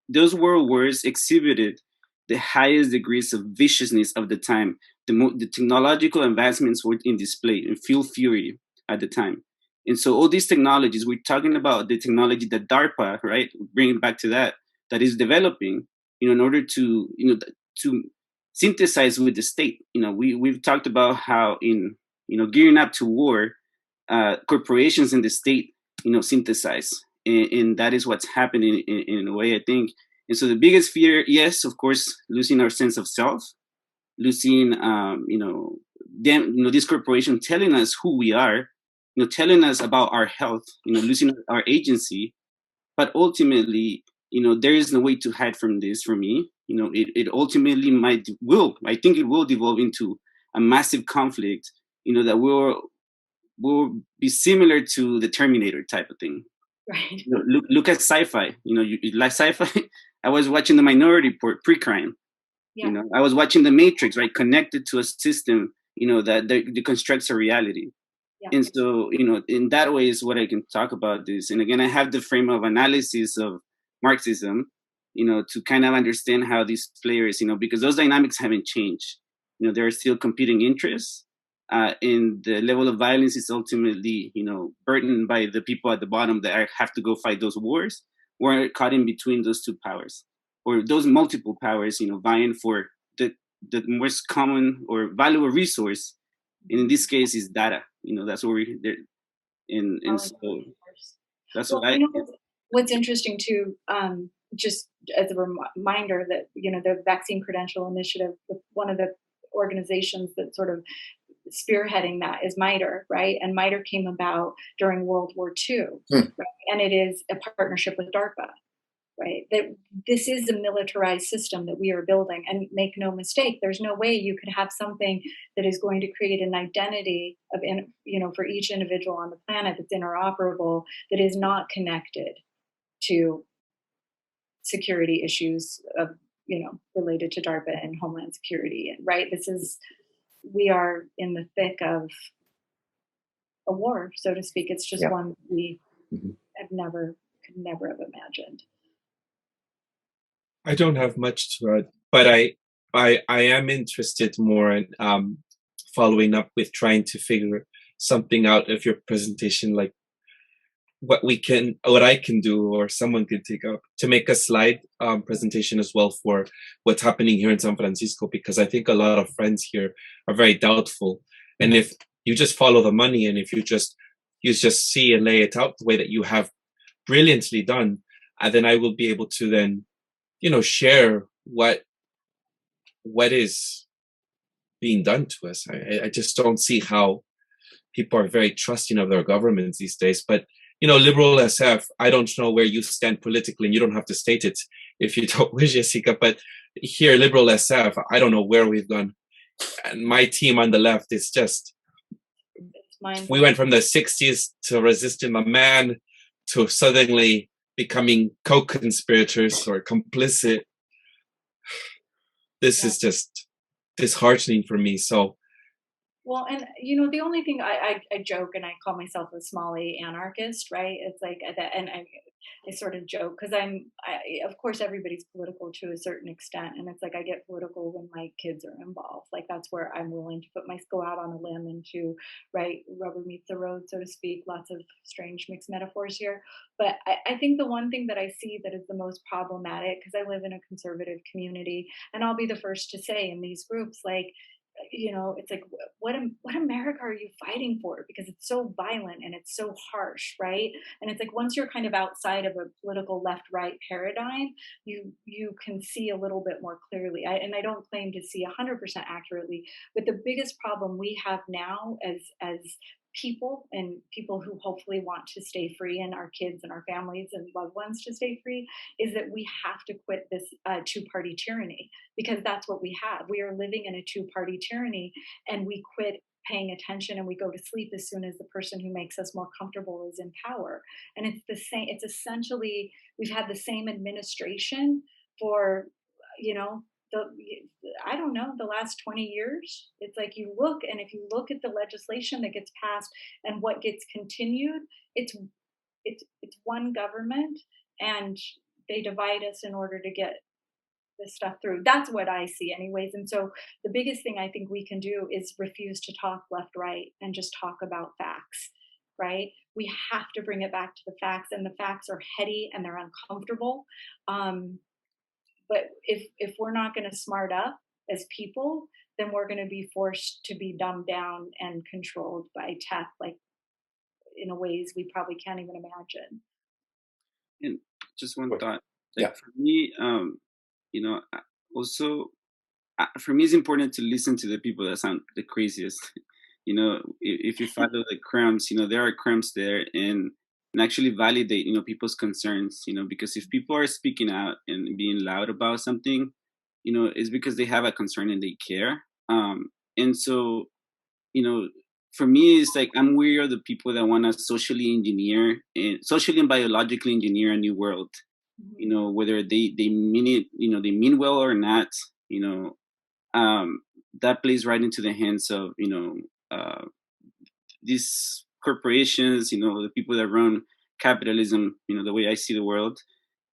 [SPEAKER 4] those world wars exhibited the highest degrees of viciousness of the time. The technological advancements were in display and fuel fury at the time. And so all these technologies, we're talking about the technology that DARPA, right, bringing back to that is developing, in order to, to synthesize with the state. We've talked about how in, gearing up to war, corporations in the state, synthesize. And that is what's happening in a way, I think. And so the biggest fear, yes, of course, losing our sense of self, losing, this corporation telling us who we are, telling us about our health, losing our agency. But ultimately, there is no way to hide from this for me. It ultimately I think it will devolve into a massive conflict, that will be similar to the Terminator type of thing.
[SPEAKER 2] Right.
[SPEAKER 4] Look at sci-fi. You like sci-fi? I was watching The Minority Report pre-crime.
[SPEAKER 2] Yeah.
[SPEAKER 4] I was watching The Matrix, right? Connected to a system, that constructs a reality. Yeah. And so, in that way is what I can talk about this. And again, I have the frame of analysis of Marxism, to kind of understand how these players, because those dynamics haven't changed. There are still competing interests. And the level of violence is ultimately, burdened by the people at the bottom that have to go fight those wars. We're caught in between those 2 powers, or those multiple powers, vying for the most common or valuable resource And in this case, it's data. That's where and so that's
[SPEAKER 2] well,
[SPEAKER 4] what
[SPEAKER 2] what's interesting too, just as a reminder that the Vaccine Credential Initiative, one of the organizations that sort of spearheading that is MITRE, right? And MITRE came about during World War II, right? And it is a partnership with DARPA, right? That this is a militarized system that we are building. And make no mistake, there's no way you could have something that is going to create an identity of, for each individual on the planet that's interoperable, that is not connected to security issues of, related to DARPA and Homeland Security. And right, we are in the thick of a war, so to speak. It's just one we could never have imagined.
[SPEAKER 1] I don't have much to add, but I am interested more in following up with trying to figure something out of your presentation, like what I can do, or someone can take up to make a slide presentation as well for what's happening here in San Francisco, because I think a lot of friends here are very doubtful. And if you just follow the money, and if you just see and lay it out the way that you have brilliantly done, then I will be able to then, share what is being done to us. I just don't see how people are very trusting of their governments these days. But Liberal SF, I don't know where you stand politically, and you don't have to state it if you don't wish, Jessica, but here, Liberal SF, I don't know where we've gone. And my team on the left is just, we went from the 60s to resisting the man to suddenly becoming co-conspirators or complicit. This is just disheartening for me. So,
[SPEAKER 2] well, and the only thing I joke, and I call myself a Smalley anarchist, right? It's like that, and I sort of joke because of course everybody's political to a certain extent, and it's like I get political when my kids are involved. Like that's where I'm willing to go out on a limb and to rubber meets the road, so to speak. Lots of strange mixed metaphors here, but I think the one thing that I see that is the most problematic, because I live in a conservative community, and I'll be the first to say in these groups, like, it's like, what America are you fighting for? Because it's so violent and it's so harsh, right? And it's like once you're kind of outside of a political left-right paradigm, you can see a little bit more clearly. And I don't claim to see 100% accurately, but the biggest problem we have now as people, and people who hopefully want to stay free, and our kids and our families and loved ones to stay free, is that we have to quit this two-party tyranny, because that's what we have. We are living in a two-party tyranny, and we quit paying attention, and we go to sleep as soon as the person who makes us more comfortable is in power. And it's the same. It's essentially, we've had the same administration for, I don't know, the last 20 years. It's like you look, and if you look at the legislation that gets passed and what gets continued, it's one government, and they divide us in order to get this stuff through. That's what I see anyways. And so the biggest thing I think we can do is refuse to talk left, right, and just talk about facts, right? We have to bring it back to the facts, and the facts are heady and they're uncomfortable. But if we're not going to smart up as people, then we're going to be forced to be dumbed down and controlled by tech, like in ways we probably can't even imagine.
[SPEAKER 4] And just one thought. For me, also, for me, it's important to listen to the people that sound the craziest. If you follow the crumbs, there are crumbs there, and actually validate, people's concerns, because if people are speaking out and being loud about something, it's because they have a concern and they care. And so, for me, it's like I'm weary of the people that want to socially and biologically engineer a new world. Whether they mean it, they mean well or not, that plays right into the hands of, these corporations, the people that run capitalism, the way I see the world.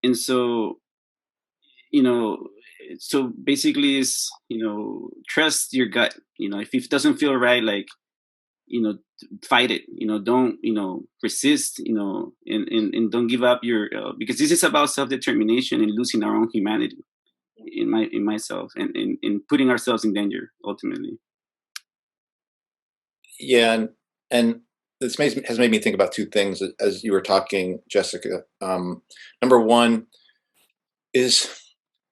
[SPEAKER 4] And so, so basically is, trust your gut, if it doesn't feel right, like, fight it, don't, resist, and don't give up your, because this is about self-determination and losing our own humanity in myself and putting ourselves in danger ultimately.
[SPEAKER 3] Yeah, and this has made me think about two things as you were talking, Jessica. Number one is,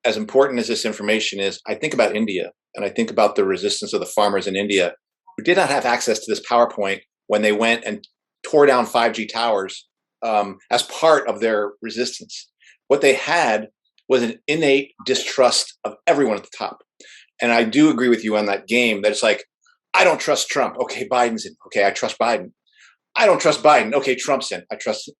[SPEAKER 3] as important as this information is, I think about India, and I think about the resistance of the farmers in India who did not have access to this PowerPoint when they went and tore down 5G towers as part of their resistance. What they had was an innate distrust of everyone at the top. And I do agree with you on that game that it's like, I don't trust Trump. Okay, Biden's in. Okay, I trust Biden. I don't trust Biden. Okay, Trump's in. I trust him.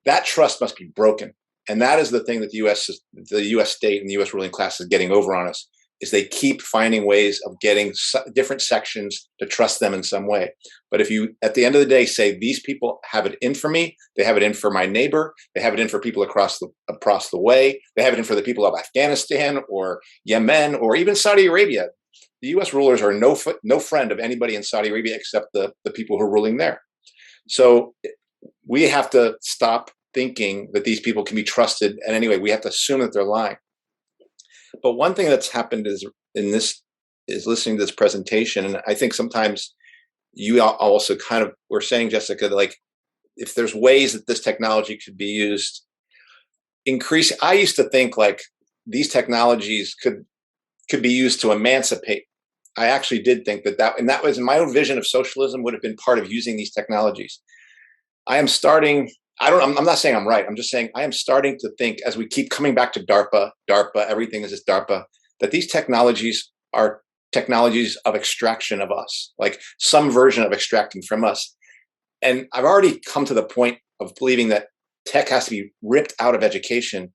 [SPEAKER 3] That trust must be broken. And that is the thing that the U.S. state and the U.S. ruling class is getting over on us, is they keep finding ways of getting different sections to trust them in some way. But if you, at the end of the day, say, these people have it in for me, they have it in for my neighbor, they have it in for people across the way, they have it in for the people of Afghanistan or Yemen or even Saudi Arabia. The U.S. rulers are no friend of anybody in Saudi Arabia except the people who are ruling there. So we have to stop thinking that these people can be trusted. And anyway, we have to assume that they're lying. But one thing that's happened is listening to this presentation, and I think sometimes you also kind of were saying, Jessica, like, if there's ways that this technology could be used, I used to think like these technologies could be used to emancipate. I actually did think that was my own vision of socialism would have been part of using these technologies. I'm not saying I'm right. I'm just saying I am starting to think, as we keep coming back to DARPA, everything is just DARPA, that these technologies are technologies of extraction of us, like some version of extracting from us. And I've already come to the point of believing that tech has to be ripped out of education.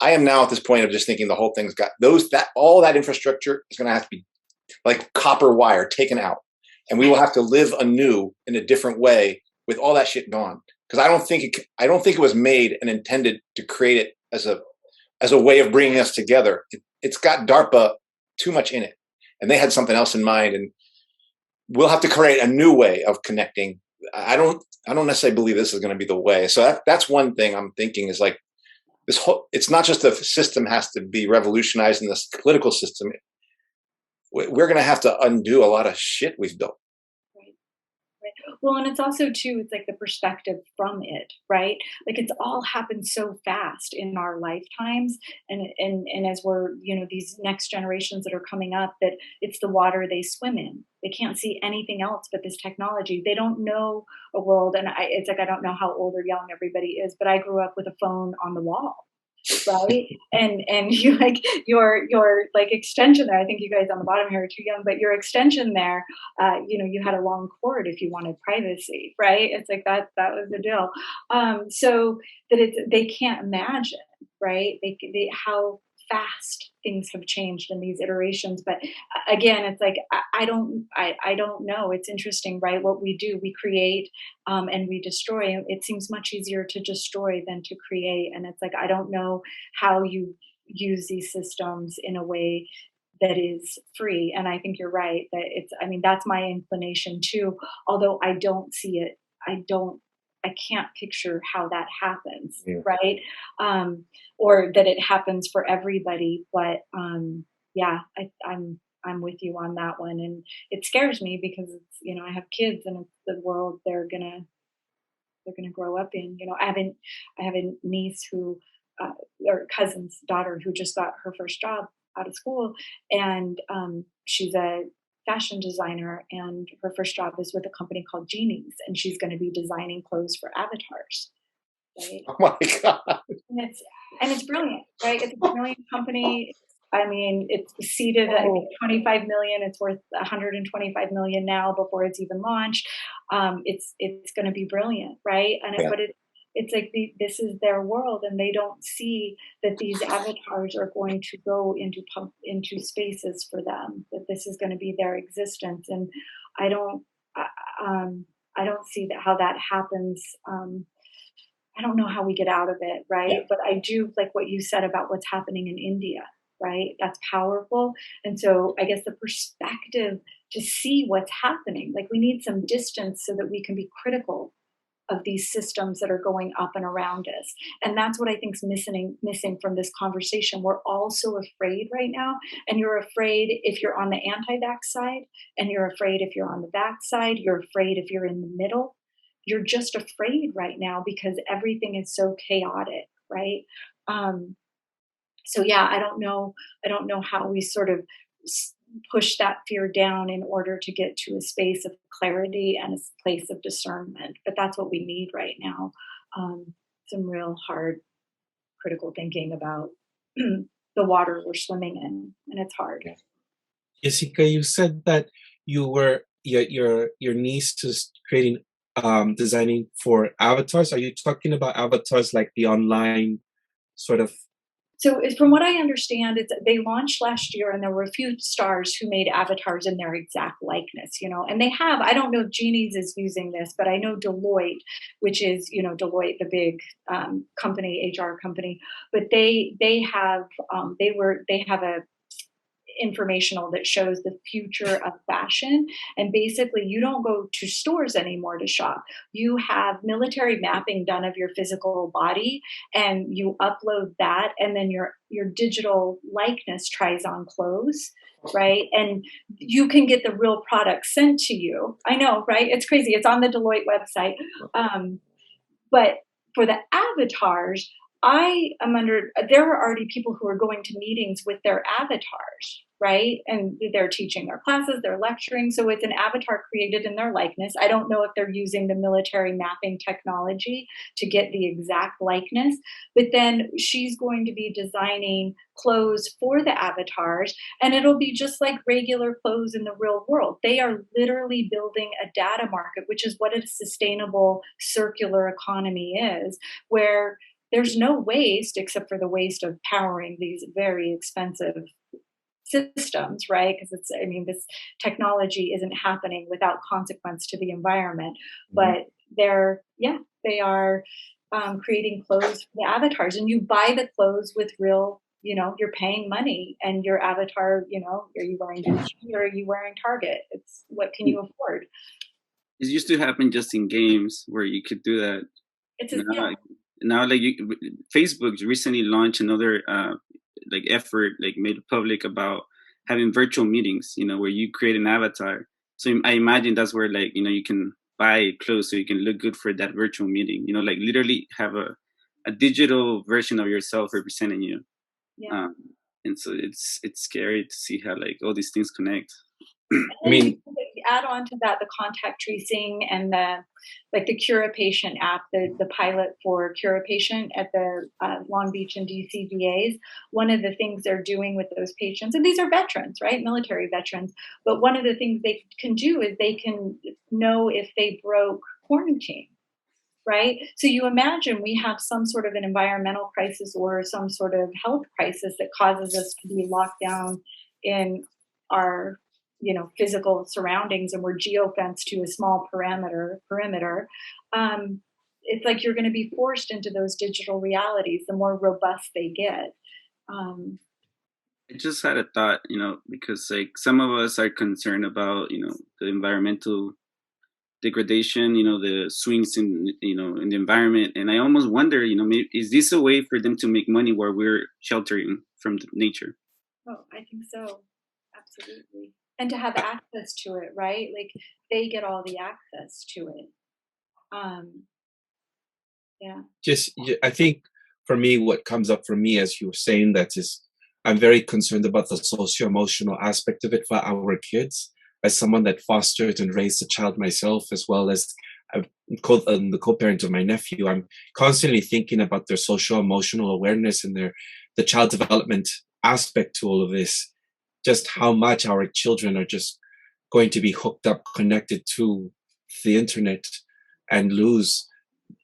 [SPEAKER 3] I am now at this point of just thinking the whole thing's got all that infrastructure is going to have to be like copper wire taken out. And we will have to live anew in a different way with all that shit gone. Because I don't think it was made and intended to create it as a way of bringing us together. It's got DARPA too much in it, and they had something else in mind. And we'll have to create a new way of connecting. I don't necessarily believe this is going to be the way. So that's one thing I'm thinking is like it's not just the system has to be revolutionized in this political system. We're going to have to undo a lot of shit we've built.
[SPEAKER 2] Well, and it's also too, it's like the perspective from it, right? Like it's all happened so fast in our lifetimes. And as we're, these next generations that are coming up, that it's the water they swim in. They can't see anything else but this technology. They don't know a world. And it's like, I don't know how old or young everybody is, but I grew up with a phone on the wall. Right. And you like your like extension there. I think you guys on the bottom here are too young, but your extension there, you had a long cord if you wanted privacy, right? It's like that was the deal. So that they can't imagine, right? They how fast things have changed in these iterations. But again, it's like I don't know. It's interesting, right? What we do, we create and we destroy. It seems much easier to destroy than to create. And it's like I don't know how you use these systems in a way that is free. And I think you're right that that's my inclination too. Although I don't see it. I can't picture how that happens, right? Or that it happens for everybody. But I'm with you on that one, and it scares me because it's I have kids, and it's the world they're gonna grow up in. I have a niece who, or cousin's daughter who just got her first job out of school, and she's a fashion designer, and her first job is with a company called Genies, and she's going to be designing clothes for avatars. Right?
[SPEAKER 3] Oh my God.
[SPEAKER 2] And it's brilliant, right? It's a brilliant company. It's seeded at 25 million. It's worth 125 million now before it's even launched. It's going to be brilliant, right? But it's like this is their world, and they don't see that these avatars are going to go into spaces for them. That this is going to be their existence, and I don't see how that happens. I don't know how we get out of it, right? Yeah. But I do like what you said about what's happening in India, right? That's powerful. And so I guess the perspective to see what's happening, like we need some distance so that we can be critical of these systems that are going up and around us. And that's what I think is missing from this conversation. We're all so afraid right now. And you're afraid if you're on the anti-vax side, and you're afraid if you're on the vax side, you're afraid if you're in the middle. You're just afraid right now because everything is so chaotic, right? So yeah, I don't know how we sort of push that fear down in order to get to a space of clarity and a place of discernment. But that's what we need right now. Some real hard critical thinking about the water we're swimming in, and it's hard.
[SPEAKER 1] Jessica, you said that you were your niece is creating designing for avatars. Are you talking about avatars like the online sort of?
[SPEAKER 2] So from what I understand, they launched last year, and there were a few stars who made avatars in their exact likeness, and they have, I don't know if Genie's is using this, but I know Deloitte, which is, Deloitte, the big company, HR company, but they have a informational that shows the future of fashion. And basically you don't go to stores anymore to shop. You have military mapping done of your physical body, and you upload that, and then your digital likeness tries on clothes, right? And you can get the real product sent to you. I know, right? It's crazy. It's on the Deloitte website. But for the avatars, there are already people who are going to meetings with their avatars, right? And they're teaching their classes, they're lecturing. So it's an avatar created in their likeness. I don't know if they're using the military mapping technology to get the exact likeness, but then she's going to be designing clothes for the avatars, and it'll be just like regular clothes in the real world. They are literally building a data market, which is what a sustainable circular economy is, where there's no waste except for the waste of powering these very expensive systems, right? Because this technology isn't happening without consequence to the environment. But they are creating clothes for the avatars, and you buy the clothes with real, you're paying money, and your avatar, are you wearing Gucci or are you wearing Target? It's what can you afford?
[SPEAKER 4] It used to happen just in games where you could do that.
[SPEAKER 2] It's
[SPEAKER 4] now Facebook recently launched another effort, made public, about having virtual meetings, where you create an avatar. So I imagine that's where you can buy clothes so you can look good for that virtual meeting, literally have a digital version of yourself representing you.
[SPEAKER 2] Yeah.
[SPEAKER 4] And so it's scary to see how all these things connect.
[SPEAKER 1] I mean,
[SPEAKER 2] add on to that the contact tracing and the Cure a Patient app, the pilot for Cure a Patient at the Long Beach and DC VAs. One of the things they're doing with those patients, and these are veterans, right? Military veterans. But one of the things they can do is they can know if they broke quarantine. Right? So you imagine we have some sort of an environmental crisis or some sort of health crisis that causes us to be locked down in our physical surroundings, and we're geofenced to a small perimeter. It's like you're going to be forced into those digital realities the more robust they get.
[SPEAKER 4] I just had a thought, because some of us are concerned about, the environmental degradation, the swings in the environment. And I almost wonder, maybe, is this a way for them to make money while we're sheltering from nature?
[SPEAKER 2] Oh, I think so. Absolutely. And to have access to it, right? Like they get all the access to it.
[SPEAKER 1] I think for me, what comes up for me as you were saying that is, I'm very concerned about the socio-emotional aspect of it for our kids. As someone that fostered and raised a child myself, as well as the co-parent of my nephew, I'm constantly thinking about their social-emotional awareness and the child development aspect to all of this. Just how much our children are just going to be hooked up, connected to the internet, and lose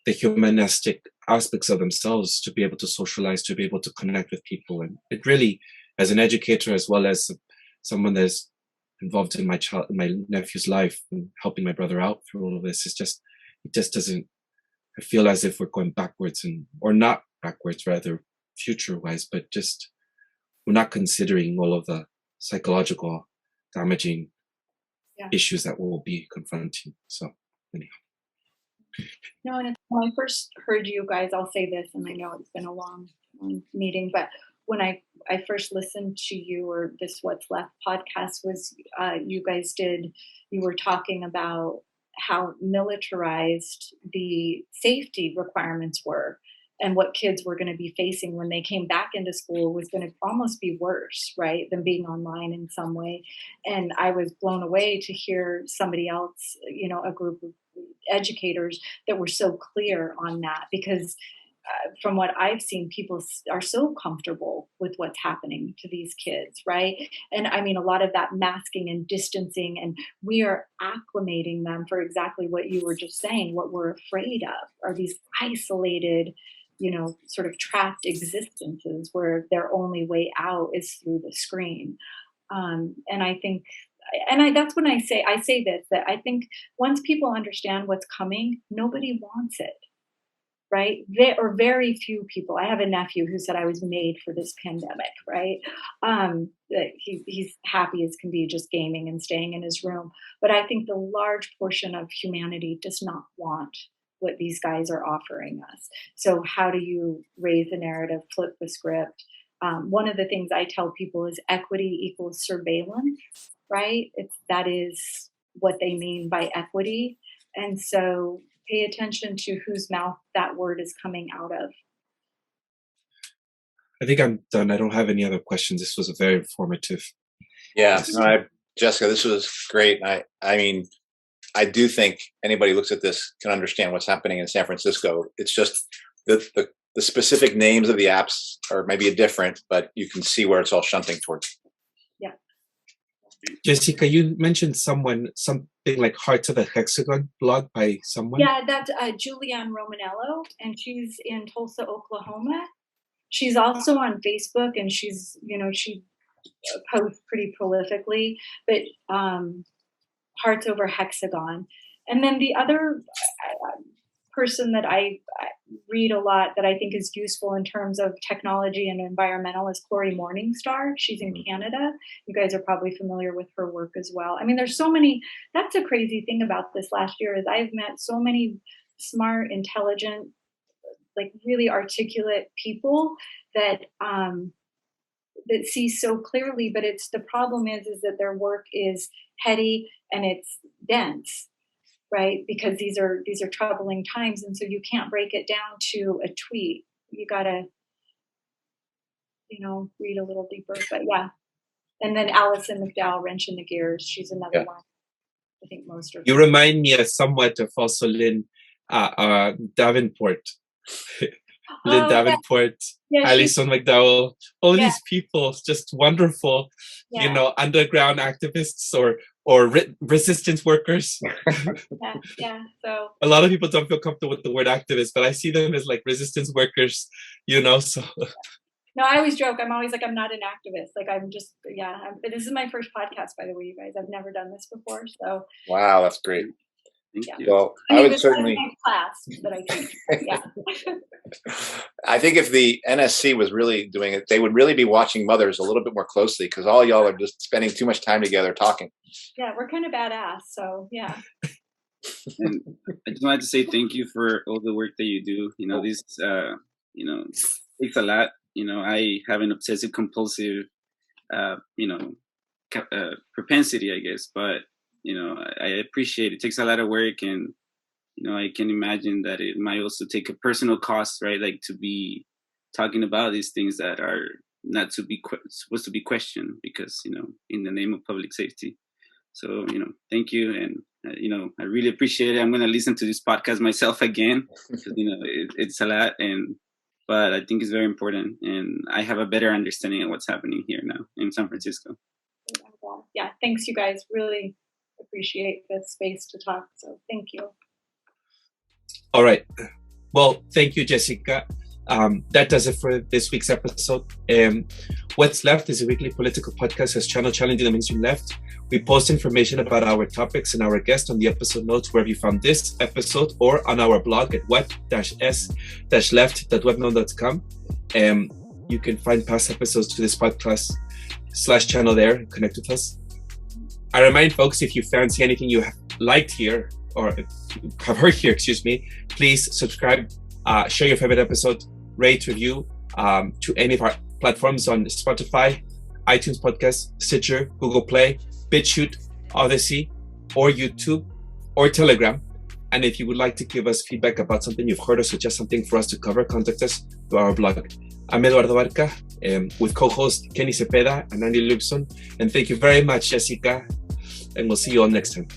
[SPEAKER 1] the humanistic aspects of themselves to be able to socialize, to be able to connect with people. And it really, as an educator, as well as someone that's involved in my nephew's life and helping my brother out through all of this, it just doesn't, I feel as if we're going backwards, or not backwards, rather future wise, but just we're not considering all of the psychological damaging issues that we'll be confronting. So anyhow.
[SPEAKER 2] No, and when I first heard you guys, I'll say this, and I know it's been a long meeting, but when I first listened to you or this What's Left podcast was you were talking about how militarized the safety requirements were and what kids were going to be facing when they came back into school was going to almost be worse, right, than being online in some way. And I was blown away to hear somebody else, a group of educators that were so clear on that, because from what I've seen, people are so comfortable with what's happening to these kids, right? And I mean, a lot of that masking and distancing, and we are acclimating them for exactly what you were just saying. What we're afraid of are these isolated, sort of trapped existences where their only way out is through the screen. And I think, that's when I say this, that I think once people understand what's coming, nobody wants it. Right? Or very few people. I have a nephew who said I was made for this pandemic, right? He's happy as can be just gaming and staying in his room. But I think the large portion of humanity does not want what these guys are offering us. So how do you raise the narrative, flip the script? One of the things I tell people is equity equals surveillance, right? That is what they mean by equity. And so pay attention to whose mouth that word is coming out of.
[SPEAKER 1] I think I'm done. I don't have any other questions. This was a very informative.
[SPEAKER 3] Yeah, Jessica, this was great. I mean, I do think anybody who looks at this can understand what's happening in San Francisco. It's just the specific names of the apps are maybe different, but you can see where it's all shunting towards.
[SPEAKER 2] Yeah.
[SPEAKER 1] Jessica, you mentioned something like Hearts of the Hexagon blog by someone.
[SPEAKER 2] Yeah, that's Julianne Romanello, and she's in Tulsa, Oklahoma. She's also on Facebook, and she's, she posts pretty prolifically, but Hearts over Hexagon. And then the other person that I read a lot that I think is useful in terms of technology and environmental is Corey Morningstar. She's in Canada. You guys are probably familiar with her work as well. I mean, there's so many. That's a crazy thing about this last year is I've met so many smart, intelligent, like really articulate people that that see so clearly. But the problem is that their work is heady and it's dense. Right, because these are troubling times, and so you can't break it down to a tweet. You gotta, read a little deeper. But yeah, and then Alison McDowell, Wrench in the Gears. She's another one. I think most are.
[SPEAKER 1] You remind me somewhat of also Lynn Davenport. Lynn Davenport, Alison McDowell, all these people, just wonderful, underground activists or resistance workers.
[SPEAKER 2] So
[SPEAKER 1] a lot of people don't feel comfortable with the word activist, but I see them as like resistance workers, so.
[SPEAKER 2] No, I always joke. I'm always like, I'm not an activist. Like, I'm just, this is my first podcast, by the way, you guys. I've never done this before, so.
[SPEAKER 3] Wow, that's great.
[SPEAKER 2] Yeah.
[SPEAKER 3] Well, I would certainly.
[SPEAKER 2] Class that I teach. Yeah.
[SPEAKER 3] I think if the NSC was really doing it, they would really be watching mothers a little bit more closely because all y'all are just spending too much time together talking.
[SPEAKER 2] Yeah, we're kind of badass, so yeah.
[SPEAKER 4] And I just wanted to say thank you for all the work that you do. This takes a lot. I have an obsessive compulsive, propensity, I guess, but. I appreciate it. It takes a lot of work, and I can imagine that it might also take a personal cost, right? Like to be talking about these things that are not to be supposed to be questioned, because in the name of public safety. So thank you, and I really appreciate it. I'm going to listen to this podcast myself again because it's a lot, but I think it's very important, and I have a better understanding of what's happening here now in San Francisco.
[SPEAKER 2] Yeah, thanks, you guys. Really appreciate the space to talk. So thank you.
[SPEAKER 1] All right. Well, thank you, Jessica. That does it for this week's episode. What's Left is a weekly political podcast as challenging the mainstream left. We post information about our topics and our guests on the episode notes wherever you found this episode or on our blog at what-s-left.webnode.com. You can find past episodes to this podcast /channel there and connect with us. I remind folks, if you fancy anything you liked here or have heard here, excuse me, please subscribe, share your favorite episode, rate, review to any of our platforms on Spotify, iTunes Podcast, Stitcher, Google Play, BitChute, Odyssey, or YouTube, or Telegram. And if you would like to give us feedback about something you've heard or suggest something for us to cover, contact us through our blog. I'm Eduardo Barca, with co-host Kenny Cepeda and Andy Lubson. And thank you very much, Jessica. And we'll see you all next time.